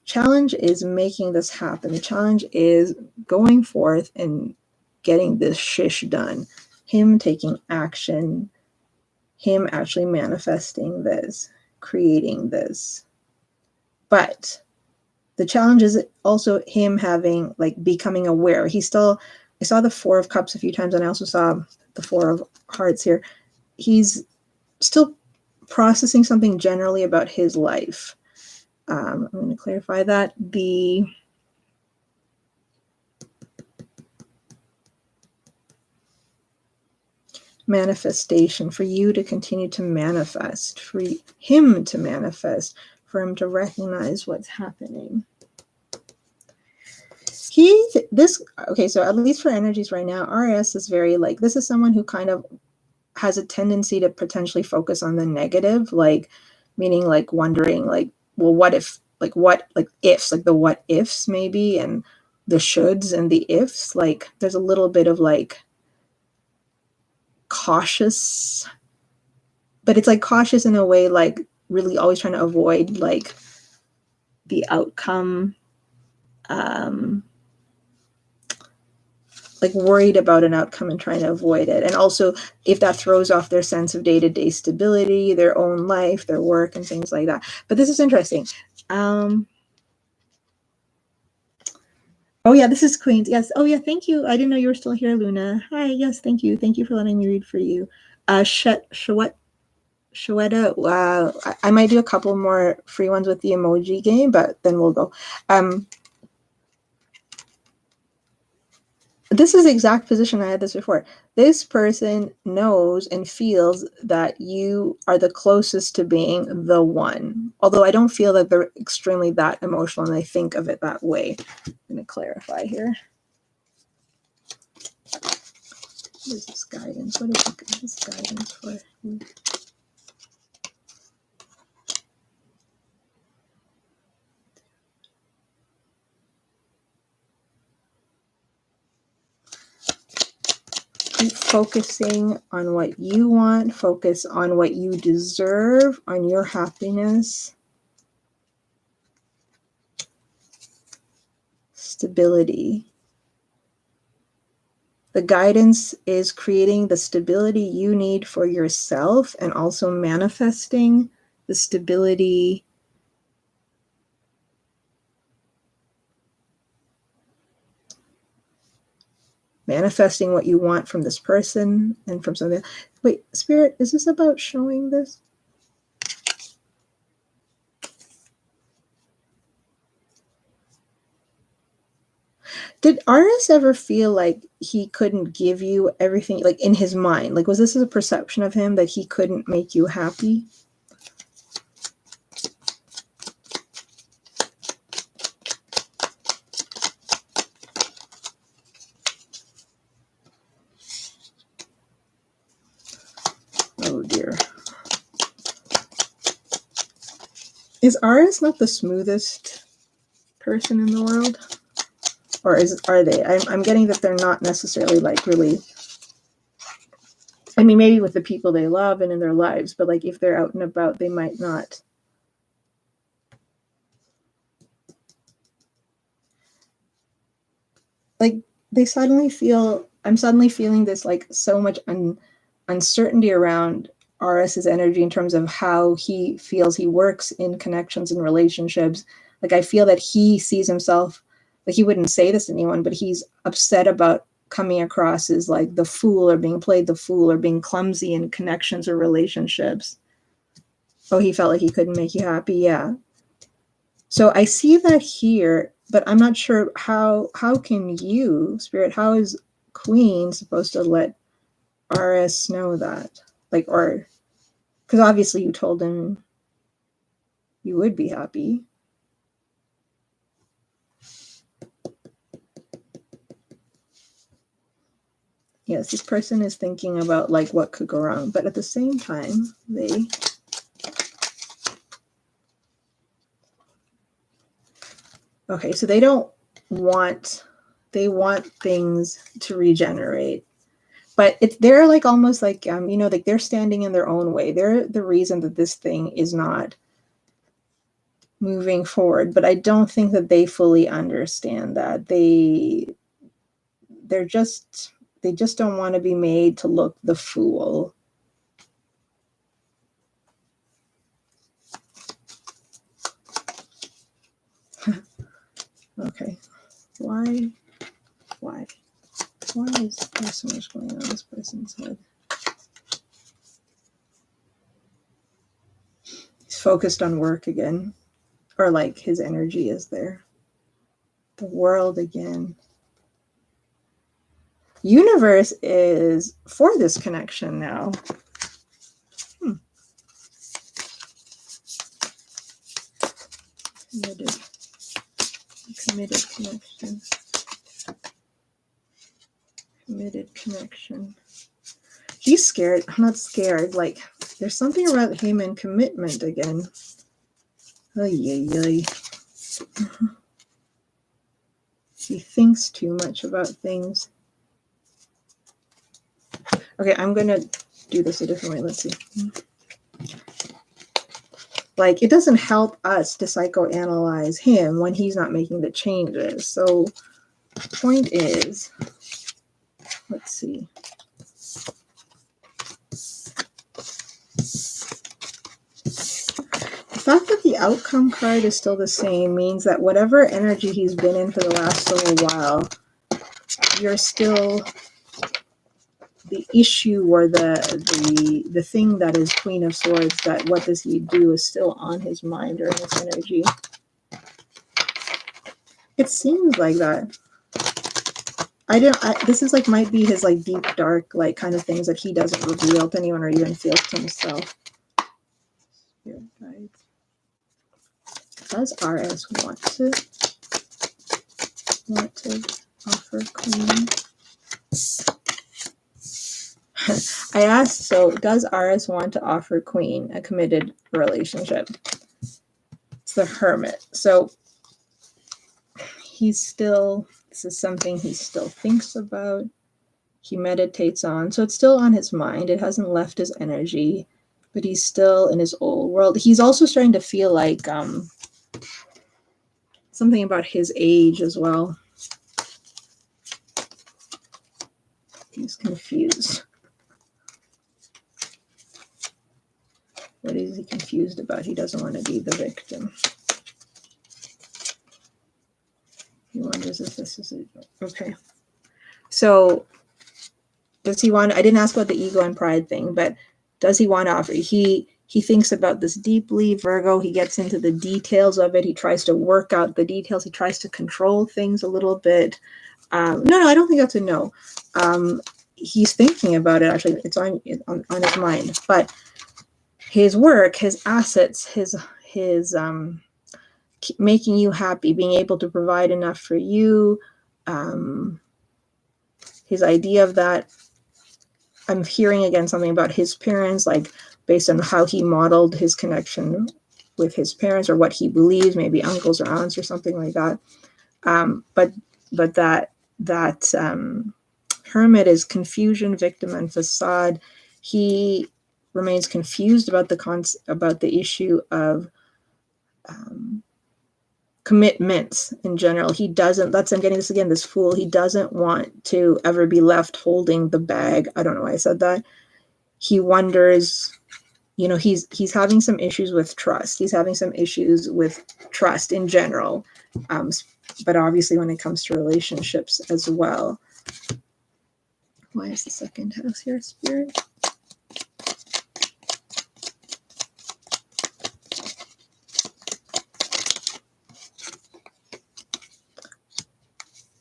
challenge is making this happen. The challenge is going forth and getting this shish done. Him taking action, him actually manifesting this, creating this. But the challenge is also him having, like, becoming aware. I saw the 4 of Cups a few times, and I also saw the 4 of Hearts here. He's still processing something generally about his life. I'm going to clarify that. The manifestation, for you to continue to manifest, for him to manifest, for him to recognize what's happening. Okay, so at least for energies right now, RS is very, like, this is someone who kind of has a tendency to potentially focus on the negative, like, meaning, like, wondering, like, well, what if, like, ifs, like the what ifs maybe, and the shoulds and the ifs, like, there's a little bit of, like, cautious, but it's like cautious in a way, like, really always trying to avoid, like, the outcome, like, worried about an outcome and trying to avoid it. And also, if that throws off their sense of day-to-day stability, their own life, their work, and things like that. But this is interesting. Oh yeah, this is Queens. Yes. Oh yeah, thank you. I didn't know you were still here, Luna. Hi. Yes, thank you. Thank you for letting me read for you. Shweta. I might do a couple more free ones with the emoji game, but then we'll go. This is the exact position I had this before. This person knows and feels that you are the closest to being the one. Although I don't feel that they're extremely that emotional, and I think of it that way. I'm going to clarify here. What is this guidance? What is this guidance for you? Keep focusing on what you want. Focus on what you deserve, on your happiness. Stability. The guidance is creating the stability you need for yourself and also manifesting the stability manifesting what you want from this person and from something. Wait, Spirit, is this about showing this? Did Aris ever feel like he couldn't give you everything, like in his mind? Like, was this a perception of him that he couldn't make you happy? Oh dear. Is Aris not the smoothest person in the world? Or are they? I'm getting that they're not necessarily like really, I mean, maybe with the people they love and in their lives, but like if they're out and about, they might not. Like they suddenly feel, I'm suddenly feeling this like so much uncertainty around Aris's energy in terms of how he feels he works in connections and relationships. Like I feel that he sees himself, like he wouldn't say this to anyone, but he's upset about coming across as like the fool or being played the fool or being clumsy in connections or relationships. Oh, he felt like he couldn't make you happy. Yeah. So I see that here, but I'm not sure how can you, Spirit, how is Queen supposed to let Aris know that? Like, or because obviously you told him you would be happy. Yes, this person is thinking about like what could go wrong, but at the same time, okay, so they want things to regenerate. But they're like almost like like they're standing in their own way. They're the reason that this thing is not moving forward. But I don't think that they fully understand that. They just don't want to be made to look the fool. Okay. Why is there so much going on in this person's head? He's focused on work again. Or like his energy is there. The world again. Universe is for this connection now. Committed connection. Committed connection. He's scared. I'm not scared. Like, there's something about him and commitment again. He thinks too much about things. Okay, I'm going to do this a different way. Let's see. Like, it doesn't help us to psychoanalyze him when he's not making the changes. So, the point is, let's see. The fact that the outcome card is still the same means that whatever energy he's been in for the last little while, you're still the issue or the thing that is Queen of Swords, that what does he do, is still on his mind or in his energy. It seems like that. This is like might be his like deep dark like kind of things that he doesn't reveal to anyone or even feel to himself. Spirit guides. Does Aris want to offer Queen? I asked, so does Aris want to offer Queen a committed relationship? It's the Hermit. So this is something he still thinks about. He meditates on. So it's still on his mind. It hasn't left his energy, but he's still in his old world. He's also starting to feel like something about his age as well. He's confused. What is he confused about? He doesn't want to be the victim. He wonders if this is it. Okay. So does he want, I didn't ask about the ego and pride thing, but does he want to offer? He thinks about this deeply. Virgo, he gets into the details of it. He tries to work out the details. He tries to control things a little bit. No, I don't think that's a no. He's thinking about it. Actually, it's on his mind. But his work, his assets, his making you happy, being able to provide enough for you, his idea of that. I'm hearing again something about his parents, like based on how he modeled his connection with his parents or what he believes, maybe uncles or aunts or something like that. But that Hermit is confusion, victim, and facade. He remains confused about the issue of commitments in general. He doesn't, I'm getting this again, this fool, he doesn't want to ever be left holding the bag. I don't know why I said that. He wonders, he's having some issues with trust. He's having some issues with trust in general. But obviously when it comes to relationships as well. Why is the second house here, Spirit?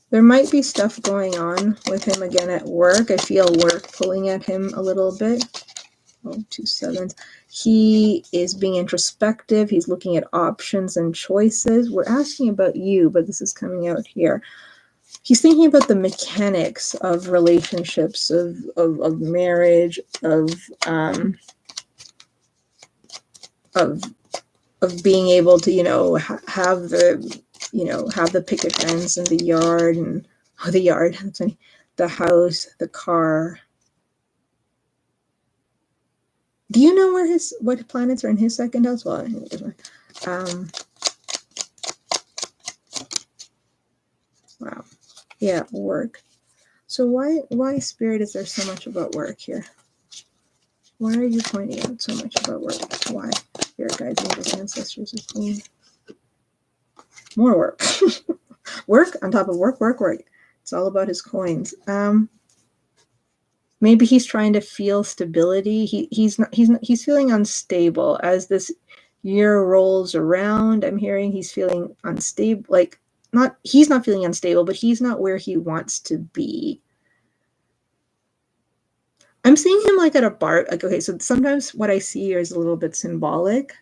There might be stuff going on with him again at work. I feel work pulling at him a little bit. Oh, 2 sevens. He is being introspective. He's looking at options and choices. We're asking about you, but this is coming out here. He's thinking about the mechanics of relationships, of marriage, of being able to, have the picket fence and the yard and the house, the car. Do you know what planets are in his second house? Well, wow. Yeah, work. So why, Spirit, is there so much about work here? Why are you pointing out so much about work? Why? Spirit guides, angels, ancestors, is Queen. More work. Work on top of work. It's all about his coins. Maybe he's trying to feel stability. He's feeling unstable as this year rolls around. I'm hearing he's feeling unstable. Like he's not feeling unstable, but he's not where he wants to be. I'm seeing him like at a bar. Like, okay, so sometimes what I see here is a little bit symbolic.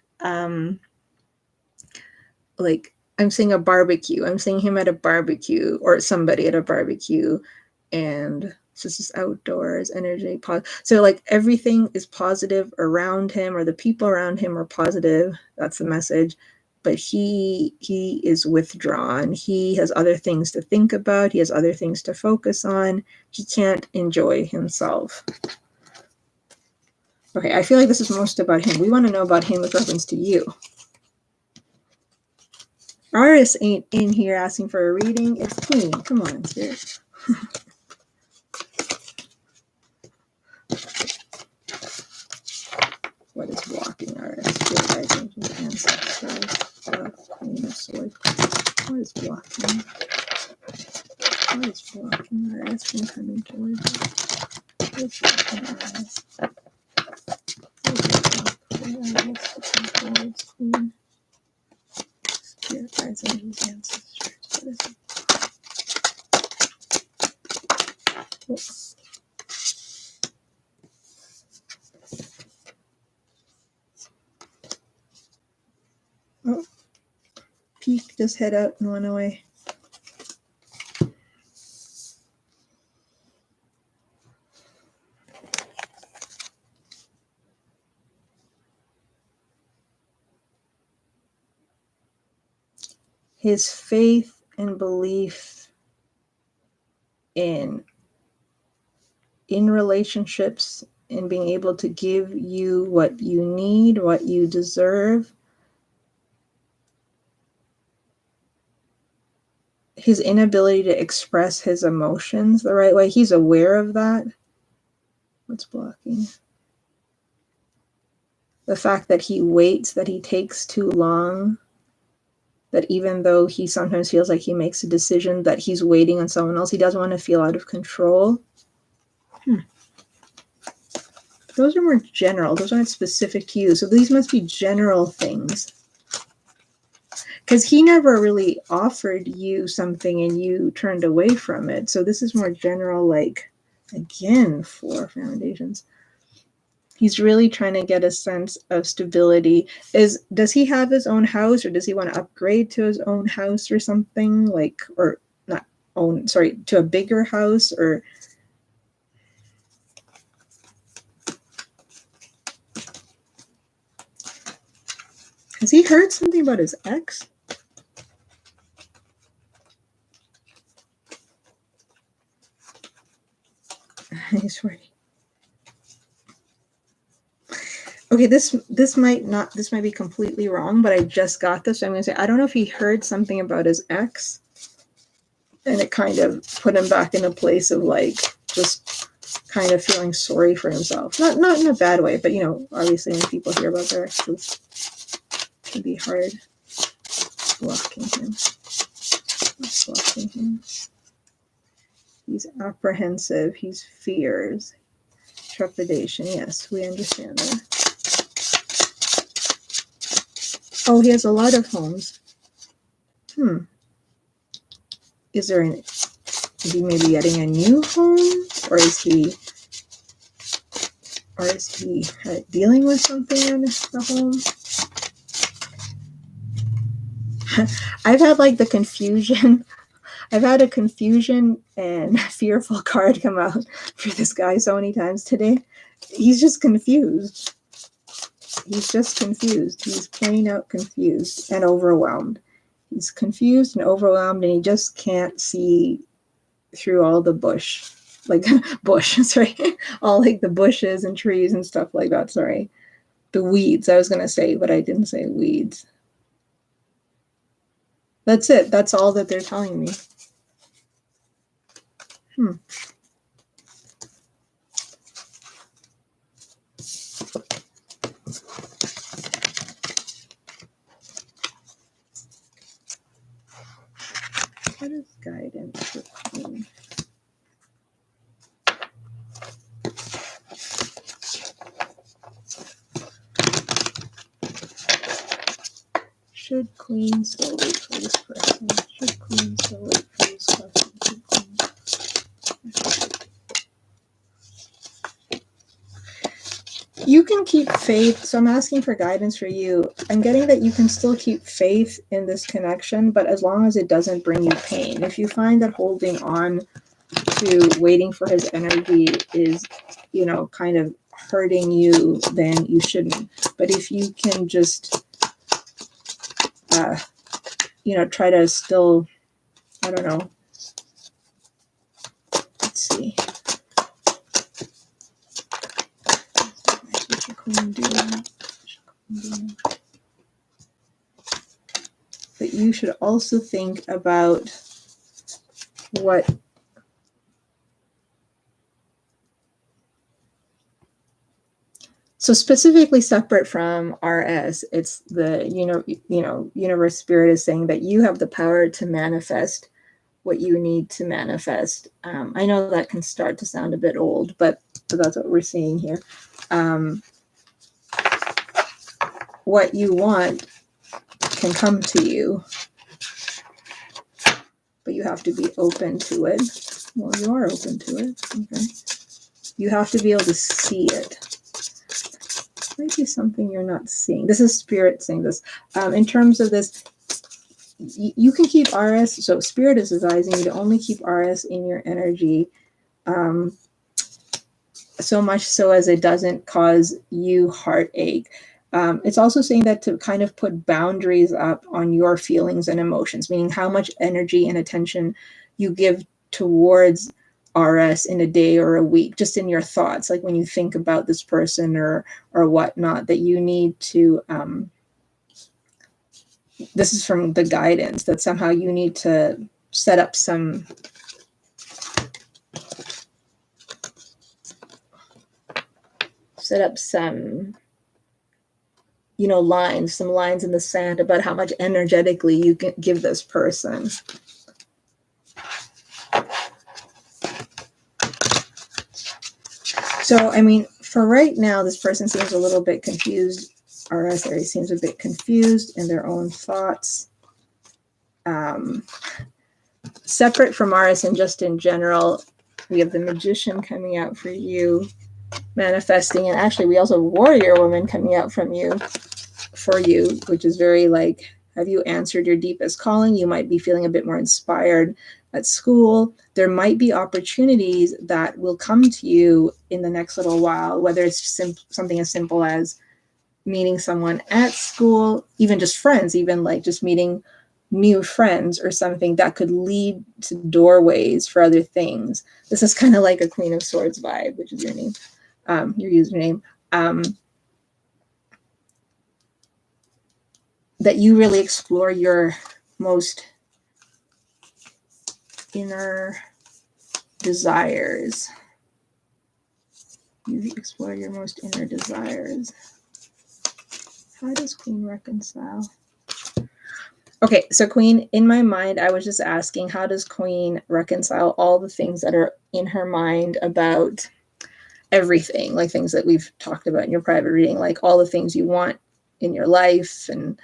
Like I'm seeing a barbecue. I'm seeing him at a barbecue or somebody at a barbecue, and it's just outdoors, energy, so like everything is positive around him, or the people around him are positive. That's the message. But he is withdrawn. He has other things to think about. He has other things to focus on. He can't enjoy himself. Okay, I feel like this is most about him. We want to know about him with reference to you. Aris ain't in here asking for a reading. It's Queen. Come on, Spirit. What is blocking Aris? Queen of Swords. What is blocking? What is blocking Aris from coming towards us? What is blocking Aris? Queen. Spirit guides, angels, ancestors. What is it? Oh, Peak just head out and went away. his faith and belief in relationships, in being able to give you what you need, what you deserve. His inability to express his emotions the right way. He's aware of that. What's blocking? The fact that he waits, that he takes too long, that even though he sometimes feels like he makes a decision, that he's waiting on someone else, he doesn't want to feel out of control. Those are more general. Those aren't specific to you. So these must be general things. Because he never really offered you something and you turned away from it. So this is more general, like, again, 4 foundations. He's really trying to get a sense of stability. Does he have his own house, or does he want to upgrade to his own house or something, like, or not own, sorry, to a bigger house, or has he heard something about his ex? He's ready. Okay, this might be completely wrong, but I just got this. So I'm going to say, I don't know if he heard something about his ex and it kind of put him back in a place of like just kind of feeling sorry for himself. Not in a bad way, but obviously when people hear about their exes, it can be hard. Blocking him. Blocking him. He's apprehensive. He's fears. Trepidation. Yes, we understand that. Oh, he has a lot of homes. Is he maybe getting a new home? Or is he dealing with something in the home? I've had like the confusion. I've had a confusion and fearful card come out for this guy so many times today. He's just confused. He's just confused. He's plain out confused and overwhelmed. He's confused and overwhelmed, and he just can't see through all the bush. Sorry. All like the bushes and trees and stuff like that. Sorry. The weeds, I was going to say, but I didn't say weeds. That's it. That's all that they're telling me. What is guidance for Queen? Should Queen still wait for this person? Should Queen still wait for this question? You can keep faith. So I'm asking for guidance for you. I'm getting that you can still keep faith in this connection, but as long as it doesn't bring you pain. If you find that holding on to waiting for his energy is, kind of hurting you, then you shouldn't. But if you can just, try to still, I don't know. Let's see. But you should also think about what so specifically separate from RS, it's the universe spirit is saying that you have the power to manifest what you need to manifest. I know that can start to sound a bit old, but that's what we're seeing here. What you want can come to you, but you have to be open to it. Well, you are open to it. Okay. You have to be able to see it. Might be something you're not seeing. This is spirit saying this. In terms of this, you can keep RS. So spirit is advising you to only keep RS in your energy, so much so as it doesn't cause you heartache. It's also saying that to kind of put boundaries up on your feelings and emotions, meaning how much energy and attention you give towards RS in a day or a week, just in your thoughts, like when you think about this person or whatnot, that you need to, this is from the guidance, that somehow you need to set up some lines, some lines in the sand about how much energetically you can give this person. So, I mean, for right now, this person seems a little bit confused. RS Aries seems a bit confused in their own thoughts. Separate from RS and just in general, we have the Magician coming out for you, manifesting, and actually we also have Warrior Woman coming out for you, which is very like, have you answered your deepest calling? You might be feeling a bit more inspired at school. There might be opportunities that will come to you in the next little while, whether it's something as simple as meeting someone at school, even just friends, even like just meeting new friends or something that could lead to doorways for other things. This is kind of like a Queen of Swords vibe, which is your name, your username. That you really explore your most inner desires. You explore your most inner desires. How does Queen reconcile? Okay, so Queen, in my mind, I was just asking, how does Queen reconcile all the things that are in her mind about everything, like things that we've talked about in your private reading, like all the things you want in your life and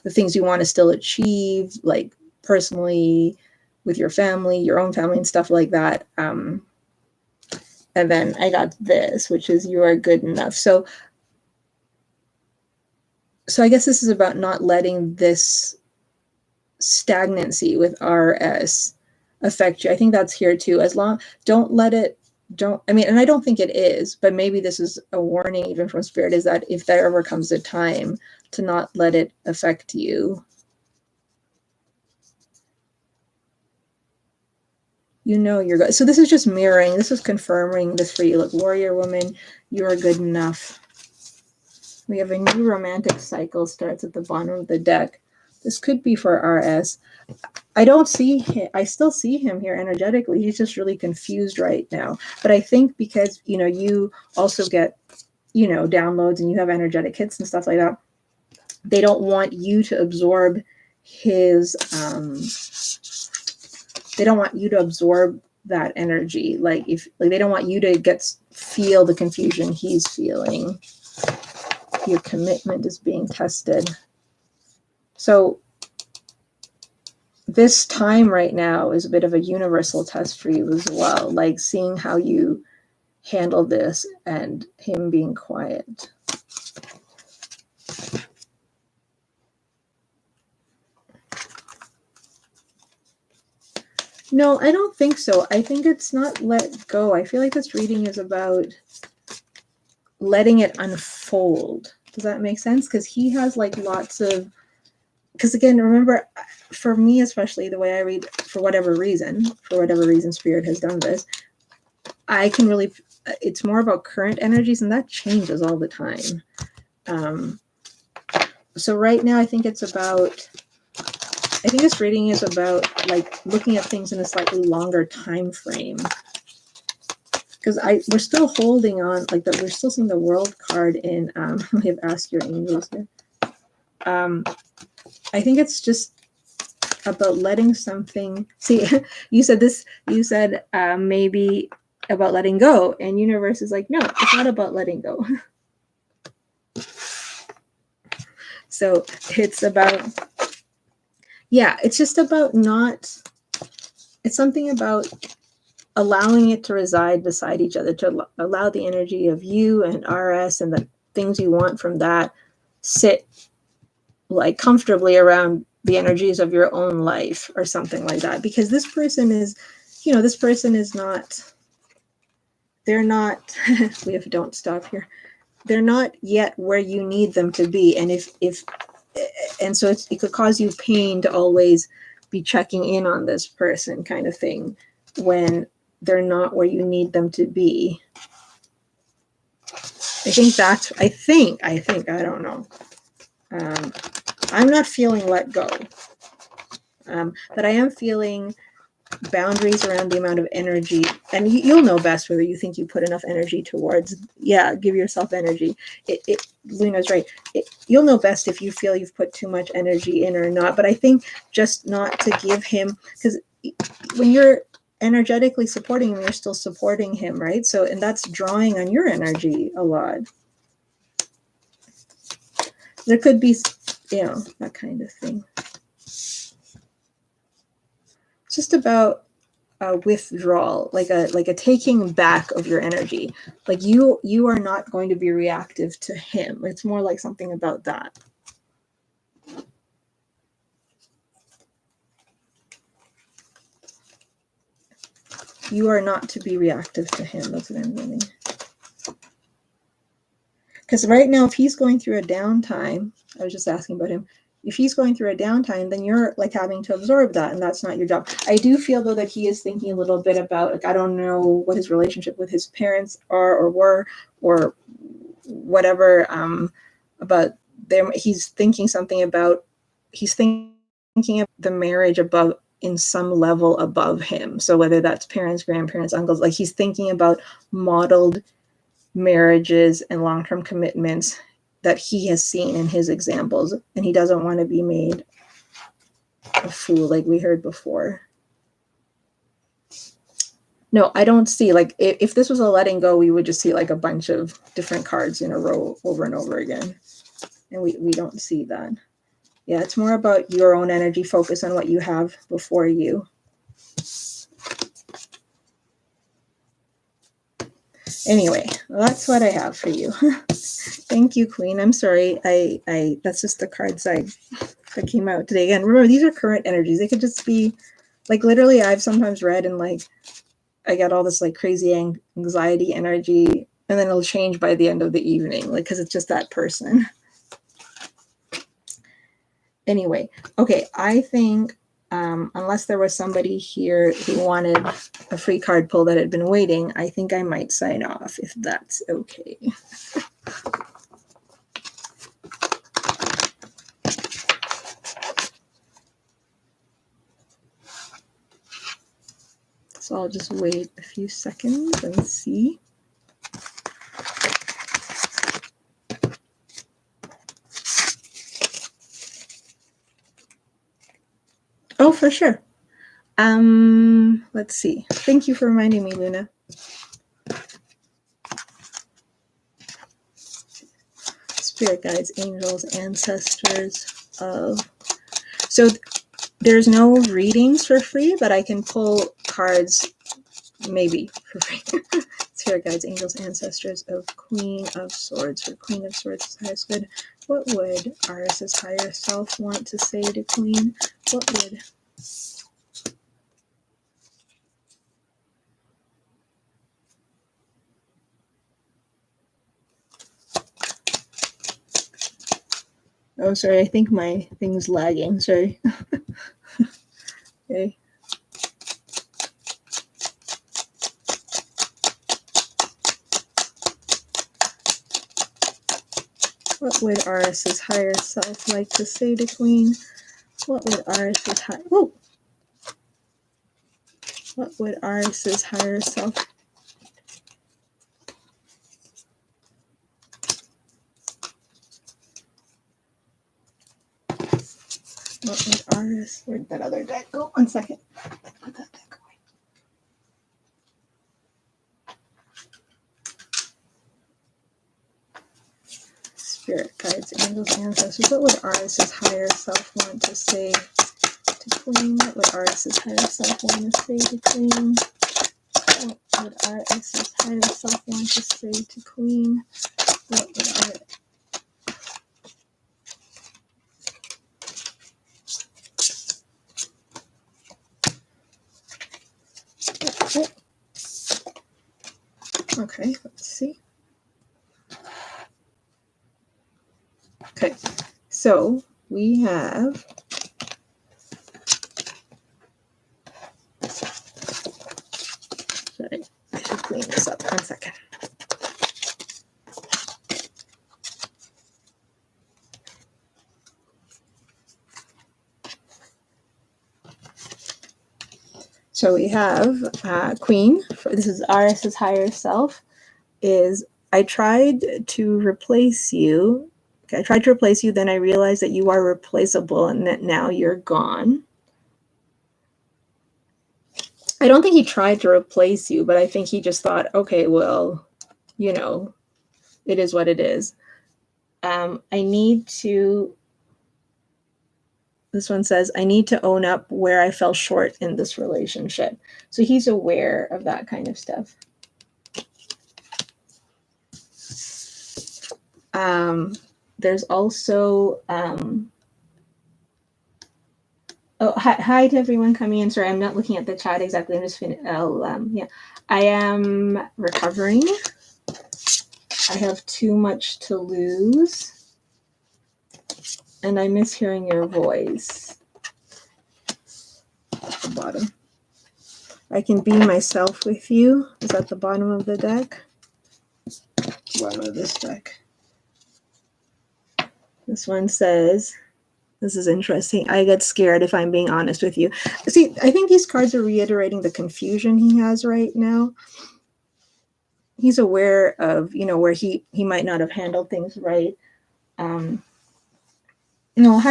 the things you want to still achieve, like personally, with your family, your own family and stuff like that. And then I got this, which is you are good enough. So I guess this is about not letting this stagnancy with RS affect you. I think that's here too. Don't let it, and I don't think it is, but maybe this is a warning even from Spirit, is that if there ever comes a time to not let it affect you. You know you're good. So this is just mirroring. This is confirming this for you. Look, Warrior Woman, you are good enough. We have a new romantic cycle starts at the bottom of the deck. This could be for RS. I don't see him. I still see him here energetically. He's just really confused right now. But I think because, you also get, downloads and you have energetic hits and stuff like that, they don't want you to absorb his, they don't want you to absorb that energy. Like they don't want you to feel the confusion he's feeling. Your commitment is being tested. So this time right now is a bit of a universal test for you as well, like seeing how you handle this and him being quiet. No, I don't think so. I think it's not let go. I feel like this reading is about letting it unfold. Does that make sense? Because he has like lots of, because again, remember, for me especially, the way I read, for whatever reason Spirit has done this, I can really, it's more about current energies, and that changes all the time. So right now I think this reading is about like looking at things in a slightly longer time frame. Because we're still holding on, like we're still seeing the World card in, we have Ask Your Angels here. I think it's just about letting something, see, you said maybe about letting go, and universe is like, no, it's not about letting go. So it's about, it's just about it's something about allowing it to reside beside each other, to allow the energy of you and RS and the things you want from that sit like comfortably around the energies of your own life or something like that. Because this person is not, they're not, we have don't stop here. they're not yet where you need them to be. And if and so it could cause you pain to always be checking in on this person kind of thing when they're not where you need them to be. I don't know. I'm not feeling let go. But I am feeling boundaries around the amount of energy, and you'll know best whether you think you put enough energy towards. Yeah, give yourself energy. Luna's right. You'll know best if you feel you've put too much energy in or not. But I think just not to give him, because when you're energetically supporting him, you're still supporting him, right? So, and that's drawing on your energy a lot. There could be, that kind of thing. It's just about a withdrawal, like a taking back of your energy. Like you are not going to be reactive to him. It's more like something about that. You are not to be reactive to him. That's what I'm meaning. Because right now, if he's going through a downtime, I was just asking about him. If he's going through a downtime, then you're like having to absorb that, and that's not your job. I do feel though that he is thinking a little bit about, like, I don't know what his relationship with his parents are or were or whatever, about them. He's thinking something about, he's thinking of the marriage above, in some level above him. So whether that's parents, grandparents, uncles, like he's thinking about modeled marriages and long-term commitments that he has seen in his examples, and he doesn't want to be made a fool like we heard before. No, I don't see, like, if this was a letting go, we would just see like a bunch of different cards in a row over and over again, and we don't see that. Yeah, it's more about your own energy, focus on what you have before you. Anyway, that's what I have for you. Thank you, Queen. I'm sorry. I that's just the cards that came out today. Again, remember, these are current energies. They could just be like, literally, I've sometimes read and like I get all this like crazy anxiety energy, and then it'll change by the end of the evening, like, because it's just that person. Anyway, okay, I think unless there was somebody here who wanted a free card pull that had been waiting, I think I might sign off, if that's okay. So I'll just wait a few seconds and see. Oh, for sure. Let's see. Thank you for reminding me, Luna. Spirit guides, angels, ancestors of. So there's no readings for free, but I can pull cards maybe for free. Spirit guides, angels, ancestors of Queen of Swords. For Queen of Swords' highest good. What would Aris's higher self want to say to Queen? What would... Oh, sorry, I think my thing's lagging. Sorry. Okay. What would Aris's higher self like to say to Queen? What would Aris's higher... Whoa! What would Aris's higher self... What would Aris... Where'd that other deck go? 1 second. Put that deck away. Spirit guides, angels, ancestors. What would Aris's higher self want to say to Queen? What would Aris's higher self want to say to Queen? What would Aris's higher self want to say to Queen? What would Aris... Okay, let's see. Okay, so we have sorry, I should clean this up. 1 second. So we have Queen. This is RS's higher self. Is I tried to replace you. I tried to replace you, then I realized that you are replaceable and that now you're gone. I don't think he tried to replace you, but I think he just thought, okay, well, you know, it is what it is. I need to, this one says, I need to own up where I fell short in this relationship. So he's aware of that kind of stuff. There's also, oh, hi to everyone coming in. Sorry, I'm not looking at the chat exactly. I'm just yeah. I am recovering. I have too much to lose. And I miss hearing your voice. At the bottom. I can be myself with you. Is at the bottom of the deck. Bottom of this deck. This one says, this is interesting. I get scared if I'm being honest with you. See, I think these cards are reiterating the confusion he has right now. He's aware of, where he might not have handled things right. Hi,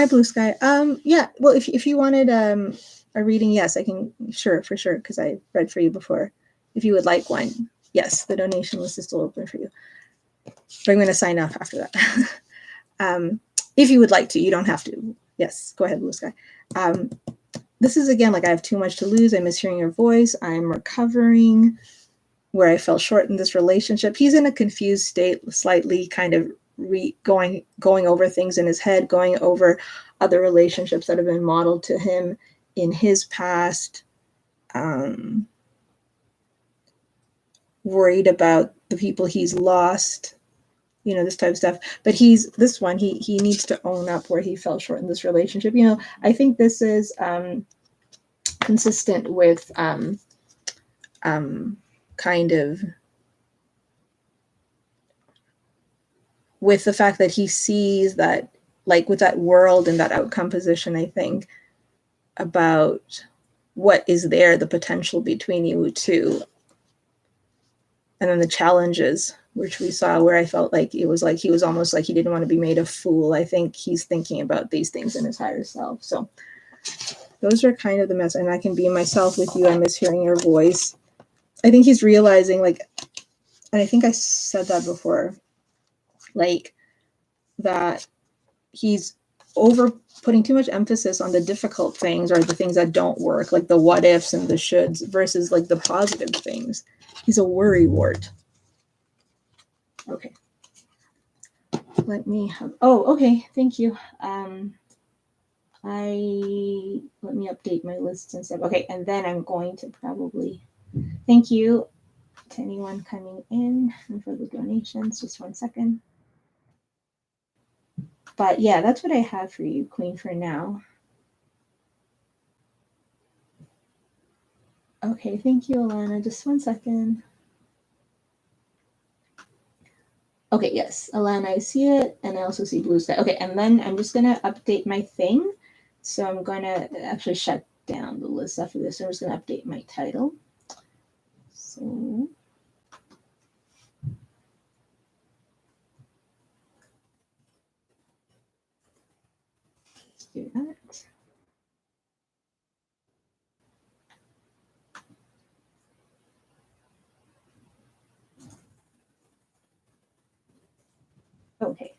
Blue Sky. Yeah, well, if you wanted a reading, yes, I can, sure, for sure, because I read for you before. If you would like one, yes, the donation list is still open for you. But I'm going to sign off after that. If you would like to, you don't have to. Yes, go ahead, Blue Sky. This is, again, like I have too much to lose. I miss hearing your voice. I'm recovering where I fell short in this relationship. He's in a confused state, slightly kind of going over things in his head, going over other relationships that have been modeled to him in his past, worried about the people he's lost, this type of stuff. But he needs to own up where he fell short in this relationship. I think this is consistent with kind of with the fact that he sees that, like with that world and that outcome position, I think about what is there, the potential between you two, and then the challenges, which we saw, where I felt like it was like he was almost like he didn't want to be made a fool. I think he's thinking about these things in his higher self. So those are kind of the mess. And I can be myself with you. I miss hearing your voice. I think he's realizing, like, and I think I said that before, like that he's putting too much emphasis on the difficult things or the things that don't work, like the what ifs and the shoulds, versus like the positive things. He's a worrywart. Okay. Let me okay. Thank you. Let me update my lists and stuff. Okay, and then I'm going to probably thank you to anyone coming in and for the donations. Just 1 second. But yeah, that's what I have for you, Queen, for now. Okay, thank you, Alana. Just 1 second. Okay, yes, Alana, I see it, and I also see Blue Sky. Okay, and then I'm just gonna update my thing. So I'm gonna actually shut down the list after this. So I'm just gonna update my title. So let's do that. Okay.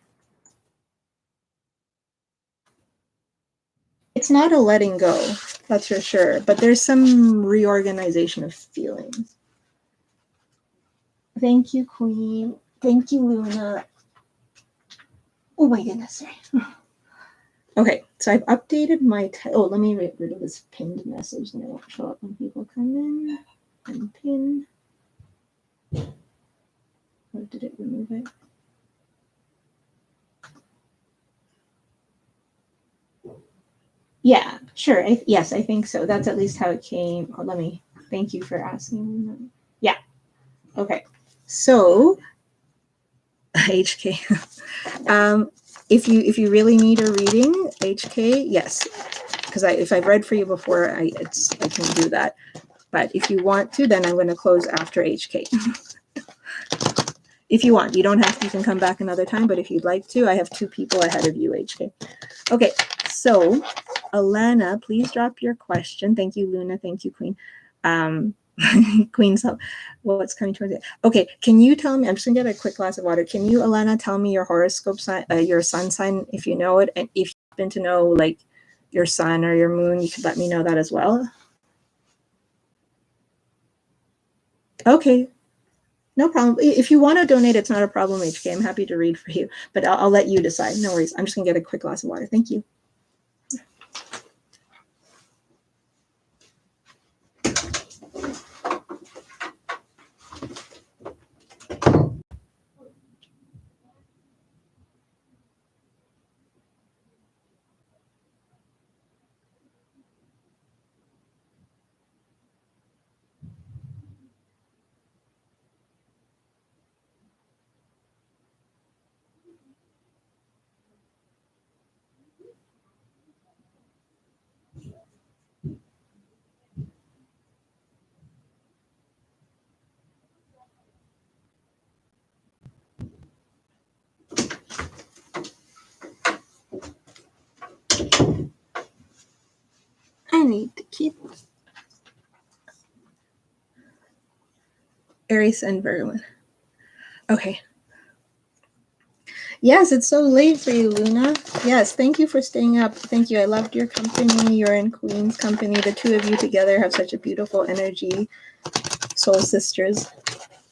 It's not a letting go, that's for sure, but there's some reorganization of feelings. Thank you, Queen. Thank you, Luna. Oh my goodness, sorry. Okay, so I've updated my title. Oh, let me get rid of this pinned message, and it won't show up when people come in. And pin. Or did it remove it? Yeah, sure. Yes, I think so. That's at least how it came. Oh, let me. Thank you for asking. Yeah. Okay. So HK. um, if you really need a reading, HK, yes, because if I've read for you before, I can do that. But if you want to, then I'm going to close after HK. If you want, you don't have to. You can come back another time. But if you'd like to, I have two people ahead of you, HK. Okay. So, Alana, please drop your question. Thank you, Luna. Thank you, Queen. Queen's help. What's coming towards it? Okay, can you tell me? I'm just gonna get a quick glass of water. Can you, Alana, tell me your horoscope sign, your sun sign, if you know it, and if you happen to know like your sun or your moon, you could let me know that as well. Okay, no problem. If you want to donate, it's not a problem, HK. I'm happy to read for you, but I'll let you decide. No worries. I'm just gonna get a quick glass of water. Thank you. I need to keep Aries and Virgo. Okay. Yes, it's so late for you, Luna. Yes, thank you for staying up. Thank you. I loved your company. You're in Queen's company. The two of you together have such a beautiful energy. Soul sisters.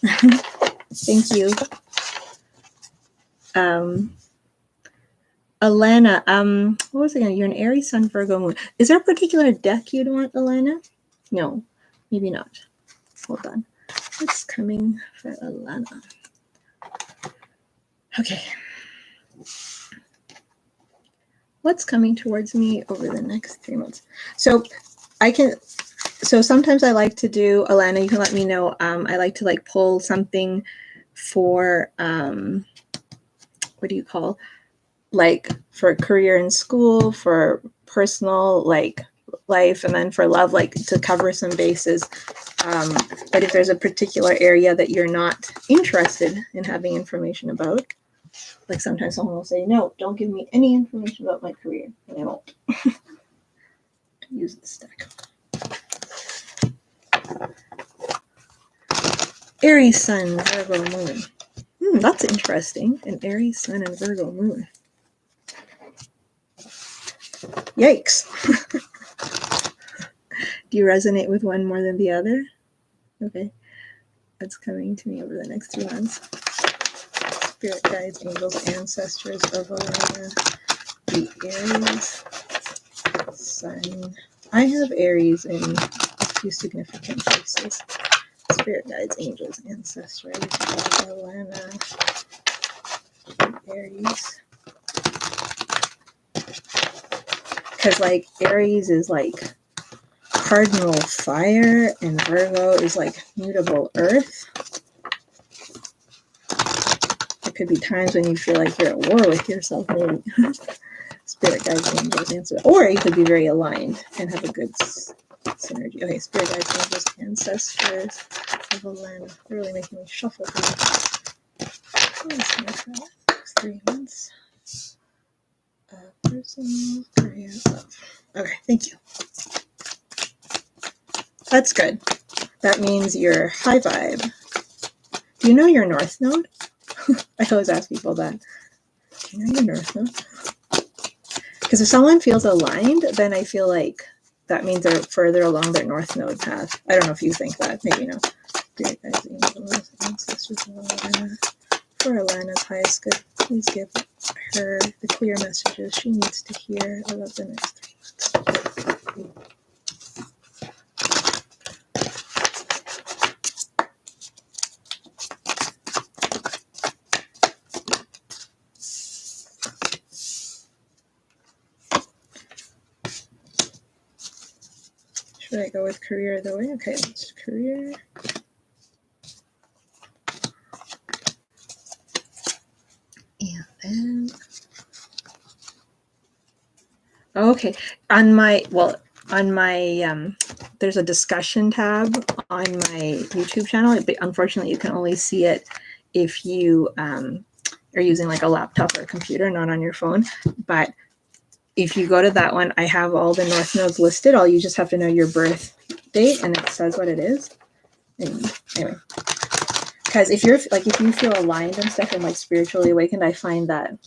Thank you. Alana, what was it again? You're an Aries, Sun, Virgo, Moon. Is there a particular deck you'd want, Alana? No, maybe not. Hold on. What's coming for Alana? Okay. What's coming towards me over the next 3 months? So sometimes I like to do, Alana, you can let me know. I like to like pull something for, what do you call, like for career in school, for personal like life, and then for love, like to cover some bases. But if there's a particular area that you're not interested in having information about, like sometimes someone will say, no, don't give me any information about my career, and I won't. Use this deck. Aries, Sun, Virgo, Moon. That's interesting. An Aries, Sun, and Virgo moon. Yikes. Do you resonate with one more than the other? Okay. That's coming to me over the next 2 months. Spirit guides, angels, ancestors of Alana. The Aries, Sun. I have Aries in a few significant places. Spirit guides, angels, ancestors of Alana. Aries. Because like Aries is like cardinal fire and Virgo is like mutable earth. There could be times when you feel like you're at war with yourself, maybe. Spirit guides, angels, ancestors. Or you could be very aligned and have a good synergy. Okay, spirit guides, angels, ancestors of Alana. They're really making me shuffle here. Next 3 months. Personal career love. Okay, thank you. That's good. That means you're high vibe. Do you know your North Node? I always ask people that. Do you know your North Node? Because if someone feels aligned, then I feel like that means they're further along their North Node path. I don't know if you think that. Maybe no. Spirit guides, angels, ancestors of Alana. For Alana's highest good, please give her the clear messages she needs to hear about the next 3 months. Should I go with career the way? Okay, let's career. And then, okay, on my there's a discussion tab on my YouTube channel. But unfortunately, you can only see it if you are using like a laptop or a computer, not on your phone. But if you go to that one, I have all the North nodes listed. All you just have to know your birth date, and it says what it is. And anyway, because if you feel aligned and stuff and like spiritually awakened, I find that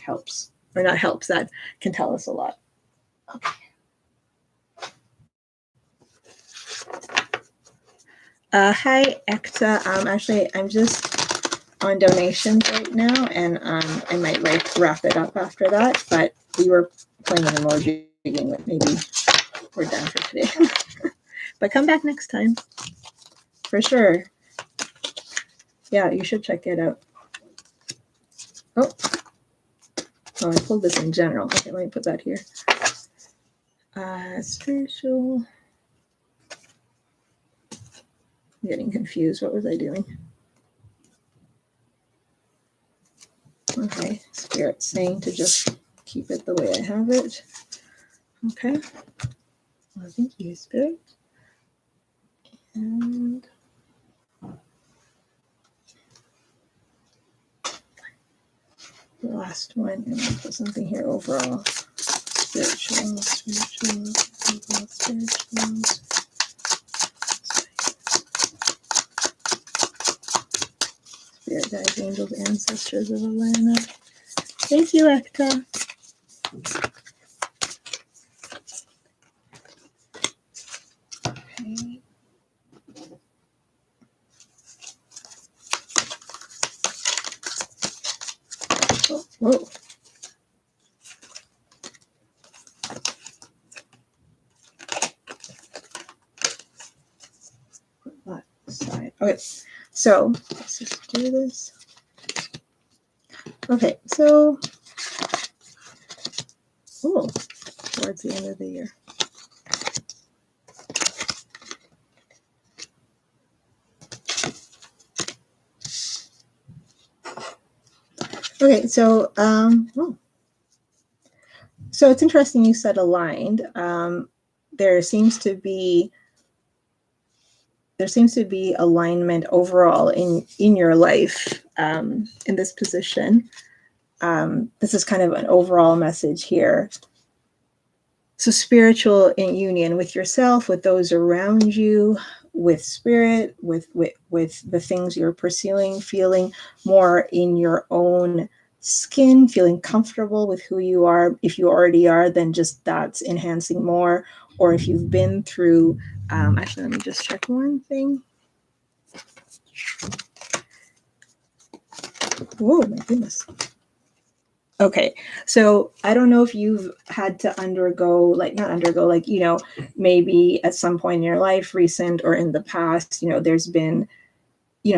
helps, or not helps, that can tell us a lot. Okay. Hi, Ekta. Actually, I'm just on donations right now, and I might wrap it up after that. But we were playing an emoji game. Maybe we're done for today. But come back next time, for sure. Yeah, you should check it out. Oh, I pulled this in general. Okay, let me put that here. Spiritual. I'm getting confused. What was I doing? Okay, Spirit saying to just keep it the way I have it. Okay. Well, thank you, Spirit. And the last one, and I'll put something here overall. Spiritual. Spirit guides, angels, ancestors of Alana. Thank you, Ekta. Okay. Oh, whoa. Put that aside. Okay, so let's just do this. Okay, so towards the end of the year. Okay, so so it's interesting you said aligned. There seems to be alignment overall in your life in this position. This is kind of an overall message here. So spiritual in union with yourself, with those around you, with spirit, with the things you're pursuing, feeling more in your own skin, feeling comfortable with who you are. If you already are, then just that's enhancing more. Or if you've been through, actually, let me just check one thing. Whoa, my goodness. Okay, so I don't know if you've had to maybe at some point in your life, recent or in the past, there's been,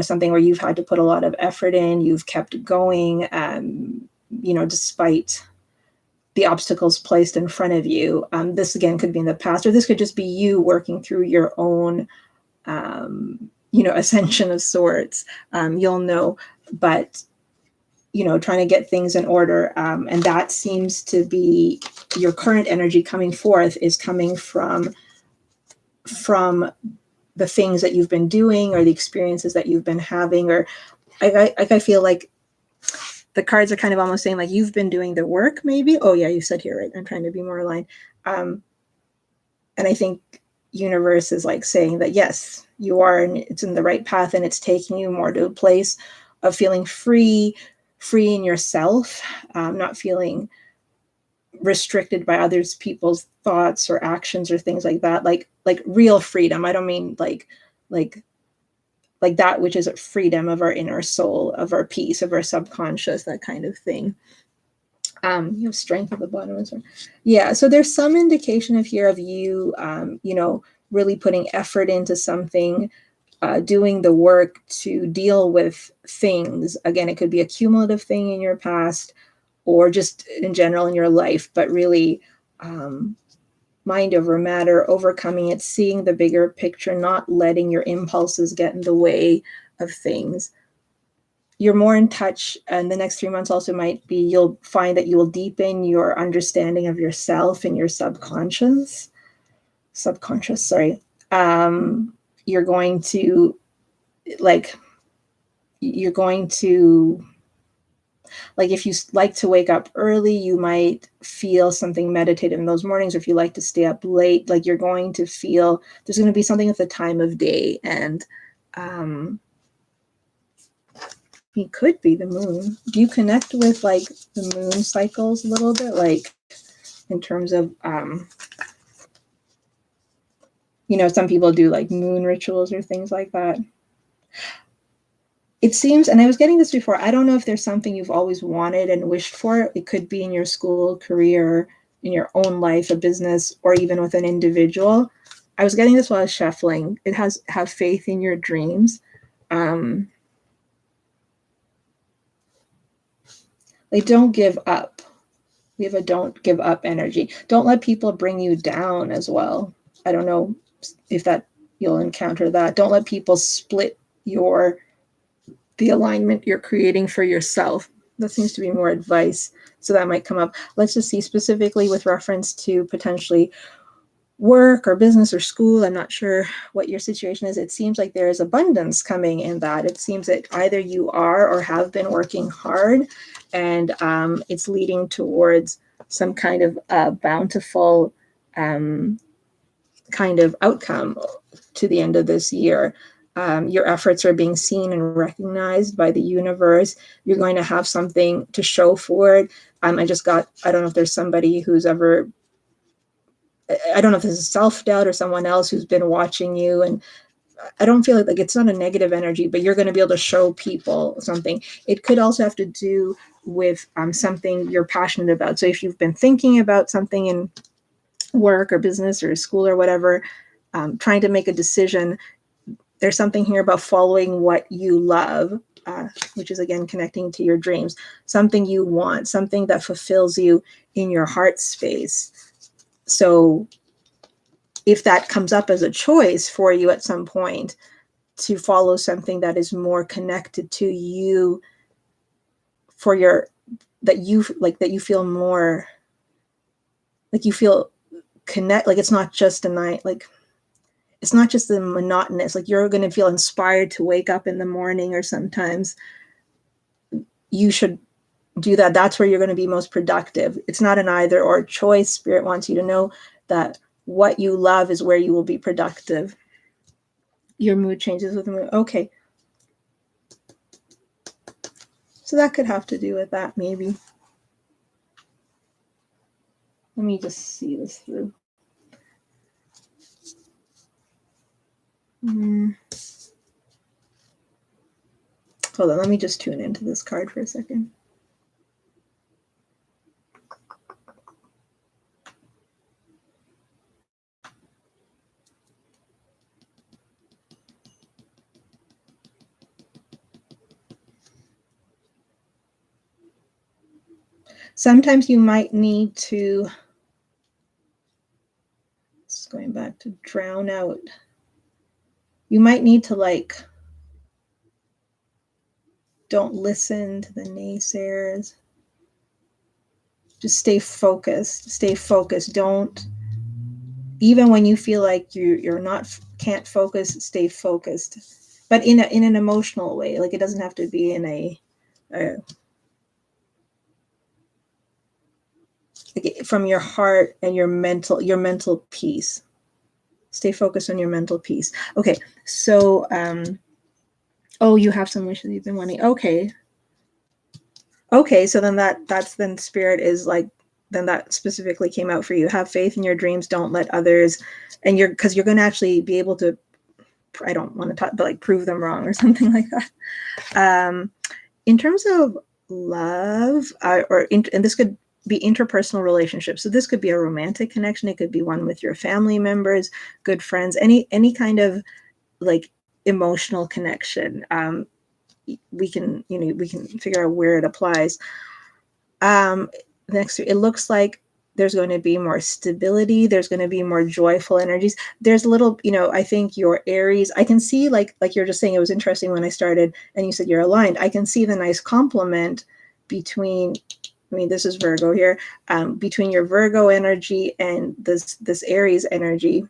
something where you've had to put a lot of effort in, you've kept going, despite the obstacles placed in front of you. This again could be in the past, or this could just be you working through your own, ascension of sorts. You'll know, but trying to get things in order. And that seems to be your current energy coming forth is coming from the things that you've been doing or the experiences that you've been having. Or I feel like the cards are kind of almost saying like you've been doing the work maybe. Oh yeah, you said here, right? I'm trying to be more aligned. And I think universe is like saying that, yes, you are, and it's in the right path, and it's taking you more to a place of feeling free in yourself, not feeling restricted by others people's thoughts or actions or things like that, like real freedom. I don't mean like that which is a freedom of our inner soul, of our peace, of our subconscious, that kind of thing. You have strength at the bottom as well. Yeah, so there's some indication of here of you really putting effort into something, doing the work to deal with things. Again, it could be a cumulative thing in your past or just in general in your life, but really mind over matter, overcoming it, seeing the bigger picture, not letting your impulses get in the way of things. You're more in touch, and the next 3 months also might be, you'll find that you will deepen your understanding of yourself and your subconscious, sorry. You're going to like, you're going to like, if you like to wake up early, you might feel something meditative in those mornings. Or if you like to stay up late, like, you're going to feel there's going to be something at the time of day. And it could be the moon. Do you connect with like the moon cycles a little bit, like in terms of some people do like moon rituals or things like that? It seems, and I was getting this before, I don't know if there's something you've always wanted and wished for. It could be in your school career, in your own life, a business, or even with an individual. I was getting this while I was shuffling. It has have faith in your dreams. Like, don't give up. We have a don't give up energy. Don't let people bring you down as well. I don't know if that you'll encounter that. Don't let people split the alignment you're creating for yourself. That seems to be more advice. So that might come up. Let's just see, specifically with reference to potentially work or business or school. I'm not sure what your situation is. It seems like there is abundance coming in that. It seems that either you are or have been working hard, and it's leading towards some kind of bountiful kind of outcome to the end of this year. Your efforts are being seen and recognized by the universe. You're going to have something to show for it. I don't know if there's somebody who's ever, I don't know if this is self-doubt or someone else who's been watching you, and I don't feel like it's not a negative energy, but you're going to be able to show people something. It could also have to do with something you're passionate about. So if you've been thinking about something in work or business or school or whatever, trying to make a decision, there's something here about following what you love, which is again connecting to your dreams, something you want, something that fulfills you in your heart space. So if that comes up as a choice for you at some point to follow something that is more connected to you, for your, that you feel more like you feel connect, like it's not just a night, like it's not just the monotonous, like you're going to feel inspired to wake up in the morning, or sometimes you should do that. That's where you're going to be most productive. It's not an either or choice. Spirit wants you to know that what you love is where you will be productive. Your mood changes with the mood. Okay. So that could have to do with that, maybe. Let me just see this through. Hold on, let me just tune into this card for a second. Sometimes you might need to, just going back to drown out, you might need to don't listen to the naysayers. Just stay focused. Don't, even when you feel like you're not, can't focus, stay focused, but in an emotional way. Like, it doesn't have to be in a like from your heart and your mental peace. Stay focused on your mental peace. Okay, so oh, you have some wishes you've been wanting. Okay, so then that's then spirit is like, then that specifically came out for you. Have faith in your dreams. Don't let others, and because you're going to actually be able to, I don't want to talk, but like prove them wrong or something like that. In terms of love, and this could be interpersonal relationships. So this could be a romantic connection. It could be one with your family members, good friends, any kind of like emotional connection. We can figure out where it applies. Next, it looks like there's going to be more stability. There's going to be more joyful energies. There's a little, I think your Aries, I can see like you're just saying, it was interesting when I started and you said you're aligned. I can see the nice complement between, this is Virgo here, between your Virgo energy and this Aries energy.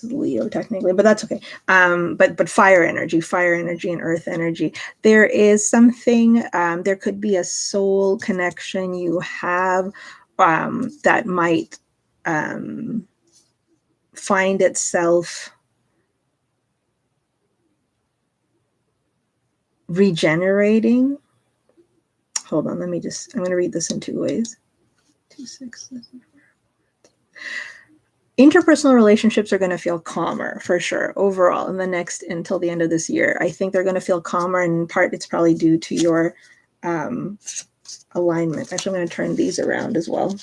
Leo technically, but that's okay. But fire energy and earth energy. There is something, there could be a soul connection you have that might find itself regenerating. Hold on, I'm going to read this in two ways. 2, 6, 7, 4. Interpersonal relationships are going to feel calmer for sure overall until the end of this year. I think they're going to feel calmer, and in part it's probably due to your alignment. Actually, I'm going to turn these around as well.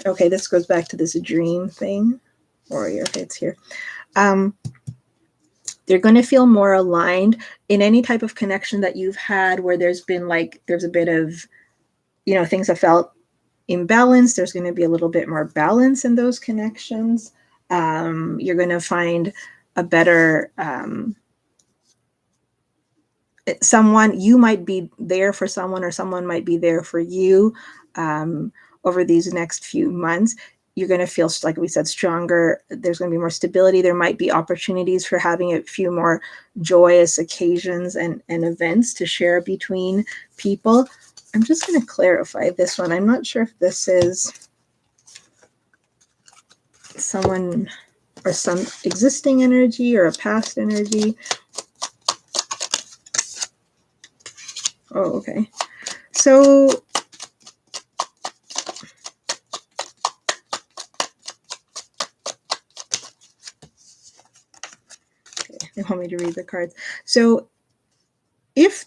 Okay, this goes back to this dream thing. Warrior, okay, it's here. They're going to feel more aligned in any type of connection that you've had where there's a bit of, things have felt imbalance. There's going to be a little bit more balance in those connections. You're going to find a better someone. You might be there for someone, or someone might be there for you over these next few months. You're going to feel, like we said, stronger. There's going to be more stability. There might be opportunities for having a few more joyous occasions and events to share between people. I'm just going to clarify this one. I'm not sure if this is someone or some existing energy or a past energy. Oh, okay. So they want me to read the cards. So if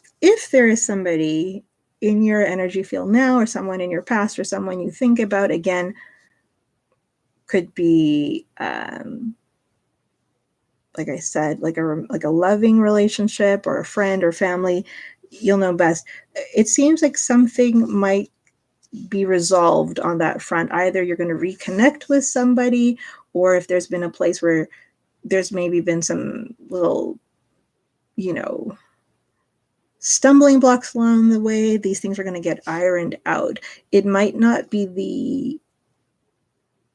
there is somebody in your energy field now, or someone in your past, or someone you think about, again, could be like I said, like a loving relationship, or a friend or family, you'll know best. It seems like something might be resolved on that front. Either you're going to reconnect with somebody, or if there's been a place where there's maybe been some little, stumbling blocks along the way, these things are going to get ironed out. It might not be the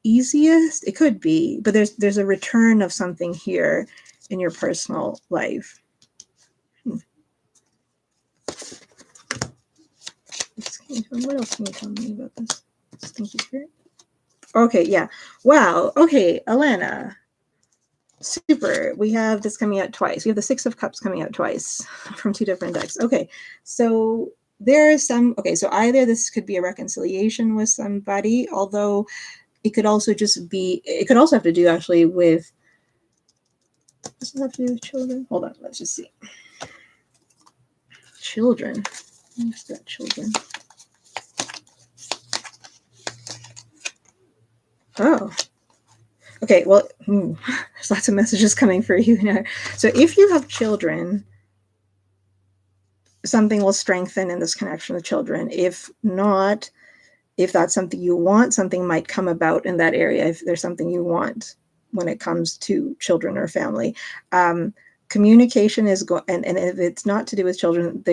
easiest, it could be, but there's a return of something here in your personal life. What else can you tell me about this? Stinky spirit. Okay, yeah. Wow. Okay, Alana. Super. We have this coming out twice. We have the Six of Cups coming out twice from two different decks. Okay, so there's so either this could be a reconciliation with somebody, although it could also have to do actually with, does it have to do with children? Hold on, let's just see. Children. What's that, children? Oh. Okay, well, there's lots of messages coming for you now. So if you have children, something will strengthen in this connection with children. If not, if that's something you want, something might come about in that area. If there's something you want when it comes to children or family. Communication is and if it's not to do with children,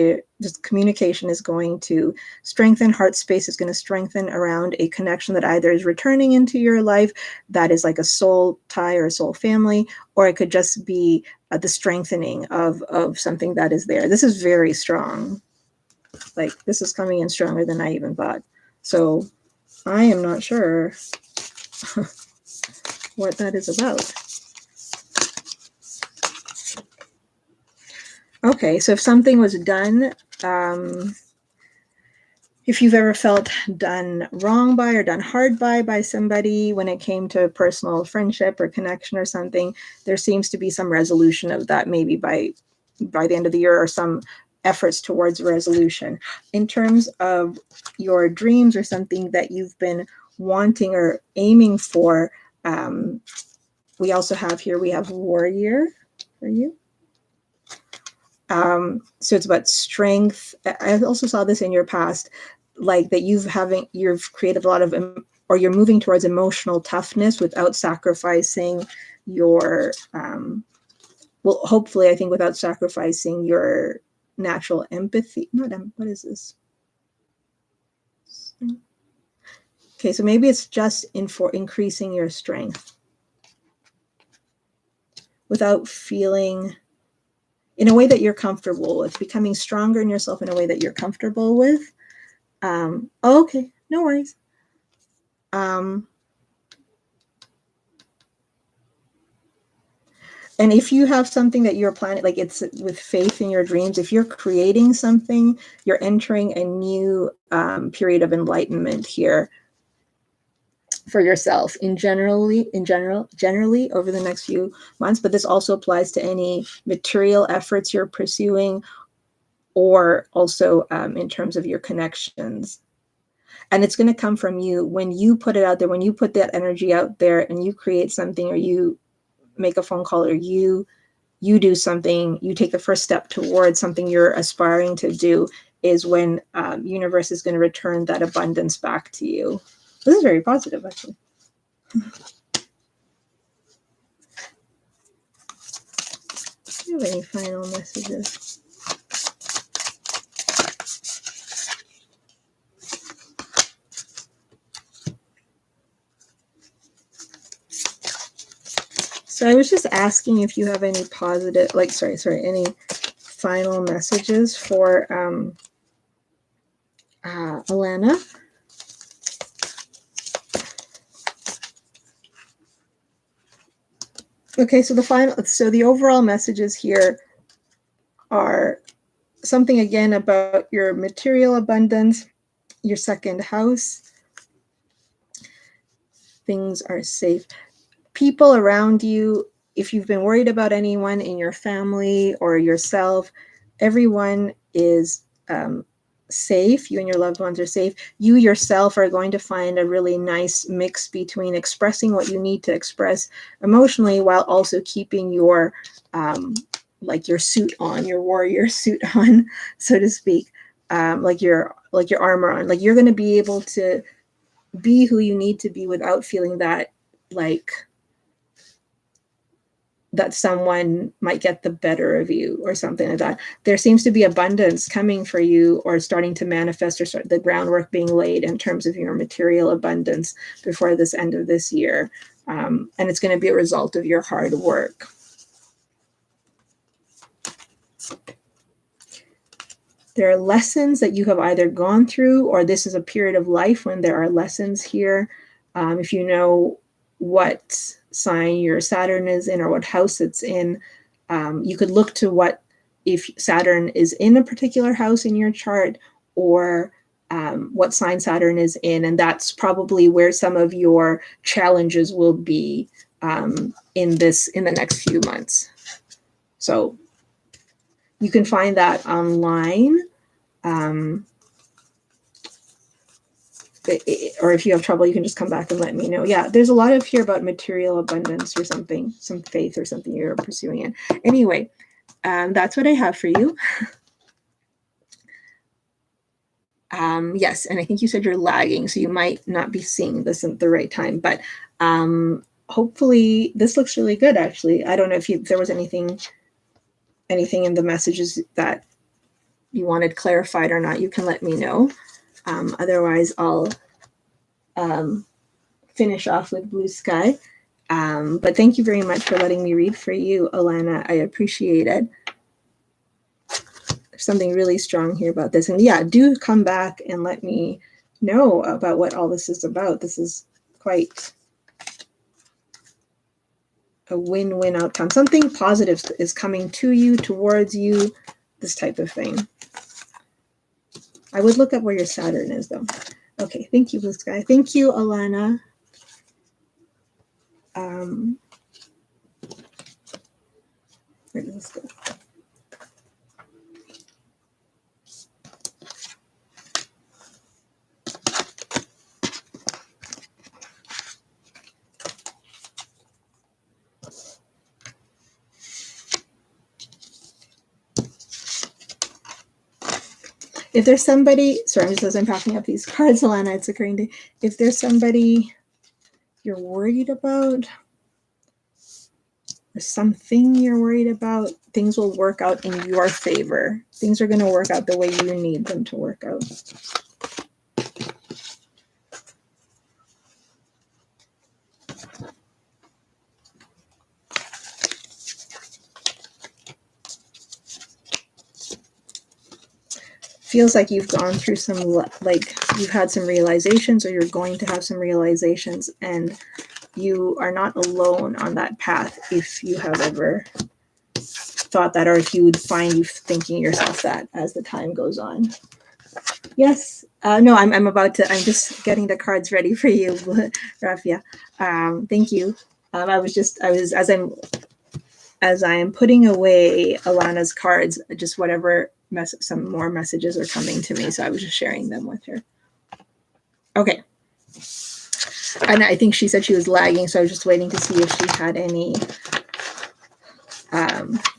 just communication is going to strengthen. Heart space is going to strengthen around a connection that either is returning into your life, that is like a soul tie or a soul family, or it could just be the strengthening of something that is there. This is very strong. Like, this is coming in stronger than I even thought. So I am not sure what that is about. Okay, so if something was done, if you've ever felt done wrong by or done hard by somebody when it came to personal friendship or connection or something, there seems to be some resolution of that, maybe by the end of the year, or some efforts towards resolution. In terms of your dreams or something that you've been wanting or aiming for, we also have here, we have warrior for you. So it's about strength. I also saw this in your past, like that you've created a lot of, or you're moving towards emotional toughness without sacrificing your, well, hopefully, I think without sacrificing your natural empathy. Not what is this? Okay, so maybe it's just for increasing your strength without feeling, in a way that you're comfortable with, becoming stronger in yourself in a way that you're comfortable with. Okay, no worries. And if you have something that you're planning, like it's with faith in your dreams, if you're creating something, you're entering a new period of enlightenment here for yourself generally over the next few months. But this also applies to any material efforts you're pursuing, or also in terms of your connections. And it's going to come from you when you put it out there, when you put that energy out there and you create something, or you make a phone call, or you do something, you take the first step towards something you're aspiring to do, is when universe is going to return that abundance back to you. This is very positive, actually. Do you have any final messages? So I was just asking if you have any positive, like, any final messages for Alana. Okay, so the overall messages here are something again about your material abundance, your second house. Things are safe. People around you, if you've been worried about anyone in your family or yourself, everyone is safe. You and your loved ones are safe. You yourself are going to find a really nice mix between expressing what you need to express emotionally, while also keeping your like your suit on, your warrior suit on, so to speak, like your armor on. Like, you're going to be able to be who you need to be without feeling that, like, that someone might get the better of you or something like that. There seems to be abundance coming for you, or starting to manifest, or start the groundwork being laid in terms of your material abundance before this end of this year. And it's going to be a result of your hard work. There are lessons that you have either gone through, or this is a period of life when there are lessons here. If you know what sign your Saturn is in, or what house it's in, you could look to what, if Saturn is in a particular house in your chart, or what sign Saturn is in, and that's probably where some of your challenges will be in the next few months. So you can find that online. Or if you have trouble, you can just come back and let me know. Yeah, there's a lot of here about material abundance or something, some faith or something you're pursuing in. Anyway, that's what I have for you. Yes, and I think you said you're lagging, so you might not be seeing this at the right time, but hopefully this looks really good, actually. I don't know if there was anything in the messages that you wanted clarified or not. You can let me know. Otherwise, I'll finish off with blue sky. But thank you very much for letting me read for you, Alana. I appreciate it. There's something really strong here about this. And yeah, do come back and let me know about what all this is about. This is quite a win-win outcome. Something positive is coming to you, towards you, this type of thing. I would look up where your Saturn is, though. Okay, thank you, blue sky. Thank you, Alana. Where does this go? If there's somebody, sorry, I'm just as I'm packing up these cards, Alana, it's occurring to, if there's somebody you're worried about, or something you're worried about, things will work out in your favor. Things are going to work out the way you need them to work out. Feels like you've gone through some, like you've had some realizations, or you're going to have some realizations, and you are not alone on that path if you have ever thought that, or if you would find you thinking yourself that as the time goes on. Yes. No, I'm about to, I'm just getting the cards ready for you, Rafia. Thank you. As I am putting away Alana's cards, just whatever some more messages are coming to me. So I was just sharing them with her. Okay. And I think she said she was lagging, so I was just waiting to see if she had any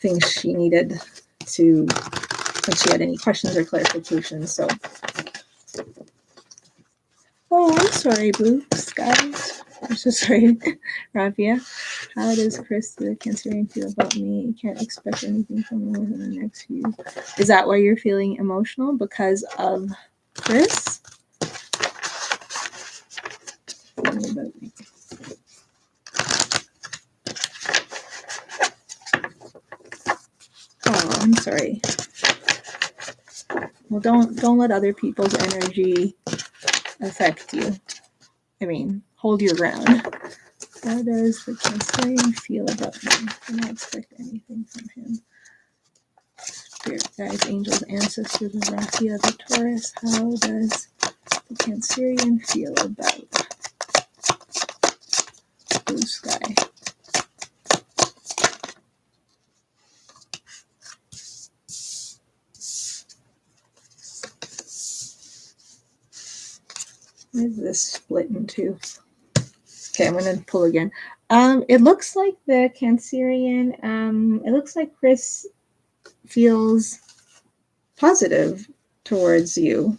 things she needed to, if she had any questions or clarifications. So, oh, I'm sorry, Blue Skies. I'm so sorry, Rafia. How does Chris, the Cancerian, feel about me? You can't expect anything from me within the next few. Is that why you're feeling emotional? Because of Chris? Oh, I'm sorry. Well, don't let other people's energy affect you. I mean, hold your ground. How does the Cancerian feel about me? I don't expect anything from him. Spirit guides, angels, ancestors, the Raphia, the Taurus. How does the Cancerian feel about Blue Sky? Why is this split in two? Okay, I'm going to pull again. It looks like the Cancerian, it looks like Chris feels positive towards you.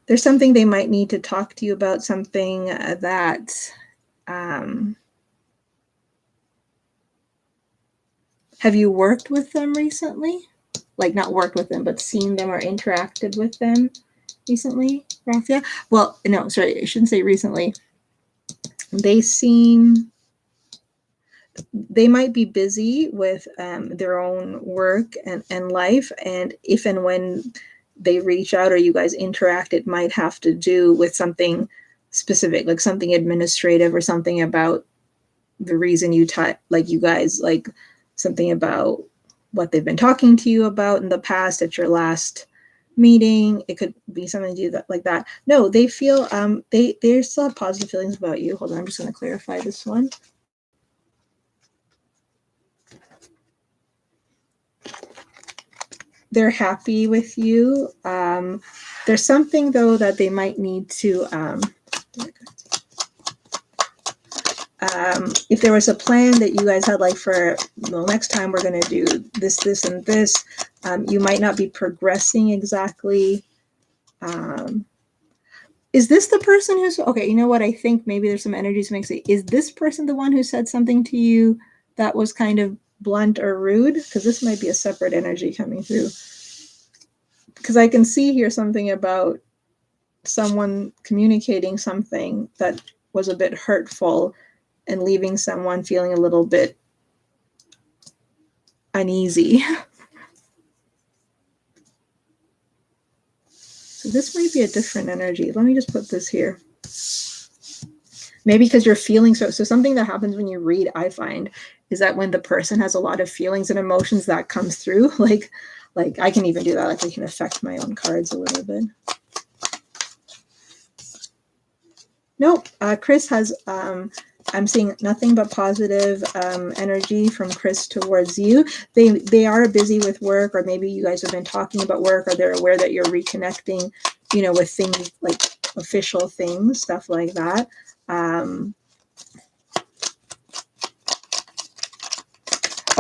There's something they might need to talk to you about, something that have you worked with them recently? Like not worked with them, but seen them or interacted with them recently, Rafia? Well, no, sorry, I shouldn't say recently. They might be busy with their own work and life, and if and when they reach out or you guys interact, it might have to do with something specific, like something administrative or something about the reason you like you guys, like something about what they've been talking to you about in the past at your last meeting. It could be something to do that, like that. No, they feel they still have positive feelings about you. Hold on, I'm just going to clarify this one. They're happy with you. There's something though that they might need to if there was a plan that you guys had, like for, well, next time we're going to do this, this, and this, you might not be progressing exactly. Is this the person who's, okay, you know what, I think maybe there's some energies mixing. Is this person the one who said something to you that was kind of blunt or rude? Because this might be a separate energy coming through. Because I can see here something about someone communicating something that was a bit hurtful and leaving someone feeling a little bit uneasy. So this might be a different energy. Let me just put this here. Maybe because you're feeling so something that happens when you read, I find, is that when the person has a lot of feelings and emotions, that comes through. Like I can even do that. Like I can affect my own cards a little bit. Nope. Chris has, I'm seeing nothing but positive energy from Chris towards you. They are busy with work, or maybe you guys have been talking about work, or they're aware that you're reconnecting, you know, with things like official things, stuff like that.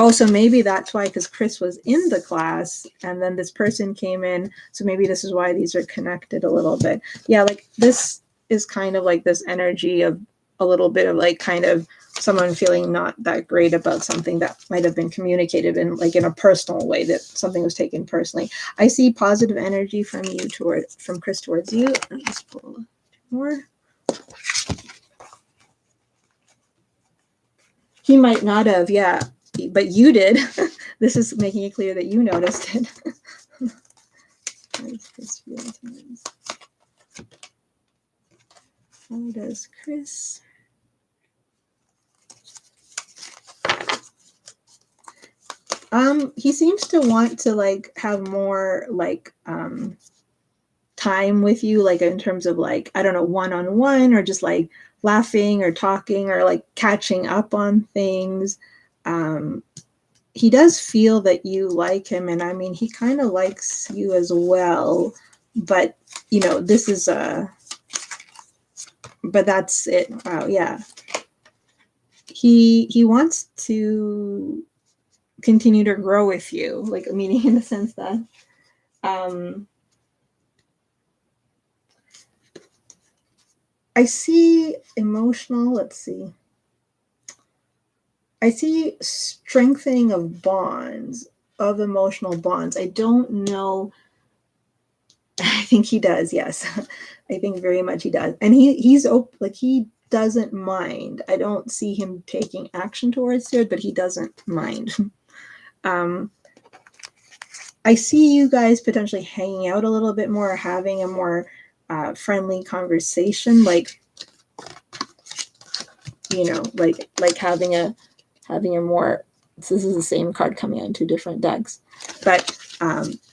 Oh, so maybe that's why, because Chris was in the class and then this person came in. So maybe this is why these are connected a little bit. Yeah, like this is kind of like this energy of a little bit of like kind of someone feeling not that great about something that might have been communicated in like in a personal way, that something was taken personally. I see positive energy from Chris towards you. Let me just pull more. He might not have, yeah, but you did. This is making it clear that you noticed it. How does Chris? He seems to want to like have more like time with you, like in terms of like, I don't know, one-on-one, or just like laughing or talking or like catching up on things. He does feel that you like him, and I mean, he kind of likes you as well, but you know, this is but that's it. Wow, yeah. He wants to continue to grow with you, like meaning in the sense that I see emotional, let's see. I see strengthening of bonds, of emotional bonds. I don't know. I think he does, yes. I think very much he does. And he's like he doesn't mind. I don't see him taking action towards it, but he doesn't mind. I see you guys potentially hanging out a little bit more, having a more friendly conversation, like, you know, like having a more, so this is the same card coming out in two different decks, but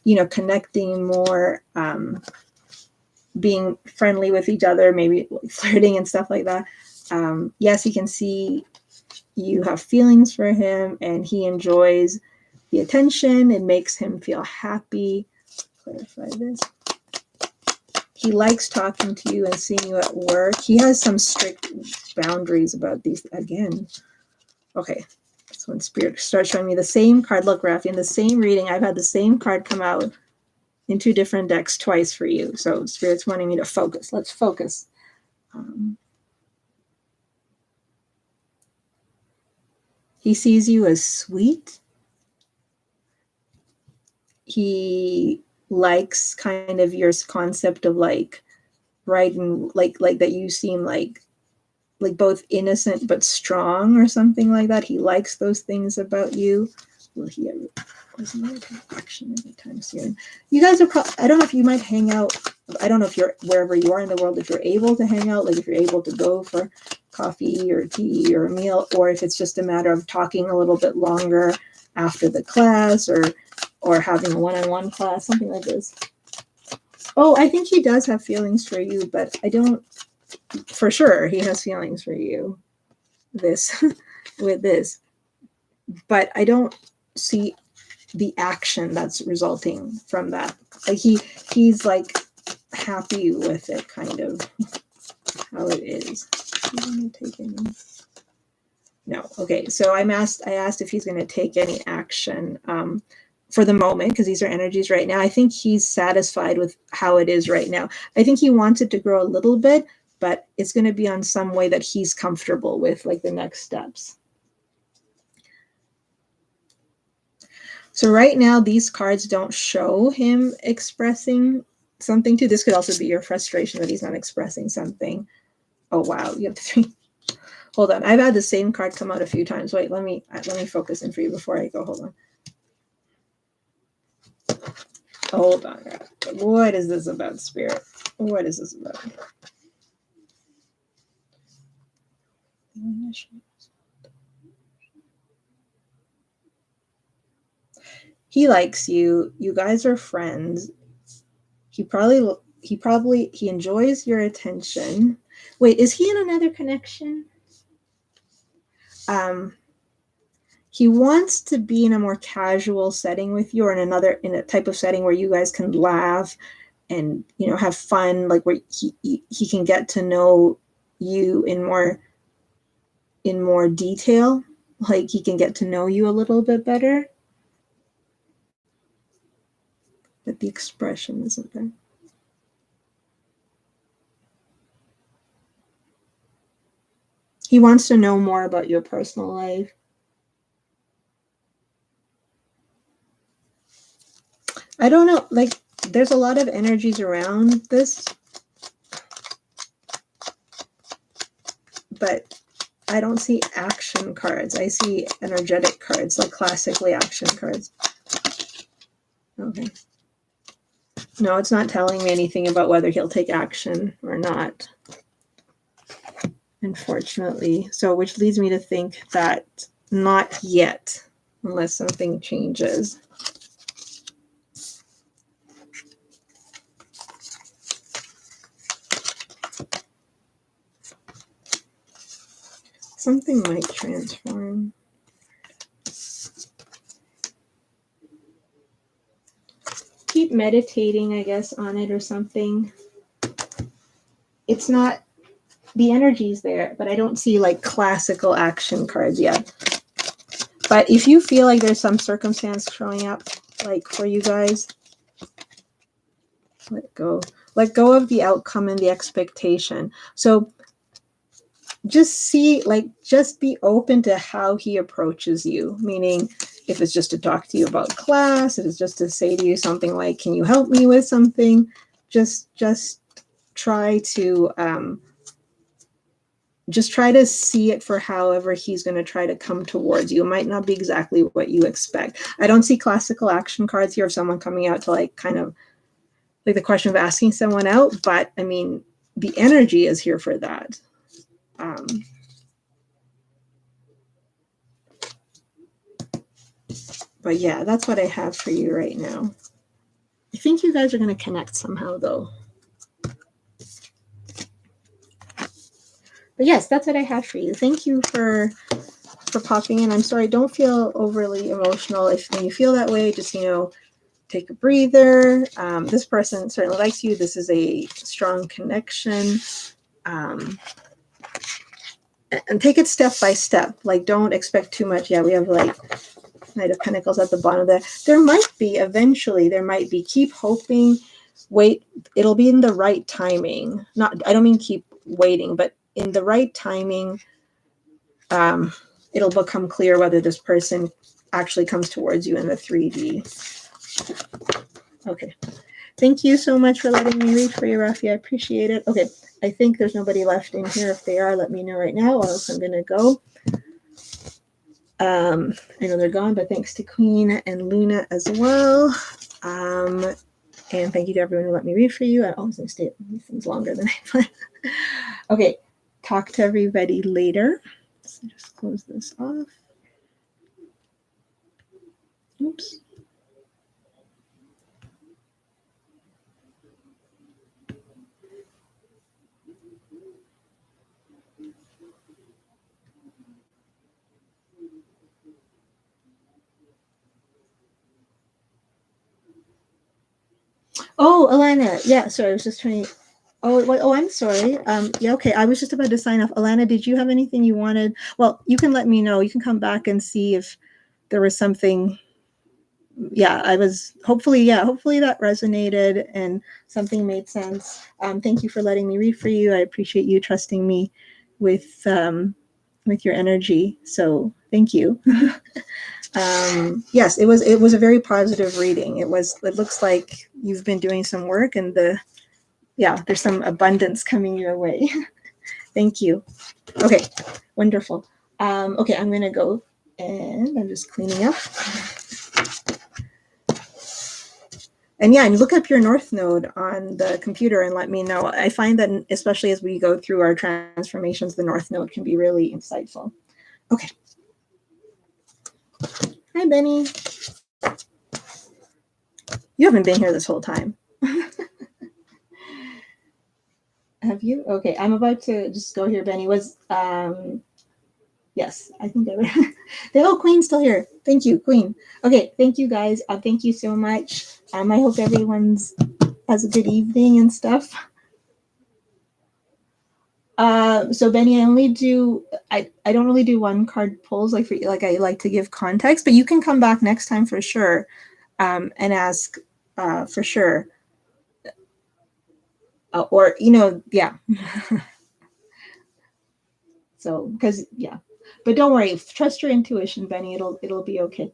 you know, connecting more, being friendly with each other, maybe flirting and stuff like that. Yes, he can see you have feelings for him and he enjoys the attention. It makes him feel happy. Clarify this. He likes talking to you and seeing you at work. He has some strict boundaries about these again. Okay, so when Spirit starts showing me the same card, look, Rafi, in the same reading, I've had the same card come out in two different decks twice for you. So Spirit's wanting me to focus. Let's focus. He sees you as sweet. He likes kind of your concept of like writing, like that you seem like both innocent but strong or something like that. He likes those things about you. Will he ever action anytime soon? You guys are I don't know if you might hang out. I don't know if you're wherever you are in the world, if you're able to hang out, like if you're able to go for coffee or tea or a meal, or if it's just a matter of talking a little bit longer after the class, or having a one-on-one class, something like this. Oh, I think he does have feelings for you, but I don't, for sure he has feelings for you, this with this, but I don't see the action that's resulting from that. Like he's like happy with it, kind of how it is. No. Okay, so I asked if he's going to take any action for the moment, because these are energies right now. I think he's satisfied with how it is right now. I think he wants it to grow a little bit, but it's going to be on some way that he's comfortable with, like the next steps. So right now, these cards don't show him expressing something to. This could also be your frustration that he's not expressing something. Oh, wow. You have 3. Hold on. I've had the same card come out a few times. Wait, let me focus in for you before I go. Hold on. Hold on. What is this about, Spirit? What is this about? He likes you. You guys are friends. He enjoys your attention. Wait, is he in another connection? He wants to be in a more casual setting with you, or in a type of setting where you guys can laugh and, you know, have fun, like where he can get to know you in more detail. like he can get to know you a little bit better. But the expression isn't there. He wants to know more about your personal life. I don't know, like there's a lot of energies around this, but I don't see action cards. I see energetic cards, like classically action cards. Okay. No, it's not telling me anything about whether he'll take action or not, unfortunately. So, which leads me to think that not yet, unless something changes. Something might transform. Keep meditating, I guess, on it or something. It's not, the energy's there, but I don't see like classical action cards yet. But if you feel like there's some circumstance showing up, like for you guys, let go. Let go of the outcome and the expectation. So just see, like, just be open to how he approaches you. Meaning, if it's just to talk to you about class, if it's just to say to you something like, can you help me with something? Just try to see it for however he's going to try to come towards you. It might not be exactly what you expect. I don't see classical action cards here of someone coming out to like kind of like the question of asking someone out, but I mean, the energy is here for that. But yeah, that's what I have for you right now. I think you guys are going to connect somehow though. But yes, that's what I have for you. Thank you for popping in. I'm sorry, don't feel overly emotional. If when you feel that way, just, you know, take a breather. This person certainly likes you. This is a strong connection. And take it step by step. Like, don't expect too much. Yeah, we have like Knight of Pentacles at the bottom there. There might be, eventually, keep hoping, wait, it'll be in the right timing. I don't mean keep waiting, but in the right timing, it'll become clear whether this person actually comes towards you in the 3D. Okay. Thank you so much for letting me read for you, Rafi. I appreciate it. Okay. I think there's nobody left in here. If they are, let me know right now, or else I'm going to go. I know they're gone, but thanks to Queen and Luna as well. And thank you to everyone who let me read for you. I always going to stay at these things longer than I planned. Okay. Talk to everybody later. So just close this off. Oops. Oh, Alana. Yeah, sorry. I was just trying to. Oh, I'm sorry. Yeah, okay. I was just about to sign off. Alana, did you have anything you wanted? Well, you can let me know. You can come back and see if there was something. Yeah, hopefully that resonated and something made sense. Thank you for letting me read for you. I appreciate you trusting me with your energy. So thank you. Yes, it was a very positive reading. It looks like you've been doing some work, and there's some abundance coming your way. Thank you. Okay, wonderful. Okay, I'm gonna go and I'm just cleaning up. And yeah, and look up your North Node on the computer and let me know. I find that especially as we go through our transformations, the North Node can be really insightful. Okay. Hi, Benny. You haven't been here this whole time. Have you? Okay, I'm about to just go here. Benny was, yes, I think they were. Oh, Queen's still here. Thank you, Queen. Okay, thank you guys. Thank you so much. I hope everyone's has a good evening and stuff. So Benny, I don't really do one card pulls like for like I like to give context, but you can come back next time for sure, and ask for sure. Or yeah. So because yeah, but don't worry, trust your intuition, Benny. It'll be okay.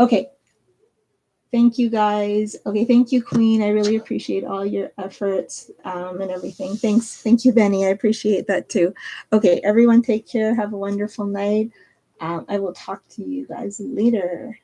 Okay. Thank you guys. Okay, thank you, Queen. I really appreciate all your efforts and everything. Thanks. Thank you, Benny. I appreciate that too. Okay, everyone take care. Have a wonderful night. I will talk to you guys later.